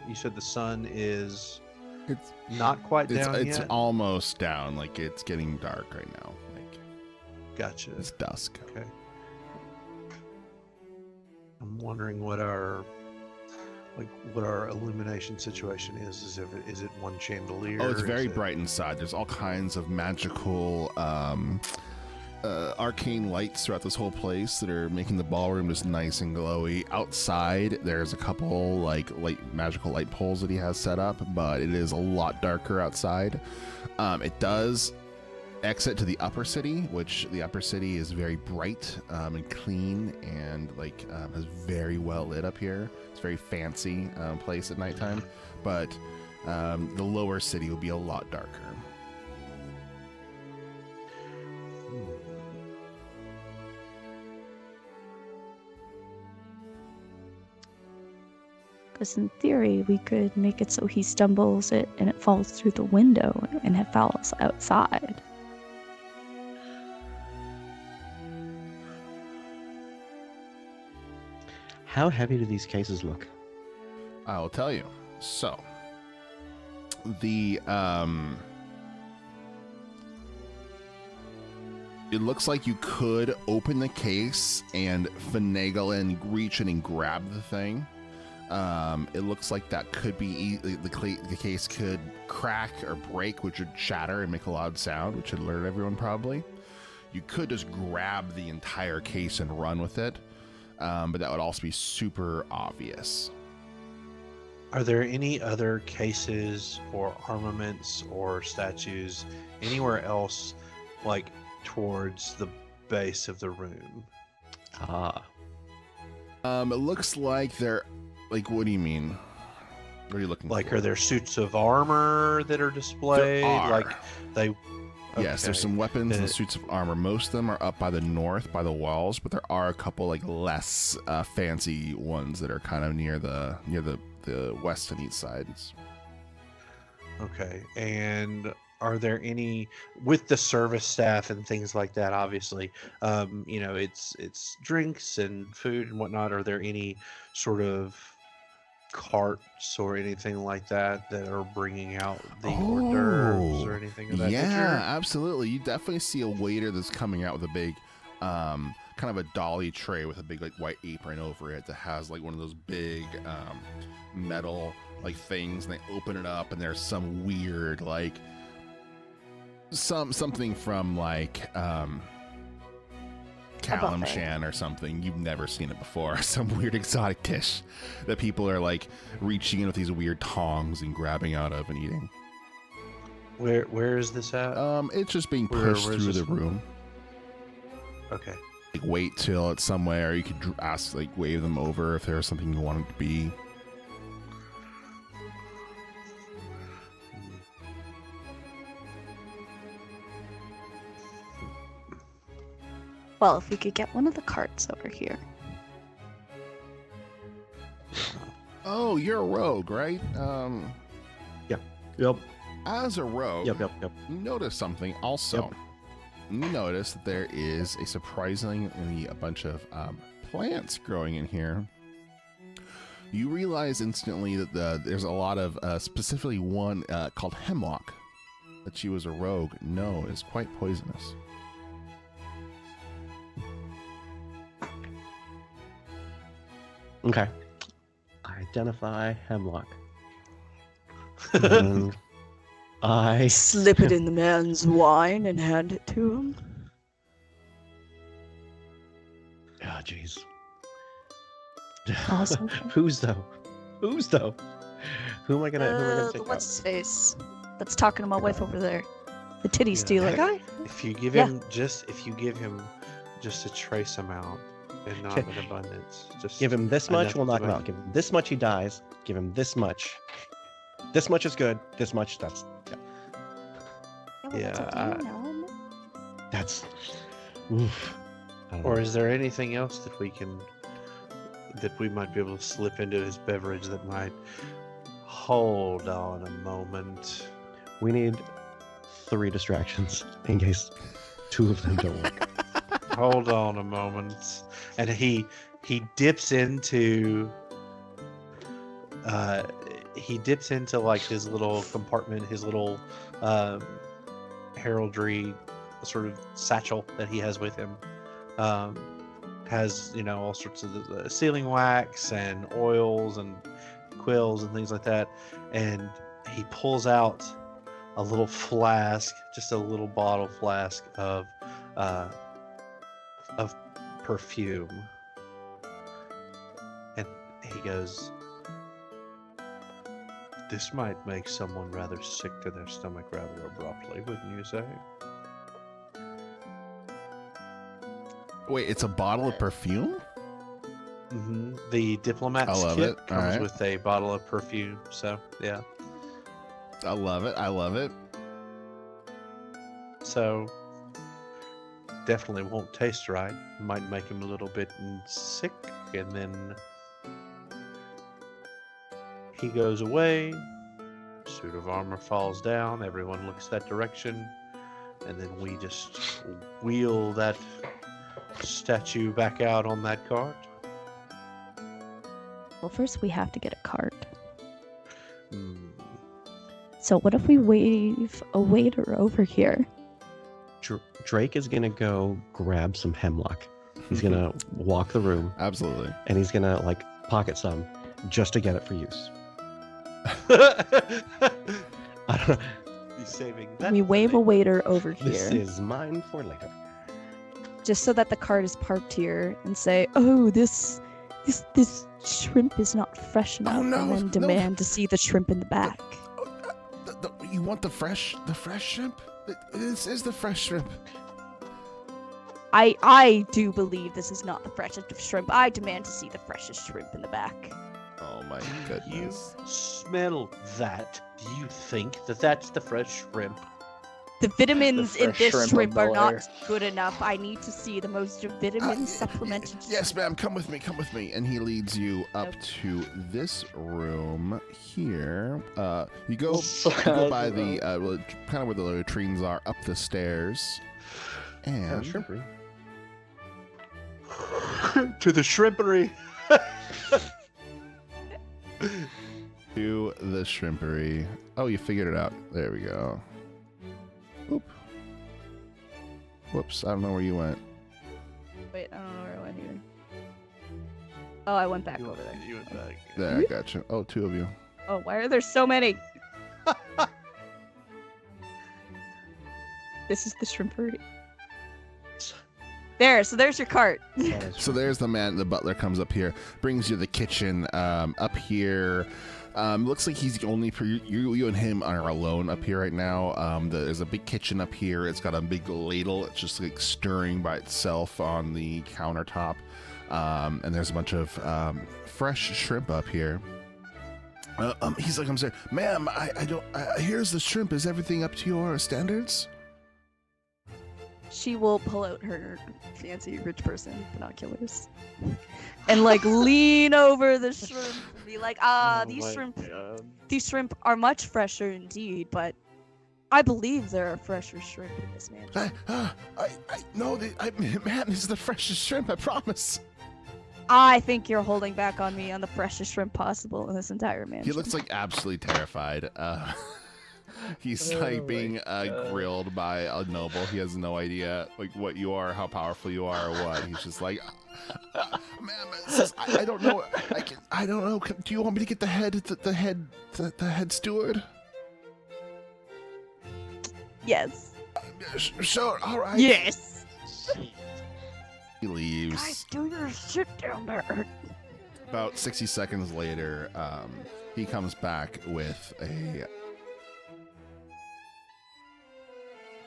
you said the sun is It's not quite down it's yet? almost down. Like it's getting dark right now. Like Gotcha. it's dusk. Okay. I'm wondering what our illumination situation is. Is it one chandelier? Oh, it's very Is it- bright inside. There's all kinds of magical, arcane lights throughout this whole place that are making the ballroom just nice and glowy. Outside, there's a couple like magical light poles that he has set up, but it is a lot darker outside. It does exit to the upper city, which the upper city is very bright and clean and is very well lit up here. It's a very fancy place at nighttime, but the lower city will be a lot darker. Because in theory, we could make it so he stumbles it and it falls through the window and it falls outside. How heavy do these cases look? I will tell you. So, it looks like you could open the case and finagle and reach in and grab the thing. It looks like that could be the case could crack or break, which would shatter and make a loud sound, which would alert everyone probably. You could just grab the entire case and run with it, but that would also be super obvious. Are there any other cases or armaments or statues anywhere else, like towards the base of the room? Ah. It looks like they're like. What do you mean? What are you looking Like, for? are there suits of armor that are displayed? There are. Like they. Yes, there's Okay. some weapons and Uh, suits of armor. Most of them are up by the north, by the walls, but there are a couple like less fancy ones that are kind of near the west and east sides. Okay, and are there any with the service staff and things like that? Obviously, it's drinks and food and whatnot. Are there any sort of carts or anything like that that are bringing out the hors d'oeuvres or anything of that yeah, nature? absolutely. You definitely see a waiter that's coming out with a big, kind of a dolly tray with a big like white apron over it that has like one of those big metal like things, and they open it up and there's some weird like something from like Kalimshan or something. You've never seen it before. Some weird exotic dish that people are like reaching in with these weird tongs and grabbing out of and eating. Where is this at? It's just being Where- pushed where's through this the room. Okay. Like wait till it's somewhere. You could ask, like, wave them over if there's something you want it to be. Well, if we could get one of the carts over here. Oh, you're a rogue, right? Yep. As a rogue, Yep. you notice something also. Yep. You notice that there is a surprisingly a bunch of plants growing in here. You realize instantly that there's a lot of, specifically one called hemlock, that you as a rogue know is quite poisonous. Okay. Identify hemlock. And I Slip it in the man's wine and hand it to him. Ah, jeez. Awesome. Who's though? Who's though? Who am I gonna take What's out? his face? That's talking to my wife over there. The titty stealer guy. If you give Yeah. him just a trace amount and not Okay. in abundance, just Give him this much, enough we'll to knock him make- out. Give him this much, he dies. Give him this much. This much is good. This much, that's that's. Oof. I don't Or know. is there anything else that we might be able to slip into his beverage that might hold on a moment? We need 3 distractions in case 2 of them don't work. Hold on a moment. And he dips into like his little compartment, his little heraldry sort of satchel that he has with him. Has, you know, all sorts of the sealing wax and oils and quills and things like that. And he pulls out a little flask, just a little bottle flask of perfume. And he goes, "This might make someone rather sick to their stomach rather abruptly, wouldn't you say?" Wait, it's a bottle of perfume? Mm-hmm. The diplomat's I love kit it. comes Alright. with a bottle of perfume. So yeah. I love it. I love it. So definitely won't taste right. Might make him a little bit sick, and then he goes away. Suit of armor falls down. Everyone looks that direction, and then we just wheel that statue back out on that cart. Well, first we have to get a cart. Hmm. So what if we wave a waiter over here? Drake is gonna go grab some hemlock. He's gonna walk the room Absolutely. and he's gonna like pocket some just to get it for use. I don't know. He's saving that. We wave a waiter over This here, is mine for later. just so that the cart is parked here, and say, "Oh, this shrimp is not fresh enough," no, and then no. demand to see the shrimp in the back. You want the fresh shrimp? This is the fresh shrimp. I do believe this is not the freshest of shrimp. I demand to see the freshest shrimp in the back. Oh my You goodness. smell that? Do you think that that's the fresh shrimp? The vitamins in fresh this shrimp shrimp are not aboard. good enough. I need to see the most vitamin supplemented. Yes, ma'am. Come with me. Come with me. And he leads you up Nope. to this room here. You go by the kind of where the latrines are, up the stairs, and Shrimp room. To the shrimpery. to the shrimpery. Oh, you figured it out. There we go. Oop. Whoops. I don't know where you went. Wait, I don't know where I went either. Oh, I went back over there. You went back. There, I got you. Oh, 2 of you. Oh, why are there so many? This is the shrimpery. There, so there's your cart. So there's the man. The butler comes up here, brings you the kitchen. Up here, looks like he's the only. You and him are alone up here right now. There's a big kitchen up here. It's got a big ladle. It's just like stirring by itself on the countertop. And there's a bunch of fresh shrimp up here. He's like, I'm sorry, ma'am. Here's the shrimp. Is everything up to your standards? She will pull out her fancy rich person binoculars and like lean over the shrimp and be like, these shrimp are much fresher indeed, but I believe there are fresher shrimp in this mansion. No, man, this is the freshest shrimp. I promise. I think you're holding back on me on the freshest shrimp possible in this entire mansion. He looks like absolutely terrified. He's like being grilled by a noble. He has no idea like what you are, how powerful you are, or what. He's just like, ma'am, I don't know. I don't know. Do you want me to get the head steward? Yes. Sure. All right. Yes. He leaves. Guys, do your shit down there. About 60 seconds later, he comes back with a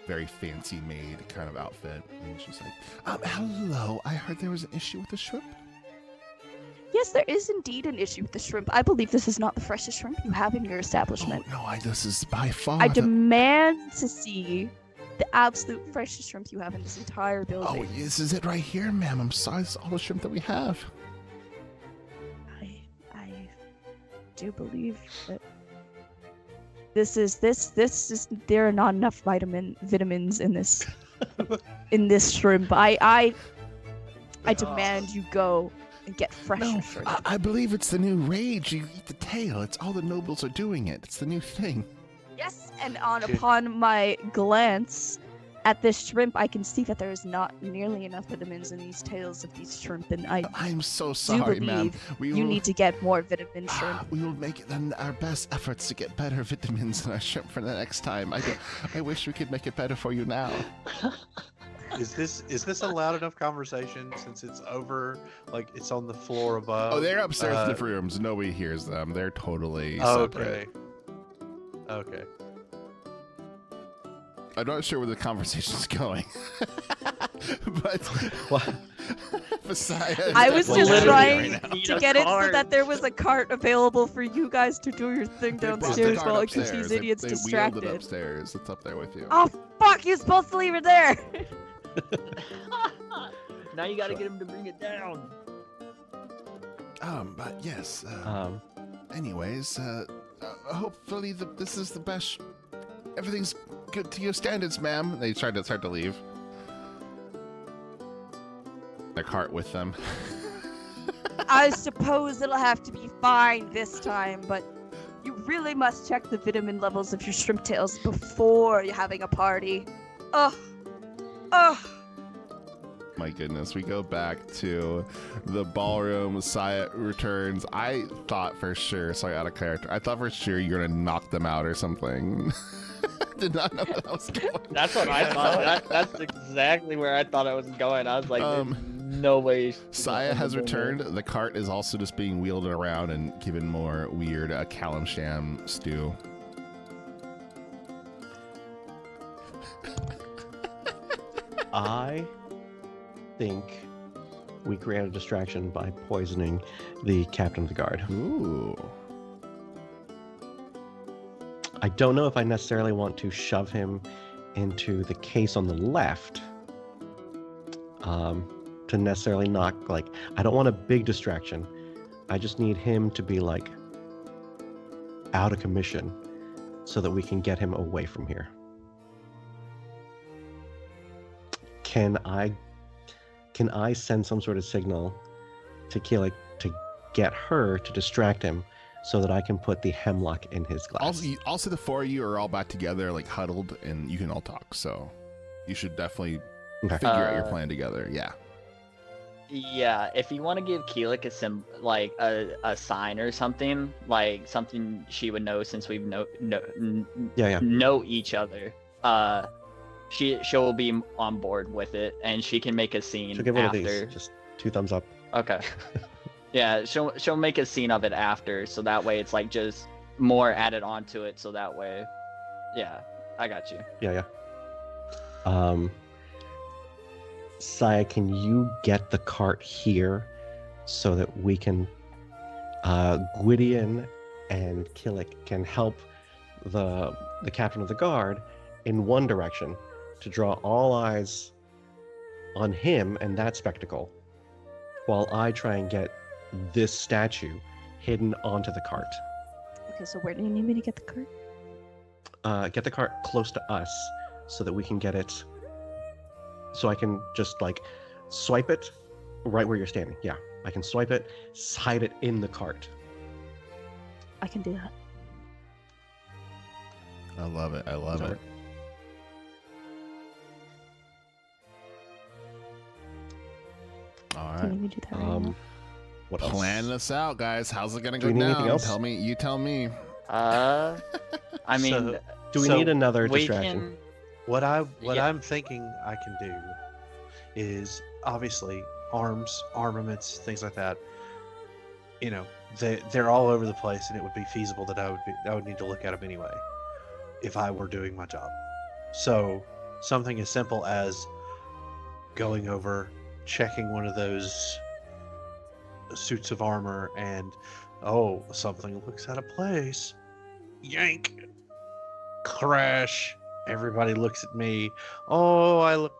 very fancy made kind of outfit. And she's like, hello, I heard there was an issue with the shrimp. Yes, there is indeed an issue with the shrimp. I believe this is not the freshest shrimp you have in your establishment. Oh, no, this is by far I demand to see the absolute freshest shrimp you have in this entire building. Oh, this is it right here, ma'am. I'm sorry, this is all the shrimp that we have. I do believe that this is there are not enough vitamins in this in this shrimp. I demand you go and get fresher shrimp. I believe it's the new rage. You eat the tail. It's all the nobles are doing it. It's the new thing. Yes, and upon my glance at this shrimp, I can see that there is not nearly enough vitamins in these tails of these shrimp, and I'm so do sorry, ma'am. believe you need to get more vitamin shrimp. We will make our best efforts to get better vitamins in our shrimp for the next time. I wish we could make it better for you now. Is this a loud enough conversation since it's over, like it's on the floor above? Oh, they're upstairs in different rooms. Nobody hears them. They're totally separate. Okay. I'm not sure where the conversation's going. But Messiah, I was just trying right to get it so that there was a cart available for you guys to do your thing They brought the downstairs cart while I keep upstairs. these idiots they distracted. wheeled it upstairs. It's up there with you. Oh fuck! You're supposed to leave it there. Now you gotta get him to bring it down. But yes. Um, Anyways, hopefully this is the best. Everything's good to your standards, ma'am. They tried to start to leave. Their cart with them. I suppose it'll have to be fine this time, but you really must check the vitamin levels of your shrimp tails before you're having a party. Ugh. My goodness, we go back to the ballroom. Messiah returns. I thought for sure, so out of character, I thought for sure you're gonna knock them out or something. Did not know that was going. That's what I thought. That's exactly where I thought I was going. I was like, there's no way. Saya has returned. The cart is also just being wheeled around and given more weird Kalimsham stew. I think we create a distraction by poisoning the captain of the guard. Ooh. I don't know if I necessarily want to shove him into the case on the left to necessarily knock, like, I don't want a big distraction. I just need him to be, like, out of commission so that we can get him away from here. Can I send some sort of signal to Keelik to get her to distract him so that I can put the hemlock in his glass? Also, the four of you are all back together, like huddled, and you can all talk. So you should definitely figure out your plan together. Yeah. Yeah, if you want to give Keelik a sign or something, like something she would know since we've know each other. She'll be on board with it, and she can make a scene She'll give after. one of these, just 2 thumbs up. Okay. Yeah, she'll make a scene of it after, so that way it's like just more added onto it, so that way, yeah, I got you. Yeah. Saya, can you get the cart here so that we can, Gwydion and Killick can help the captain of the guard in one direction to draw all eyes on him and that spectacle, while I try and get this statue hidden onto the cart. Okay, so where do you need me to get the cart? Get the cart close to us so that we can get it. So I can just like swipe it right where you're standing. Yeah, I can swipe it, hide it in the cart. I can do that. I love it. I love it. All Can right. you do that right now? What else? Plan this out, guys. How's it gonna Do go we need anything down? else? Tell me. You tell me. I mean, So- Do we So need another we distraction? can. What Yeah. I'm thinking I can do is obviously arms, armaments, things like that. You know, they're all over the place, and it would be feasible that I would need to look at them anyway if I were doing my job. So something as simple as going over, checking one of those suits of armor, and something looks out of place. Yank, crash. Everybody looks at me. I look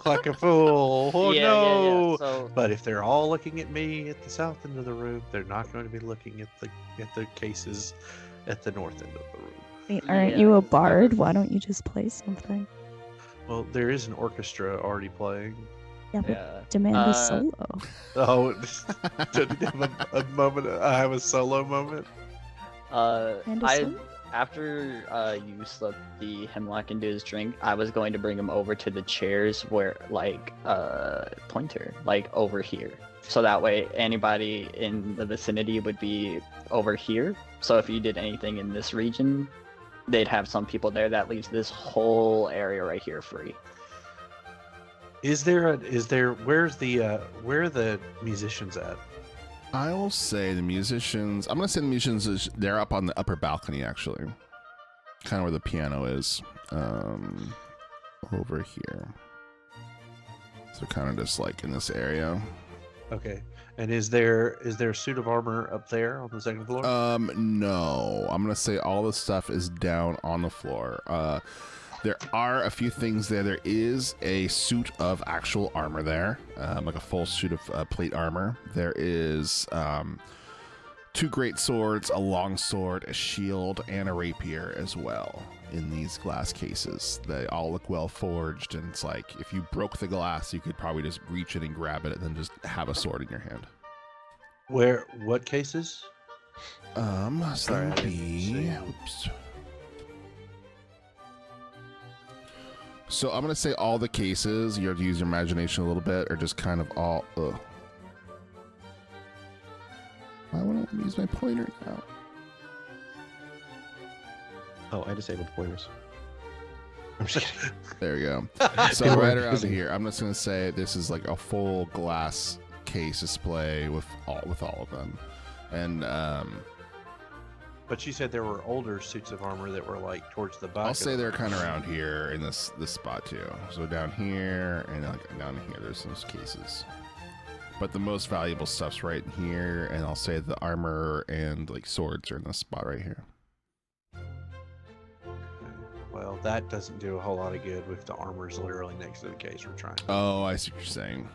like a fool. Oh no! Yeah. So But if they're all looking at me at the south end of the room, they're not going to be looking at the cases at the north end of the room. Wait, aren't Yeah, you a 'cause I bard? was- Why don't you just play something? Well, there is an orchestra already playing. Yeah, but yeah. demand a Uh, solo. Oh, did you have a moment? I have a solo moment. And a I solo. after you slipped the hemlock into his drink, I was going to bring him over to the chairs where pointer, like over here. So that way anybody in the vicinity would be over here. So if you did anything in this region, they'd have some people there. That leaves this whole area right here free. Where are the musicians at? I will say the musicians. I'm gonna say the musicians. They're up on the upper balcony, actually, kind of where the piano is, over here. So kind of just like in this area. Okay. And is there a suit of armor up there on the second floor? No. I'm gonna say all the stuff is down on the floor. There are a few things there. There is a suit of actual armor there, like a full suit of plate armor. There is 2 great swords, a long sword, a shield, and a rapier as well in these glass cases. They all look well forged, and it's like if you broke the glass, you could probably just reach in and grab it and then just have a sword in your hand. What cases? So Sorry, that I would didn't be. see. Oops. So I'm gonna say all the cases. You have to use your imagination a little bit, or just kind of all. Ugh. Why won't I use my pointer now? Oh, I disabled pointers. I'm just kidding. There we go. So People are right around confusing. here, I'm just gonna say this is like a full glass case display with all of them, and But you said there were older suits of armor that were like towards the back. I'll of say the they're room. kind of around here in this spot too. So down here and like down here, there's those cases. But the most valuable stuff's right here, and I'll say the armor and like swords are in this spot right here. Well, that doesn't do a whole lot of good if the armor's literally next to the case we're trying. Oh, I see what you're saying.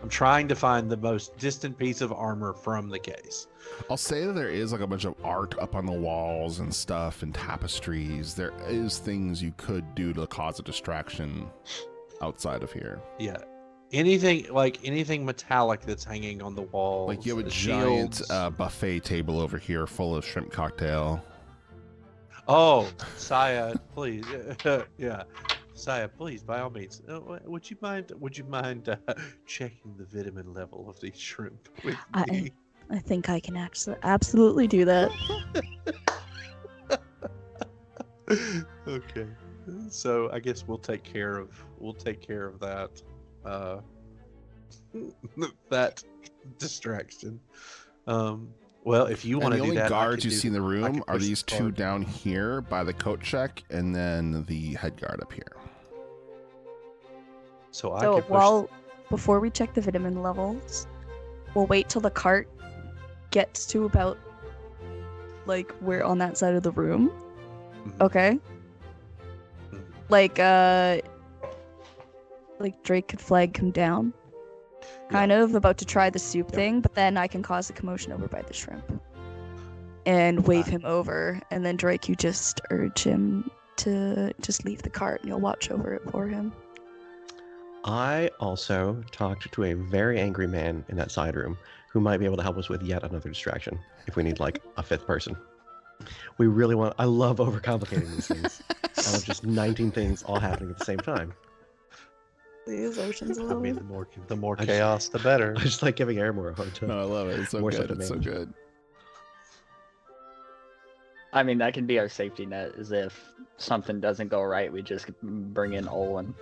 I'm trying to find the most distant piece of armor from the case. I'll say that there is like a bunch of art up on the walls and stuff and tapestries. There is things you could do to cause a distraction outside of here. Yeah. Anything metallic that's hanging on the wall. Like you have a giant buffet table over here full of shrimp cocktail. Oh, Saya, please. Yeah. Saya, please, by all means. Would you mind checking the vitamin level of these shrimp with me? I think I can absolutely do that. Okay. So I guess we'll take care of that that distraction. Well, if you want And to the do only that, I guards could you do- see in the I room could are push these the 2 guard. down here by the coat check, and then the head guard up here. So I So could push. before we check the vitamin levels, we'll wait till the cart gets to about like we're on that side of the room. Mhm. Okay. Mhm. Like Drake could flag him down. Kind of about to try the soup thing, but then I can cause a commotion over by the shrimp. And wave him over, and then Drake, you just urge him to just leave the cart and you'll watch over it for him. I also talked to a very angry man in that side room who might be able to help us with yet another distraction if we need like a 5th person. We really want. I love overcomplicating these things. I love just 19 things all happening at the same time. Please, Ocean's I mean, 11. the more I just- chaos, the better. I just like giving Airmore a hard time. No, I love it. It's so More good. so It's so demand. good. I mean, that can be our safety net, is if something doesn't go right, we just bring in Olin.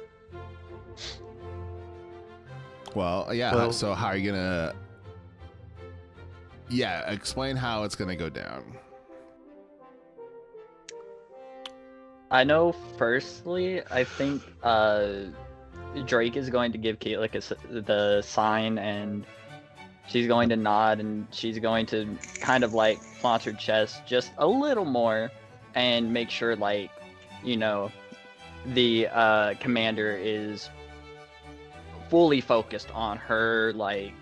Well, yeah. Well- So how are you gonna? Yeah, explain how it's gonna go down. I know. Firstly, I think Drake is going to give Kate like the sign, and she's going to nod, and she's going to kind of like flaunt her chest just a little more, and make sure like, you know, the commander is fully focused on her, like,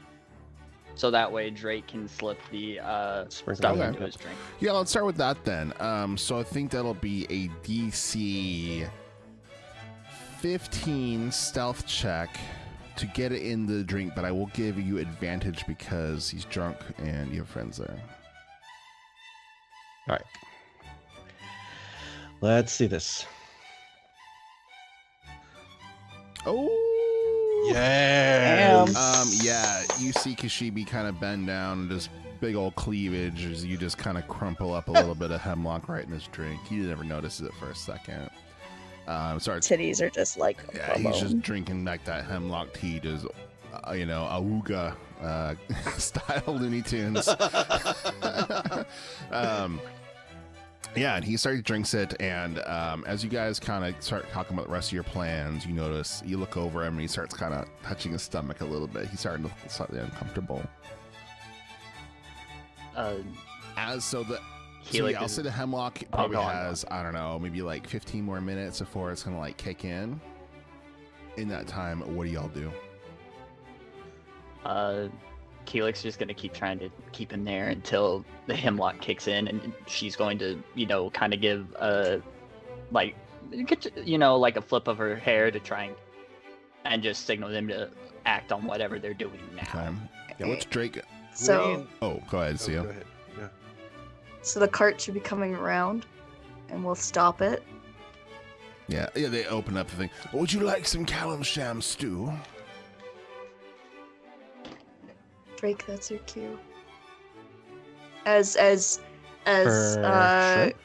so that way Drake can slip the Sprinkle stuff it into in. his drink. Yeah, let's start with that then. So I think that'll be a DC 15 stealth check to get it in the drink, but I will give you advantage because he's drunk and you have friends there. All right. Let's see this. Oh. Yes. Yeah, you see Kashibi kind of bend down and just big old cleavage as you just kind of crumple up a little bit of hemlock right in his drink. He never notices it for a second. Starts. Titties are just like. Yeah, he's just drinking like that hemlock tea, just awooga style Looney Tunes. Yeah, and he drinks it, and as you guys kind of start talking about the rest of your plans, you look over him, and he starts kind of touching his stomach a little bit. He's starting to feel slightly uncomfortable. I'll say the hemlock probably go on. has, I don't know, maybe like 15 more minutes before it's gonna like kick in. In that time, what do y'all do? Keelik's just gonna keep trying to keep him there until the hemlock kicks in, and she's going to, kind of give like a flip of her hair to try and just signal them to act on whatever they're doing now. Okay. Yeah, what's Drake? So, Oh, go ahead, Sia. Go ahead. Yeah. so the cart should be coming around, and we'll stop it. Yeah, they open up the thing. Would you like some Callum Sham stew? Drake, that's your cue. As For shrimp?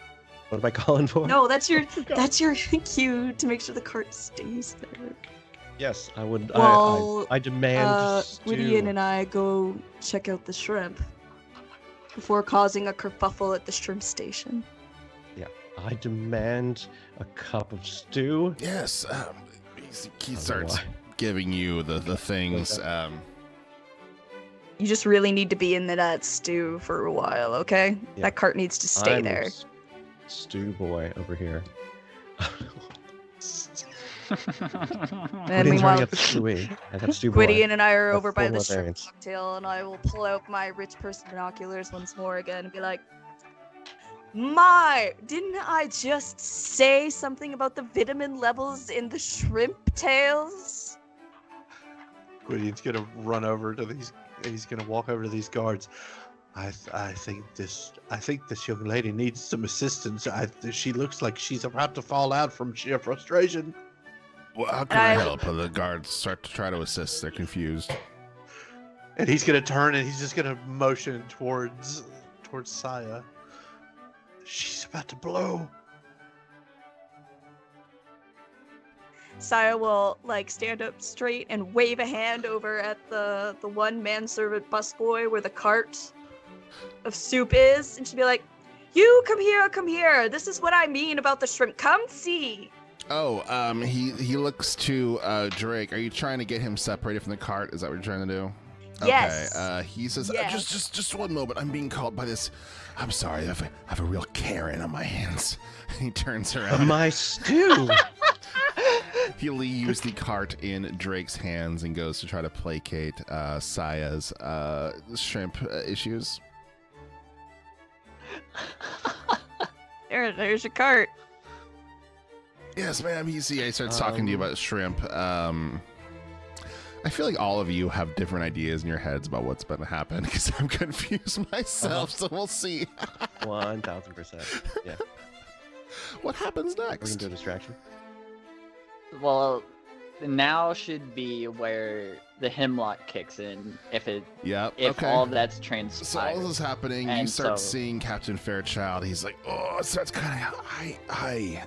What am I calling for? no, that's your cue to make sure the cart stays there. Yes, I would. Well, I demand. Gwydion and I go check out the shrimp before causing a kerfuffle at the shrimp station. I demand a cup of stew. Yes. He know starts why. giving you the things. You just really need to be in that stew for a while, okay? Yeah. That cart needs to stay I'm there. Stew boy over here. And Gwydion's meanwhile, running up the stewie. I got stew boy. Gwydion and I are The over by the formal shrimp variants. cocktail, and I will pull out my rich person binoculars once more again and be like, didn't I just say something about the vitamin levels in the shrimp tails? Gwydion's gonna run over to these. He's gonna walk over to these guards. I think this young lady needs some assistance. She looks like she's about to fall out from sheer frustration. Well, how can I help? The guards start to try to assist. They're confused. And he's gonna turn and he's just gonna motion towards Saya. She's about to blow. Saya will stand up straight and wave a hand over at the one manservant busboy where the cart of soup is, and she'll be like, "You come here. This is what I mean about the shrimp. Come see." Oh, he looks to Drake. Are you trying to get him separated from the cart? Is that what you're trying to do? Yes. Okay. He says, Yes. just one moment. I'm being called by this. I'm sorry. I have a real Karen on my hands. He turns around. My stew. He leaves the cart in Drake's hands and goes to try to placate Saya's shrimp issues. There's your cart. Yes, ma'am. He starts talking to you about shrimp. I feel like all of you have different ideas in your heads about what's going to happen because I'm confused myself. So we'll see. 1000%. Yeah. What happens We're next? gonna do a distraction. Well, now should be where the hemlock kicks in if Okay. all that's So all transpired. this is happening. You And start so- seeing Captain Fairchild. He's like, oh, it starts kind of.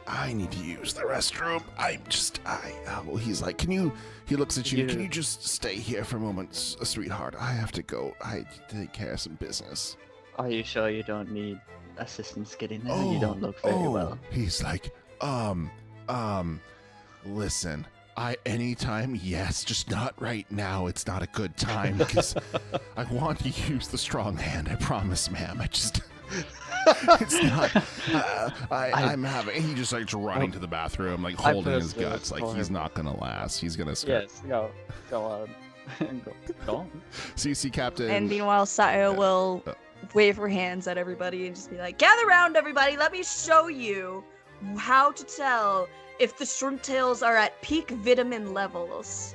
I need to use the restroom. Well, he's like, can you? He looks at you. Can you just stay here for a moment, sweetheart? I have to go. I take care of some business. Are you sure you don't need assistance getting there? You don't look very well. He's like, listen. Anytime, yes, just not right now. It's not a good time because I want to use the strong hand. I promise, ma'am. It's not. I'm having. He just starts running to the bathroom, like holding his guts, like he's not gonna last. He's gonna scream. Yes, go on. go on. So you see Captain. And meanwhile, Saya will wave her hands at everybody and just be like, "Gather round, everybody. Let me show you how to tell if the shrimp tails are at peak vitamin levels."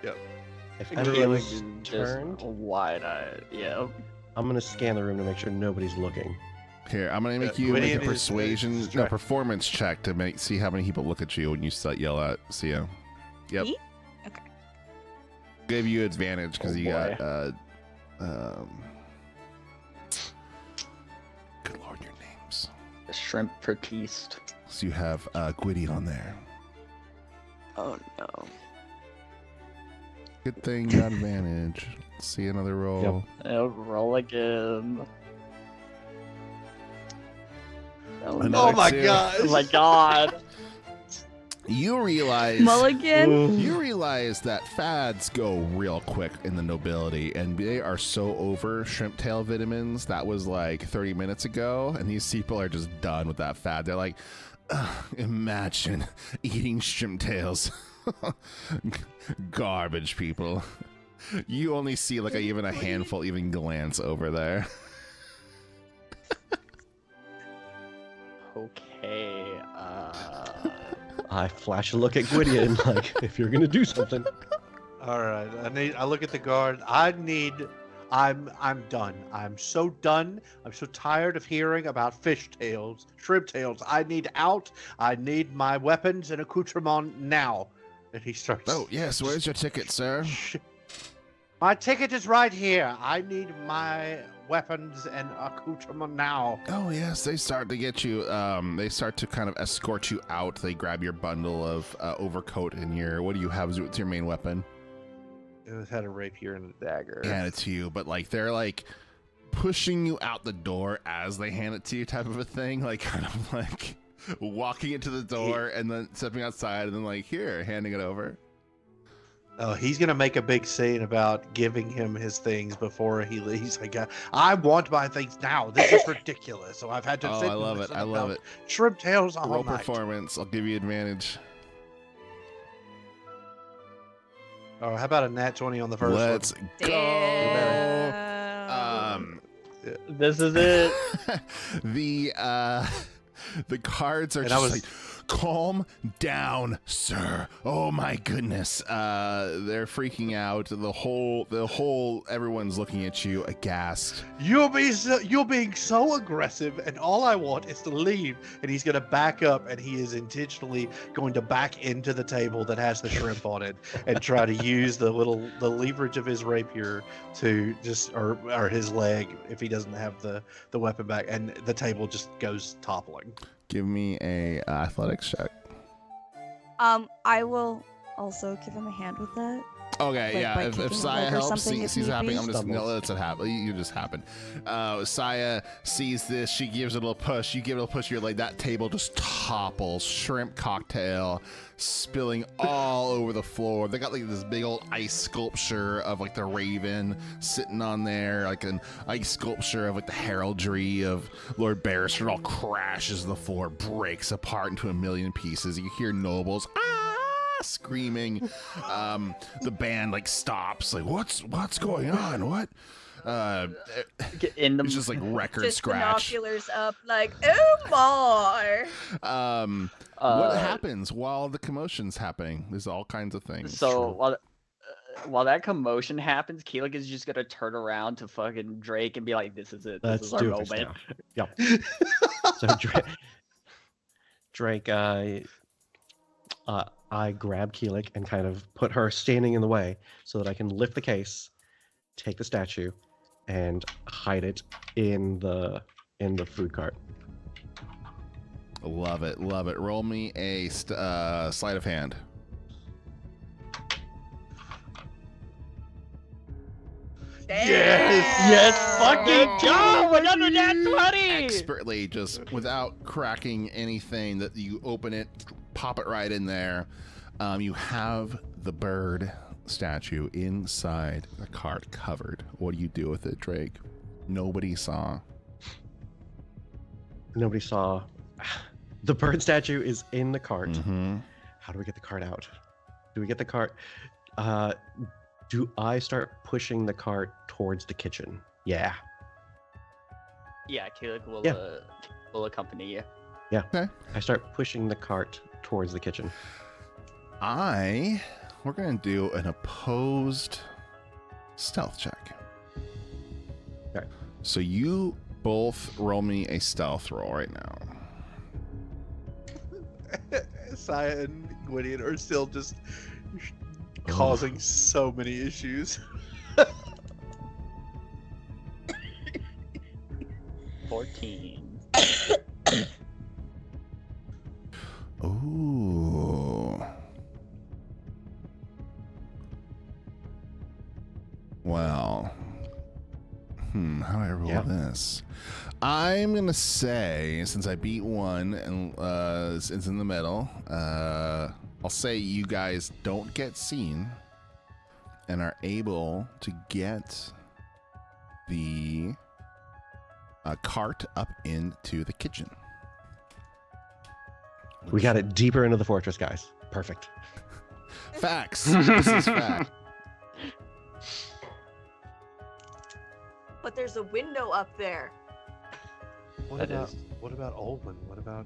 If Keelik everyone's is turned, just wide-eyed. Yeah. I'm gonna scan the room to make sure nobody's looking. Here, I'm gonna make you make a Gwydion is persuasion, distracted. performance check to see how many people look at you when you yell at Sia. Yep. Me? Okay. Give you advantage because Oh, you boy. got. Good lord, your names. The shrimp pertiste. So you have Gwydion on there. Oh no. Good thing you got advantage. See another roll. Roll again. Oh, Another no. Oh my two. god! Oh my god. You realize. Mulligan? You realize that fads go real quick in the nobility, and they are so over shrimp tail vitamins. That was like 30 minutes ago, and these people are just done with that fad. They're like, "Ugh, imagine eating shrimp tails. Garbage, people. You only see like even a handful even glance over there. Okay. I flash a look at Gwydion, like, if you're gonna do something. All right, I look at the guard. I'm done. I'm so done. I'm so tired of hearing about fish tails, shrimp tails. I need out. I need my weapons and accoutrement now. And he starts. Oh, yes, where's your ticket, sir? My ticket is right here. I need my weapons and accoutrement now. Oh, yes, they start to get you, they start to kind of escort you out. They grab your bundle of overcoat and what do you have? What's your main weapon? It had a rapier and a dagger. Hand it to you, but like they're like pushing you out the door as they hand it to you type of a thing, like kind of like walking into the door and then stepping outside and then like here, handing it over. Oh, he's gonna make a big scene about giving him his things before he leaves. Like, I want my things now. This is ridiculous. So I've had to. Oh, sit I and love it. listen I love about it. Shrimp tails all Roll night. performance. I'll give you advantage. Oh, how about a nat 20 on the first Let's one? go. Damn. This is it. The cards are And just I was- like, calm down, sir. Oh my goodness. They're freaking out. The whole everyone's looking at you aghast. You're being so aggressive, and all I want is to leave. And he's gonna back up, and he is intentionally going to back into the table that has the shrimp on it, and try to use the leverage of his rapier to just or his leg if he doesn't have the weapon back, and the table just goes toppling. Give me a athletics check. I will also give him a hand with that. Okay, Like, yeah. by If kicking Saya leg or helps, something if sees it need happening, be? I'm just Stumbles. let it happen. You just happen. Saya sees this. She gives it a little push. You give it a little push. You're like that table just topples. Shrimp cocktail spilling all over the floor. They got like this big old ice sculpture of like the raven sitting on there, like an ice sculpture of like the heraldry of Lord Beresford. All crashes to the floor, breaks apart into a million pieces. You hear nobles screaming. The band like stops, like what's going on? What? Get in the It's just like record Just scratch. binoculars up, like, oh boy. What happens while the commotion's happening? There's all kinds of things. So while that commotion happens, Keelik is just gonna turn around to fucking Drake and be like, "This is it. This Let's is our do it moment." now. Yep. So Drake, I grab Keelik and kind of put her standing in the way so that I can lift the case, take the statue, and hide it in the food cart. Love it, love it. Roll me a sleight of hand. Yes, fucking go! Another nat 20! Expertly, just without cracking anything, that you open it, pop it right in there. You have the bird statue inside the cart covered. What do you do with it, Drake? Nobody saw. Nobody saw. The bird statue is in the cart. Mm-hmm. How do we get the cart out? Do we get the cart? Do I start pushing the cart towards the kitchen? Yeah. Yeah, Keelik will, Yeah. Will accompany you. Yeah. Okay. I start pushing the cart towards the kitchen. We're going to do an opposed stealth check. Okay. So you both roll me a stealth roll right now. Saya and Gwydion are still just causing so many issues. 14. Ooh. Well. How do I roll this? I'm gonna say, since I beat one and it's in the middle, I'll say you guys don't get seen and are able to get the cart up into the kitchen. We got it deeper into the fortress, guys. Perfect. Facts. This is fact. But there's a window up there. What about Oldman? What about?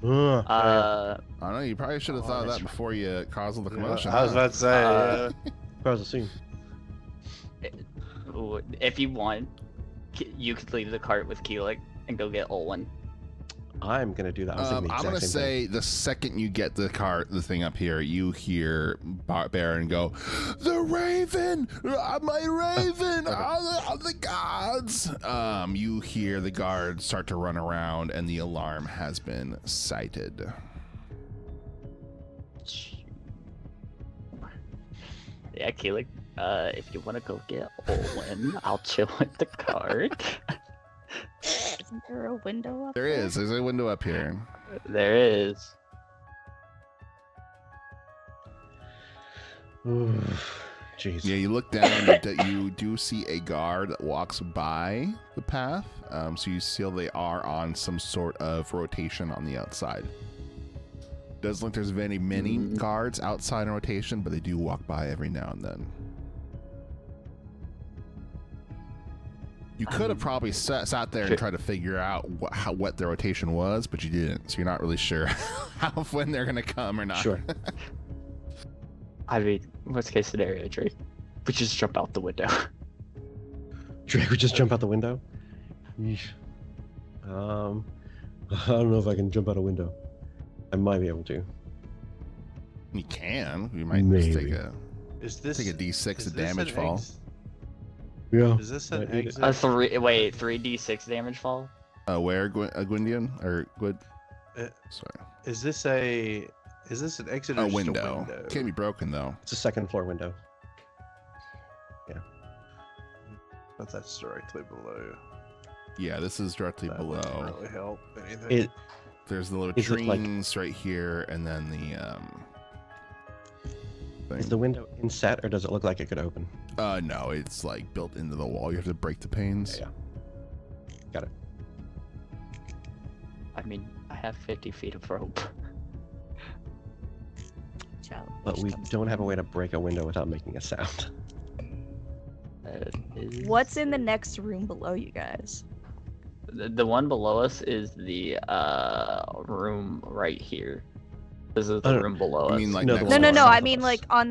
I don't know. You probably should have thought of that before you caused all the commotion. I was about to say. How's the scene? If you want, you could leave the cart with Keelik and go get Olwen. I'm gonna do that. I was thinking the I'm exact gonna same say the second you get the thing up here, you hear Baron go, "The Raven, my Raven, the gods!" You hear the guards start to run around, and the alarm has been sighted. Yeah, Keelik. If you want to go get Olwen, I'll chill with the cart. Isn't there a window up There is. There's a window up here. There is. thing. Jeez. Yeah, you look down, you do see a guard that walks by the path. So you feel they are on some sort of rotation on the outside. Doesn't look there's many guards outside in rotation, but they do walk by every now and then. You could have probably sat there and tried to figure out what the rotation was, but you didn't. So you're not really sure when they're going to come or not. Sure. I mean, worst case scenario, Drake. We just jump out the window. Drake would just jump out the window? Yeesh. I don't know if I can jump out a window. I might be able to. You can. You might Maybe. just take a Is D6 is of this damage an fall. Yeah. Is this an Might need it. exit? 3d6 damage fall? Where, Gwyndian? Or Gwyd? Uh, Sorry. Is this an exit or A just window. a window? Can't be broken, though. It's a second floor window. But that's directly below. Yeah, this is directly That below. wouldn't really help anything. It There's the Is it like- latrines right here, and then the thing. is the window inset, or does it look like it could open? No, it's like built into the wall. You have to break the panes. Yeah. Got it. I mean, I have 50 feet of rope. But we don't have a way to break a window without making a sound. What's in the next room below you guys? The one below us is the room right here. This is Oh, the room below I us. mean, like No, next the No, one no, door. no. above I mean, us. like on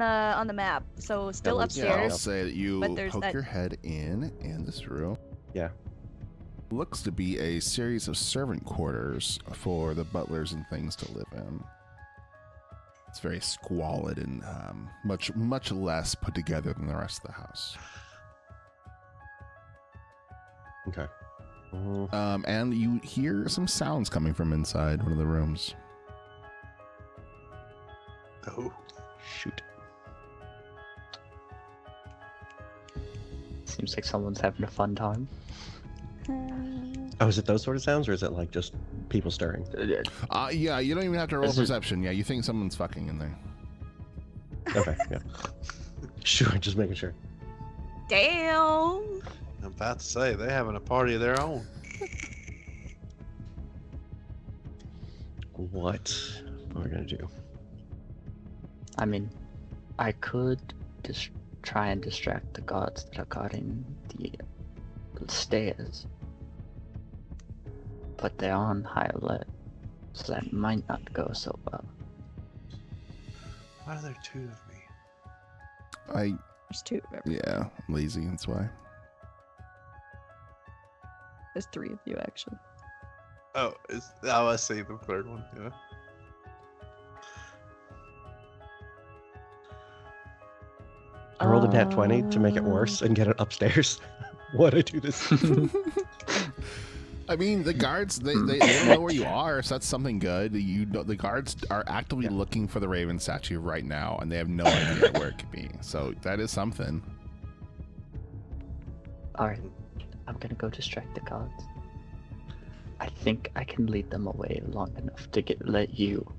the map. So still was- Yeah, I'll upstairs. say that you but there's poke that- your head in this room. Yeah. Looks to be a series of servant quarters for the butlers and things to live in. It's very squalid and much less put together than the rest of the house. Okay. And you hear some sounds coming from inside one of the rooms. Oh, Shoot. Seems like someone's having a fun time. Oh, is it those sort of sounds, or is it like just people stirring? Yeah, you don't even have to roll Is it- perception. Yeah, you think someone's fucking in there. Okay, yeah. Sure, just making sure. Damn. I'm about to say they're having a party of their own. What are we gonna do? I mean, I could just try and distract the guards that are guarding the stairs. But they're on high alert, so that might not go so well. Why are there two of me? There's two of everyone. Yeah, I'm lazy, that's why. There's three of you, actually. Oh, I see the third one. Yeah. I rolled a nat 20 to make it worse and get it upstairs. What I do this? I mean, the guards, they don't know where you are, so that's something good. The guards are actively looking for the Raven statue right now, and they have no idea where it could be. So that is something. Alright, I'm gonna go distract the guards. I think I can lead them away long enough to let you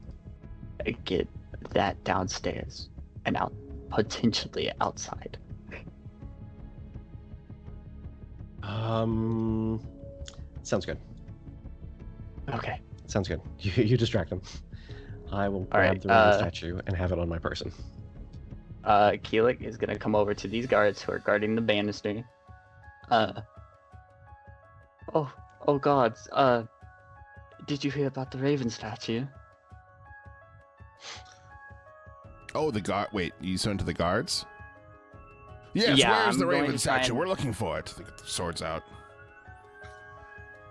get that downstairs and out, potentially outside. Sounds good. Okay. Sounds good. You distract them. I will grab Alright, the Raven statue and have it on my person. Keelik is gonna come over to these guards who are guarding the banister. Oh gods, did you hear about the Raven statue? Oh, the guard. Wait, you sent to the guards? Yes, Yeah, where's I'm the going Raven to try statue? and- We're looking for it. The sword's out.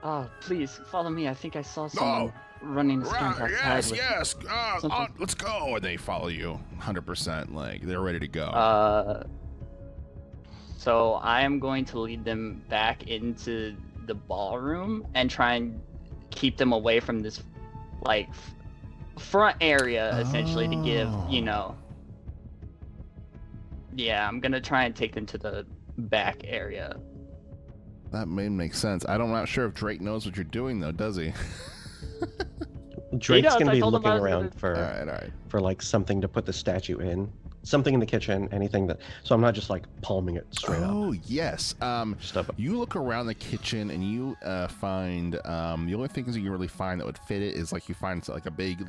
Oh, please, follow me. I think I saw someone running a skunk outside Yes, with... yes. something. Let's go. And they follow you 100%. Like, they're ready to go. So I am going to lead them back into the ballroom and try and keep them away from this, like, front area, essentially, to give, Yeah, I'm gonna try and take them to the back area. That may make sense. I'm not sure if Drake knows what you're doing, though, does he? Drake's does, gonna I be told him looking I was around gonna- All right. for like something to put the statue in, something in the kitchen, anything that. So I'm not just like palming it straight up. Oh, yes. Just up. You look around the kitchen and you find the only things you really find that would fit it is like you find like a big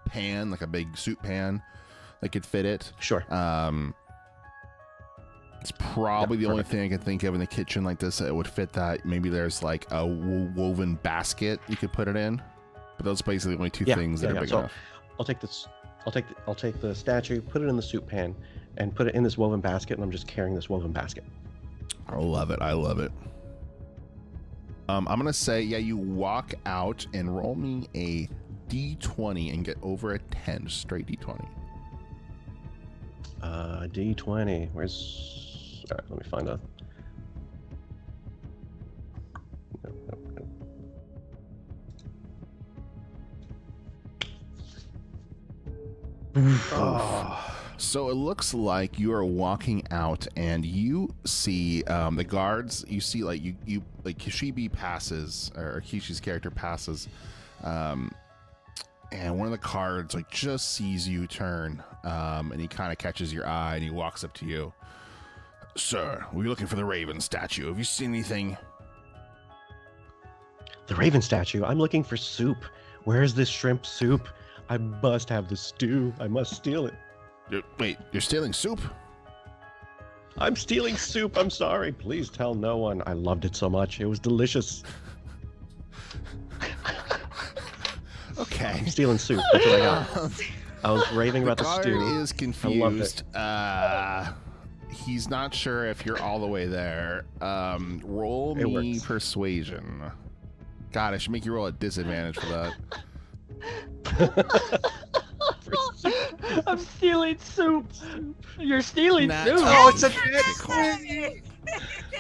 pan, like a big soup pan that could fit it. Sure. It's probably Yeah, the only perfect. thing I can think of in the kitchen like this that would fit that. Maybe there's like a woven basket you could put it in, but those are basically the only two things that are big So enough. I'll take this. I'll take the statue, put it in the soup pan, and put it in this woven basket. And I'm just carrying this woven basket. I love it. I'm gonna say, yeah, you walk out and roll me a d20 and get over a 10, straight d20. D20. Where's? All right, let me find a. No. So it looks like you are walking out and you see the guards. You see like you like Kishibe passes, or Kishi's character passes, and one of the guards like just sees you turn, and he kind of catches your eye and he walks up to you. Sir, we're looking for the Raven statue. Have you seen anything? The Raven statue. I'm looking for soup. Where is this shrimp soup? I must have the stew. I must steal it. Wait, you're stealing soup? I'm stealing soup. I'm sorry. Please tell no one. I loved it so much. It was delicious. Okay. I'm stealing soup. That's what I got. I was raving about the guard stew. is I loved confused. He's not sure if you're all the way there. Roll It me works. persuasion. God, I should make you roll a disadvantage for that. I'm stealing soup. You're stealing Nat soup. Oh, it's a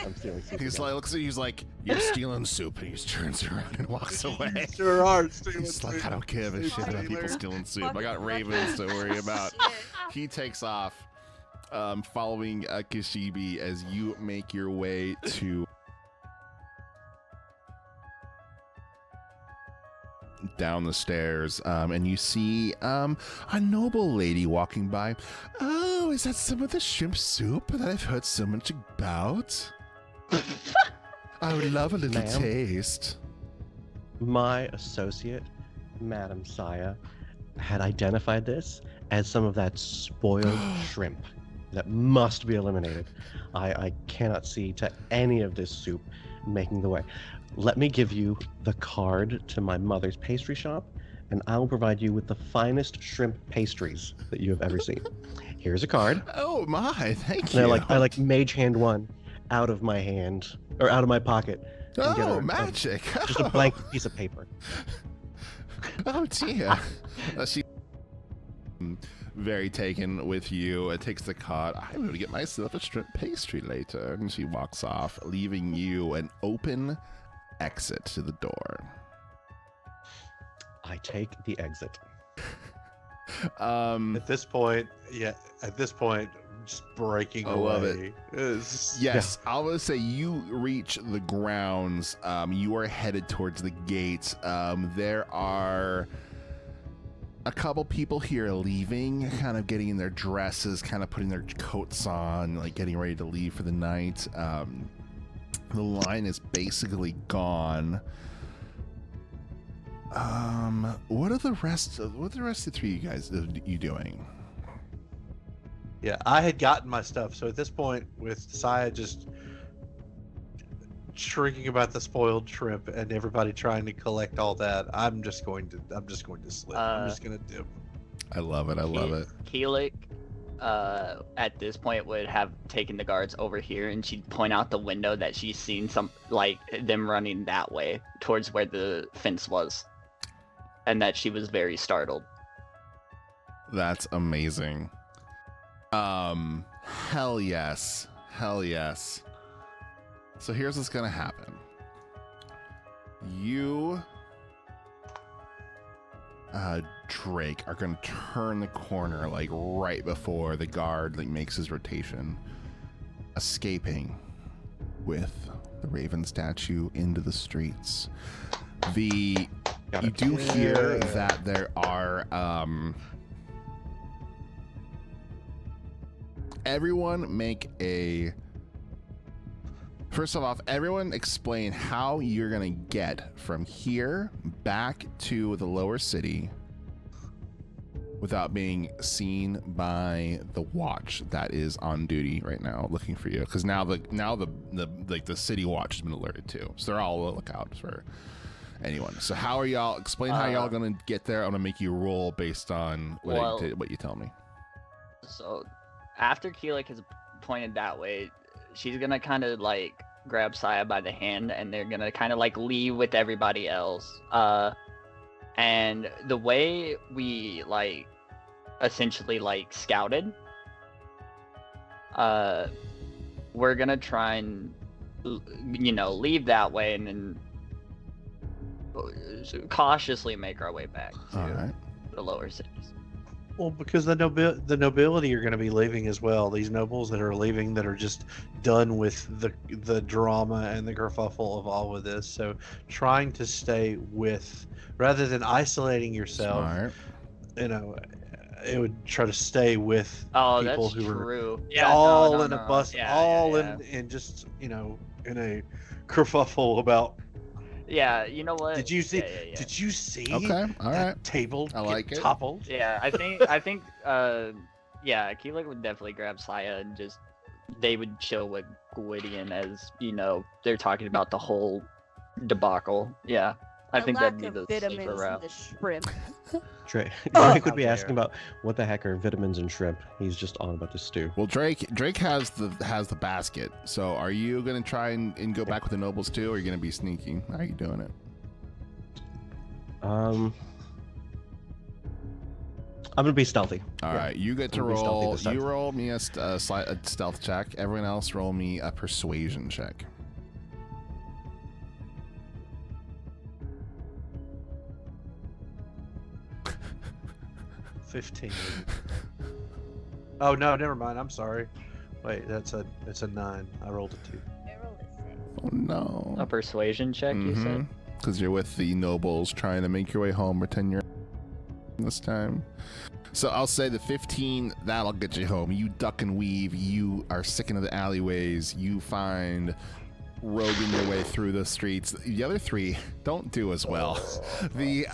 I'm stealing soup He's again. like, looks at you, he's like, you're stealing soup, and he just turns around and walks away. Sure are stealing He's like, soup. I don't give a Soup shit about people dealer. stealing soup. I got ravens to worry about. He takes off, following Kishibe as you make your way to down the stairs, and you see a noble lady walking by. Oh, is that some of the shrimp soup that I've heard so much about? I would love a little Ma'am? taste. My associate, Madam Saya, had identified this as some of that spoiled shrimp that must be eliminated. I cannot see to any of this soup making the way. Let me give you the card to my mother's pastry shop, and I'll provide you with the finest shrimp pastries that you have ever seen. Here's a card. Oh my, thank And you. I like mage hand one out of my hand or out of my pocket. and get Oh, her magic. just a blank piece of paper. Oh dear. She very taken with you. It takes the card. I'm going to get myself a shrimp pastry later. And she walks off, leaving you an open exit to the door. I take the exit. At this point, just breaking I away. love it. It's- Yes, I will say you reach the grounds. You are headed towards the gates. There are a couple people here leaving, kind of getting in their dresses, kind of putting their coats on, like getting ready to leave for the night. The line is basically gone. What are the rest of the three you guys you doing? Yeah, I had gotten my stuff, so at this point, with Saya just shrieking about the spoiled shrimp and everybody trying to collect all that, I'm just going to slip. I'm just going to dip. I love it. I love it. Keelik, at this point would have taken the guards over here, and she'd point out the window that she's seen some them running that way towards where the fence was, and that she was very startled. That's amazing. Hell yes. So here's what's gonna happen. You, Drake, are gonna turn the corner like right before the guard makes his rotation, escaping with the Raven statue into the streets. You do hear that there are First of all, everyone explain how you're gonna get from here back to the lower city without being seen by the watch that is on duty right now looking for you. Because now the city watch has been alerted too, so they're all on the lookout for anyone. So how are y'all? Explain how y'all gonna get there. I'm gonna make you roll based on what you tell me. So after Keelik has pointed that way, she's gonna kind of grab Saya by the hand, and they're gonna kind of leave with everybody else. And the way we essentially scouted, we're gonna try and leave that way, and then cautiously make our way back to All right. the lower cities. Well, because the nobility are going to be leaving as well. These nobles that are leaving, that are just done with the drama and the kerfuffle of all of this. So trying to stay with, rather than isolating yourself, Smart. it would try to stay with Oh, people that's who true. are all in a no. bus, in just in a kerfuffle about. Yeah, you know what? Did you see? Yeah. Did you see? Okay, all that right. table I get like it. toppled? Yeah, I think Keelik would definitely grab Saya, and just they would chill with Gwydion as they're talking about the whole debacle. Yeah, I think that'd be the safer vitamins in route. the shrimp. Drake Oh, would be how asking dare. about what the heck are vitamins and shrimp. He's just on about the stew. Well, Drake has the basket. So are you gonna try and go back with the nobles too, or are you gonna be sneaky? How are you doing it? I'm gonna be stealthy. All Yeah. right, you get to I'm gonna be stealthy roll. this time. You roll me a stealth check. Everyone else roll me a persuasion check. 15. Oh no, never mind. I'm sorry. Wait, it's a 9. I rolled a 2. I rolled a 6. Oh no. A persuasion check, you said? Because you're with the nobles trying to make your way home. Pretend you're this time. So I'll say the 15, that'll get you home. You duck and weave. You are sick into the alleyways. You find roguing your way through the streets. The other 3 don't do as well. The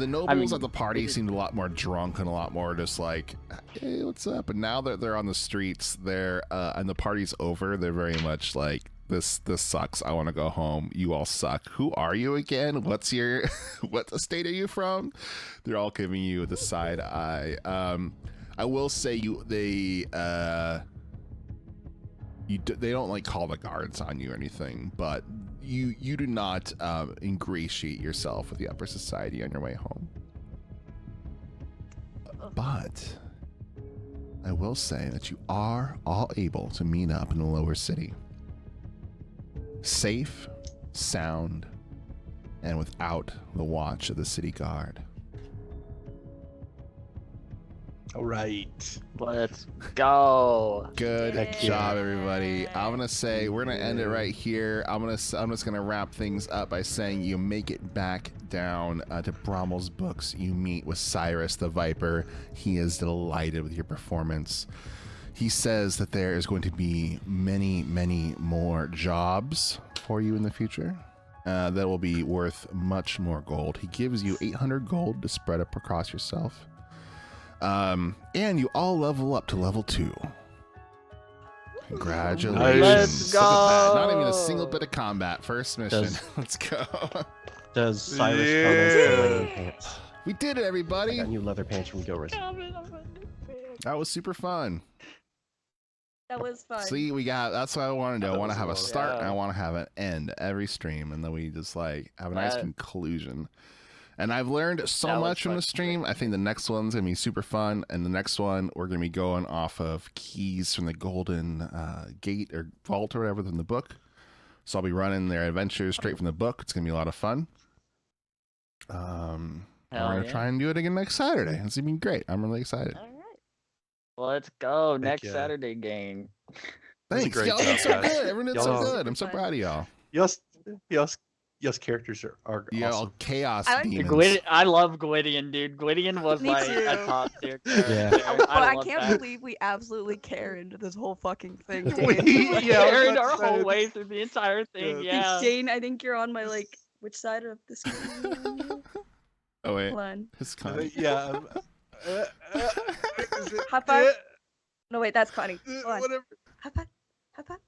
nobles at the party seemed a lot more drunk and a lot more just like, hey, what's up? And now that they're on the streets, and the party's over, they're very much like, this sucks. I want to go home. You all suck. Who are you again? What's your what state are you from? They're all giving you the side eye. I will say they don't like call the guards on you or anything, but you do not ingratiate yourself with the upper society on your way home. But I will say that you are all able to meet up in the lower city. Safe, sound, and without the watch of the city guard. All right. Let's go. Good Heck job, yeah. everybody. I'm gonna say we're gonna end it right here. I'm just gonna wrap things up by saying you make it back down to Bromwell's books. You meet with Cyrus the Viper. He is delighted with your performance. He says that there is going to be many, many more jobs for you in the future that will be worth much more gold. He gives you 800 gold to spread up across yourself. And you all level up to level 2. Congratulations. Let's Look at that. Not go. even a single bit of combat. First mission. Does- Let's go. Does Cyrus Yeah. come in leather pants? We did it, I everybody. got new leather pants from Gilris. That was super fun. That was fun. See, that's what I want to do. I That want to was have a a lot. start and I Yeah. want to have an end every stream, and then we just like have a nice That- conclusion. And I've learned so That was much from fun. the stream. I think the next one's gonna be super fun, and the next one we're gonna be going off of keys from the Golden Gate or Vault or whatever in the book. So I'll be running their adventures straight from the book. It's gonna be a lot of fun. And we're Hell gonna yeah. try and do it again next Saturday. It's gonna be great. I'm really excited. All right. Let's go. Next yeah. Saturday, gang. That's a Thanks. great Y'all job, did so guys. good. Everyone did so Y'all- good. I'm so Fun. proud of y'all. Yes, characters are Yeah, awesome. chaos I like demons. I love Gwydion, dude. Gwydion was Me like too. a top tier character. Yeah. But I love can't that. believe we absolutely Karened this whole fucking thing, We- Dane. yeah, I was Carried about our to say, whole way this- through the entire thing. Yeah. Yeah. Dane, I think you're on my which side of the screen? Oh wait, Hold on. it's Connie. Yeah. High five? No, wait, that's Connie. Hold on. Whatever. High five. High five.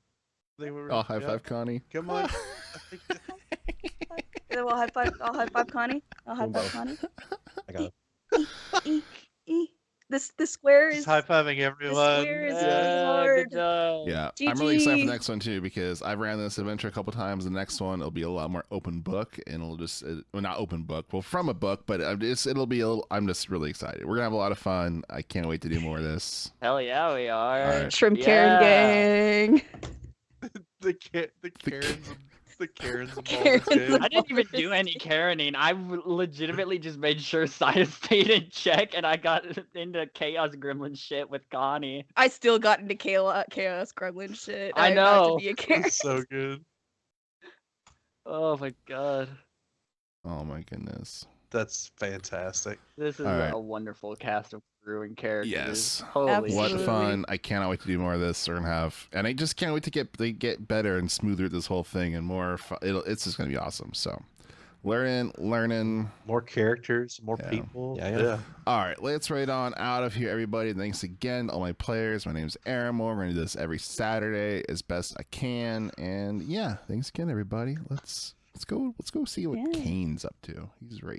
They were, Oh, high yeah. five, Connie. Come on. Yeah, well, high five. I'll high five Connie. I'll high five Boom. Connie. I got it. The square is. Just high fiving everyone. square is Yeah. really hard. Good job. Yeah, I'm really excited for GG. the next one too because I've ran this adventure a couple times. The next one it'll be a lot more open book, and it'll just well, not open book, well, from a book, but it'll be a little. I'm just really excited. We're gonna have a lot of fun. I can't wait to do more of this. Hell yeah, we are. All right. Shrimp Karen gang. The Karens. The Karens. of Karens Baldur's Gate. of- I didn't even do any Karening. I legitimately just made sure Sias stayed in check, and I got into Chaos Gremlin shit with Connie. I still got into chaos gremlin shit. I got to know. be a Karen. It's so good. Oh my god. Oh my goodness. That's fantastic. This is All right. a wonderful cast of brewing characters. Yes. Holy Absolutely. What fun! I cannot wait to do more of this. We're gonna have, and I just can't wait to get better and smoother at this whole thing and more. It's just gonna be awesome. So, learning. More characters, more Yeah. people. Yeah. All right, let's right on out of here, everybody. Thanks again to all my players. My name's Aramore. We're gonna do this every Saturday as best I can, and yeah, thanks again, everybody. Let's go see what Yeah. Kane's up to.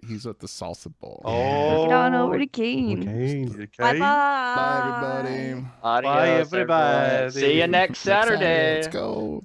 He's at the salsa bowl. Oh. Get on over to Kane. Okay. Okay. Bye bye. Bye, everybody. Adios, Bye, everyone. everybody. See you next Saturday. Let's go.